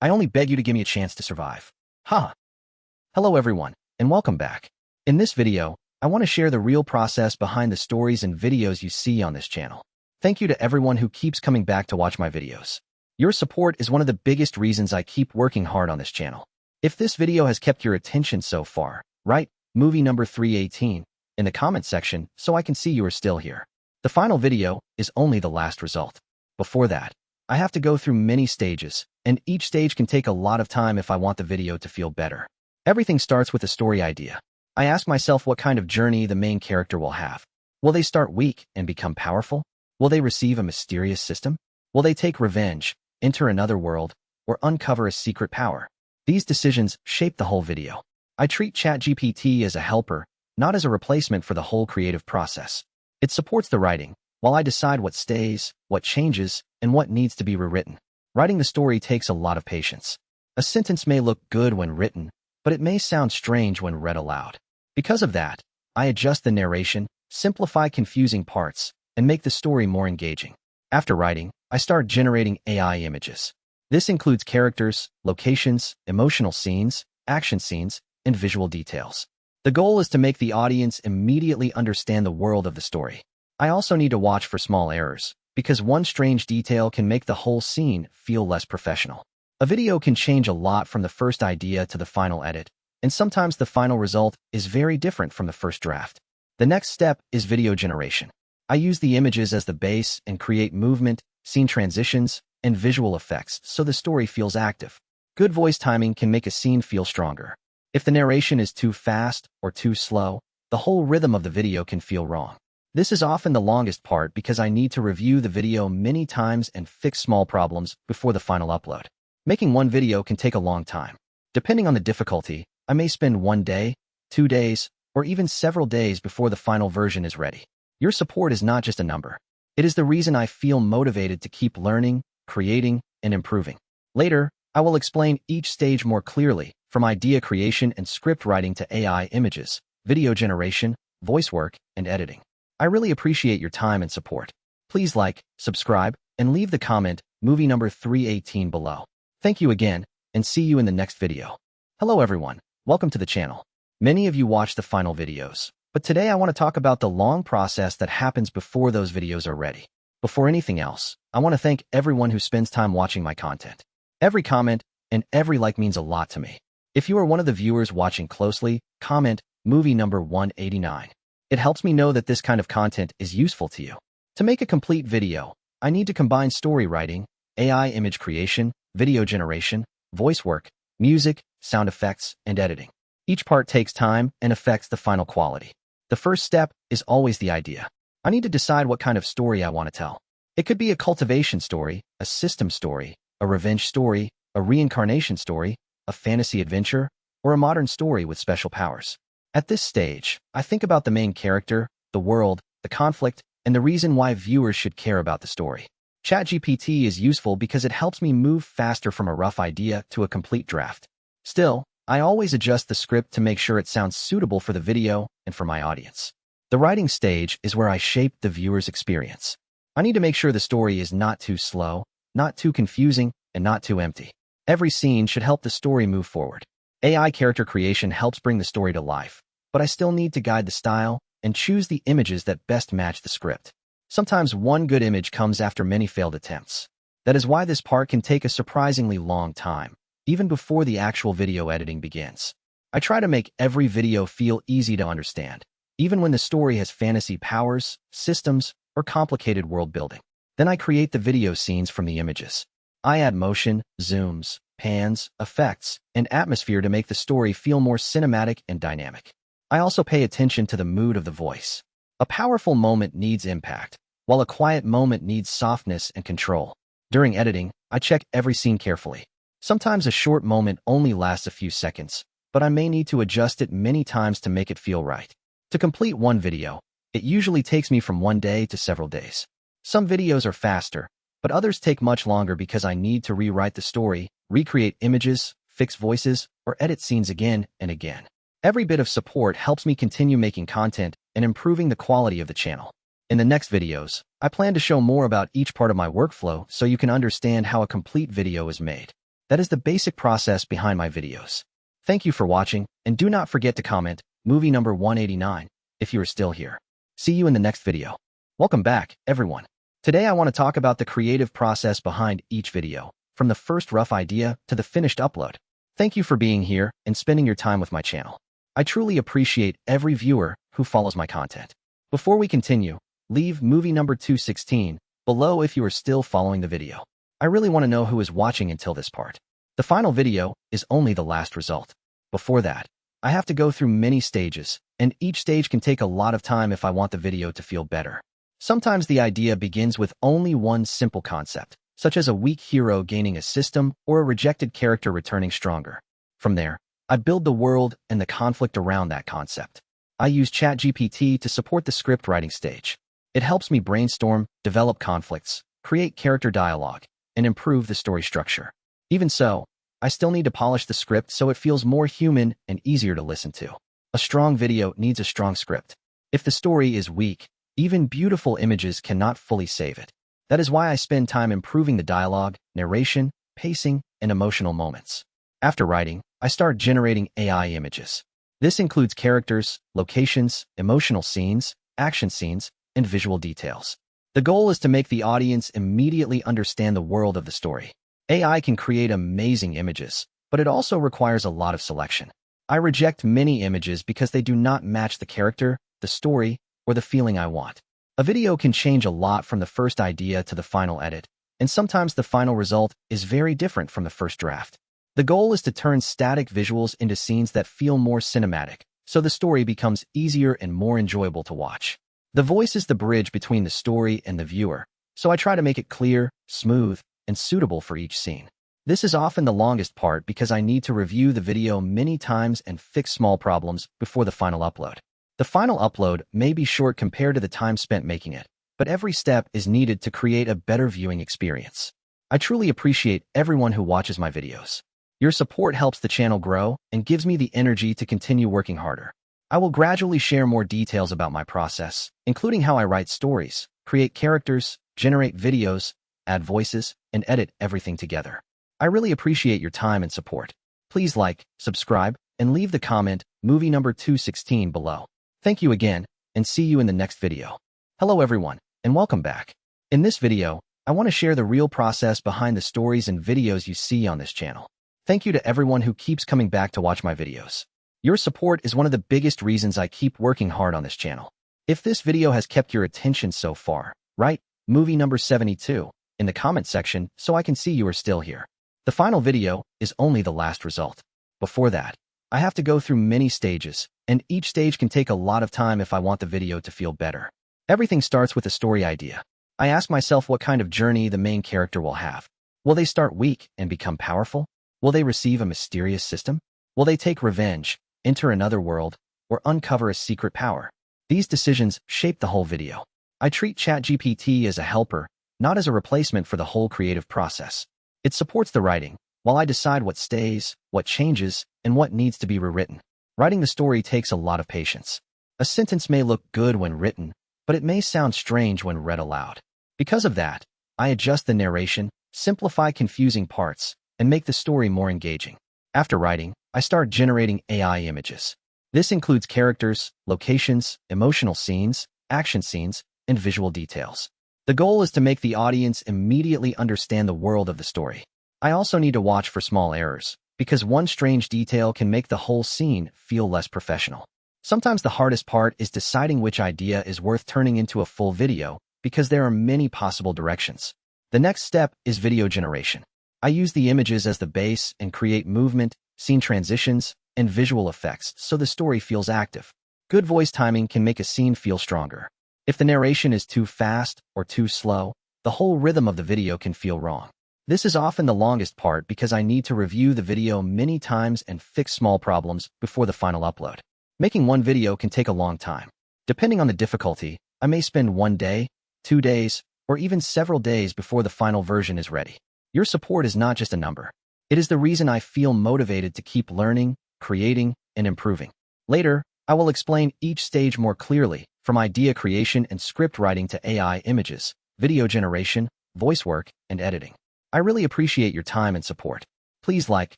I only beg you to give me a chance to survive. Hello everyone, and welcome back. In this video, I want to share the real process behind the stories and videos you see on this channel. Thank you to everyone who keeps coming back to watch my videos. Your support is one of the biggest reasons I keep working hard on this channel. If this video has kept your attention so far, write movie number 318 in the comment section so I can see you are still here. The final video is only the last result. Before that, I have to go through many stages, and each stage can take a lot of time if I want the video to feel better. Everything starts with a story idea. I ask myself what kind of journey the main character will have. Will they start weak and become powerful? Will they receive a mysterious system? Will they take revenge, enter another world, or uncover a secret power? These decisions shape the whole video. I treat ChatGPT as a helper, not as a replacement for the whole creative process. It supports the writing, while I decide what stays, what changes, and what needs to be rewritten. Writing the story takes a lot of patience. A sentence may look good when written, but it may sound strange when read aloud. Because of that, I adjust the narration, simplify confusing parts, and make the story more engaging. After writing, I start generating AI images. This includes characters, locations, emotional scenes, action scenes, and visual details. The goal is to make the audience immediately understand the world of the story. I also need to watch for small errors, because one strange detail can make the whole scene feel less professional. A video can change a lot from the first idea to the final edit, and sometimes the final result is very different from the first draft. The next step is video generation. I use the images as the base and create movement, scene transitions, and visual effects so the story feels active. Good voice timing can make a scene feel stronger. If the narration is too fast or too slow, the whole rhythm of the video can feel wrong. This is often the longest part because I need to review the video many times and fix small problems before the final upload. Making one video can take a long time. Depending on the difficulty, I may spend 1 day, 2 days, or even several days before the final version is ready. Your support is not just a number. It is the reason I feel motivated to keep learning, creating, and improving. Later, I will explain each stage more clearly, from idea creation and script writing to AI images, video generation, voice work, and editing. I really appreciate your time and support. Please like, subscribe, and leave the comment movie number 318 below. Thank you again, and see you in the next video. Hello everyone, welcome to the channel. Many of you watch the final videos, but today I want to talk about the long process that happens before those videos are ready. Before anything else, I want to thank everyone who spends time watching my content. Every comment and every like means a lot to me. If you are one of the viewers watching closely, comment movie number 189. It helps me know that this kind of content is useful to you. To make a complete video, I need to combine story writing, AI image creation, video generation, voice work, music, sound effects, and editing. Each part takes time and affects the final quality. The first step is always the idea. I need to decide what kind of story I want to tell. It could be a cultivation story, a system story, a revenge story, a reincarnation story, a fantasy adventure, or a modern story with special powers. At this stage, I think about the main character, the world, the conflict, and the reason why viewers should care about the story. ChatGPT is useful because it helps me move faster from a rough idea to a complete draft. Still, I always adjust the script to make sure it sounds suitable for the video and for my audience. The writing stage is where I shape the viewer's experience. I need to make sure the story is not too slow, not too confusing, and not too empty. Every scene should help the story move forward. AI character creation helps bring the story to life, but I still need to guide the style and choose the images that best match the script. Sometimes one good image comes after many failed attempts. That is why this part can take a surprisingly long time, even before the actual video editing begins. I try to make every video feel easy to understand, even when the story has fantasy powers, systems, or complicated world building. Then I create the video scenes from the images. I add motion, zooms, pans, effects, and atmosphere to make the story feel more cinematic and dynamic. I also pay attention to the mood of the voice. A powerful moment needs impact, while a quiet moment needs softness and control. During editing, I check every scene carefully. Sometimes a short moment only lasts a few seconds, but I may need to adjust it many times to make it feel right. To complete one video, it usually takes me from 1 day to several days. Some videos are faster, but others take much longer because I need to rewrite the story, recreate images, fix voices, or edit scenes again and again. Every bit of support helps me continue making content and improving the quality of the channel. In the next videos, I plan to show more about each part of my workflow so you can understand how a complete video is made. That is the basic process behind my videos. Thank you for watching, and do not forget to comment movie number 189 if you are still here. See you in the next video. Welcome back, everyone. Today I want to talk about the creative process behind each video, from the first rough idea to the finished upload. Thank you for being here and spending your time with my channel. I truly appreciate every viewer who follows my content. Before we continue, leave movie number 216 below if you are still following the video. I really want to know who is watching until this part. The final video is only the last result. Before that, I have to go through many stages, and each stage can take a lot of time if I want the video to feel better. Sometimes the idea begins with only one simple concept, such as a weak hero gaining a system or a rejected character returning stronger. From there, I build the world and the conflict around that concept. I use ChatGPT to support the script writing stage. It helps me brainstorm, develop conflicts, create character dialogue, and improve the story structure. Even so, I still need to polish the script so it feels more human and easier to listen to. A strong video needs a strong script. If the story is weak, even beautiful images cannot fully save it. That is why I spend time improving the dialogue, narration, pacing, and emotional moments. After writing, I start generating AI images. This includes characters, locations, emotional scenes, action scenes, and visual details. The goal is to make the audience immediately understand the world of the story. AI can create amazing images, but it also requires a lot of selection. I reject many images because they do not match the character, the story, or the feeling I want. A video can change a lot from the first idea to the final edit, and sometimes the final result is very different from the first draft. The goal is to turn static visuals into scenes that feel more cinematic, so the story becomes easier and more enjoyable to watch. The voice is the bridge between the story and the viewer, so I try to make it clear, smooth, and suitable for each scene. This is often the longest part because I need to review the video many times and fix small problems before the final upload. The final upload may be short compared to the time spent making it, but every step is needed to create a better viewing experience. I truly appreciate everyone who watches my videos. Your support helps the channel grow and gives me the energy to continue working harder. I will gradually share more details about my process, including how I write stories, create characters, generate videos, add voices, and edit everything together. I really appreciate your time and support. Please like, subscribe, and leave the comment movie number 216 below. Thank you again, and see you in the next video. Hello everyone, and welcome back. In this video, I want to share the real process behind the stories and videos you see on this channel. Thank you to everyone who keeps coming back to watch my videos. Your support is one of the biggest reasons I keep working hard on this channel. If this video has kept your attention so far, write movie number 72 in the comment section so I can see you are still here. The final video is only the last result. Before that, I have to go through many stages, and each stage can take a lot of time if I want the video to feel better. Everything starts with a story idea. I ask myself what kind of journey the main character will have. Will they start weak and become powerful? Will they receive a mysterious system? Will they take revenge, enter another world, or uncover a secret power? These decisions shape the whole video. I treat ChatGPT as a helper, not as a replacement for the whole creative process. It supports the writing, while I decide what stays, what changes, and what needs to be rewritten. Writing the story takes a lot of patience. A sentence may look good when written, but it may sound strange when read aloud. Because of that, I adjust the narration, simplify confusing parts, and make the story more engaging. After writing, I start generating AI images. This includes characters, locations, emotional scenes, action scenes, and visual details. The goal is to make the audience immediately understand the world of the story. I also need to watch for small errors, because one strange detail can make the whole scene feel less professional. Sometimes the hardest part is deciding which idea is worth turning into a full video, because there are many possible directions. The next step is video generation. I use the images as the base and create movement, scene transitions, and visual effects so the story feels active. Good voice timing can make a scene feel stronger. If the narration is too fast or too slow, the whole rhythm of the video can feel wrong. This is often the longest part because I need to review the video many times and fix small problems before the final upload. Making one video can take a long time. Depending on the difficulty, I may spend 1 day, 2 days, or even several days before the final version is ready. Your support is not just a number. It is the reason I feel motivated to keep learning, creating, and improving. Later, I will explain each stage more clearly, from idea creation and script writing to AI images, video generation, voice work, and editing. I really appreciate your time and support. Please like,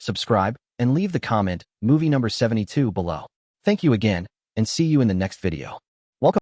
subscribe, and leave the comment movie number 72 below. Thank you again, and see you in the next video.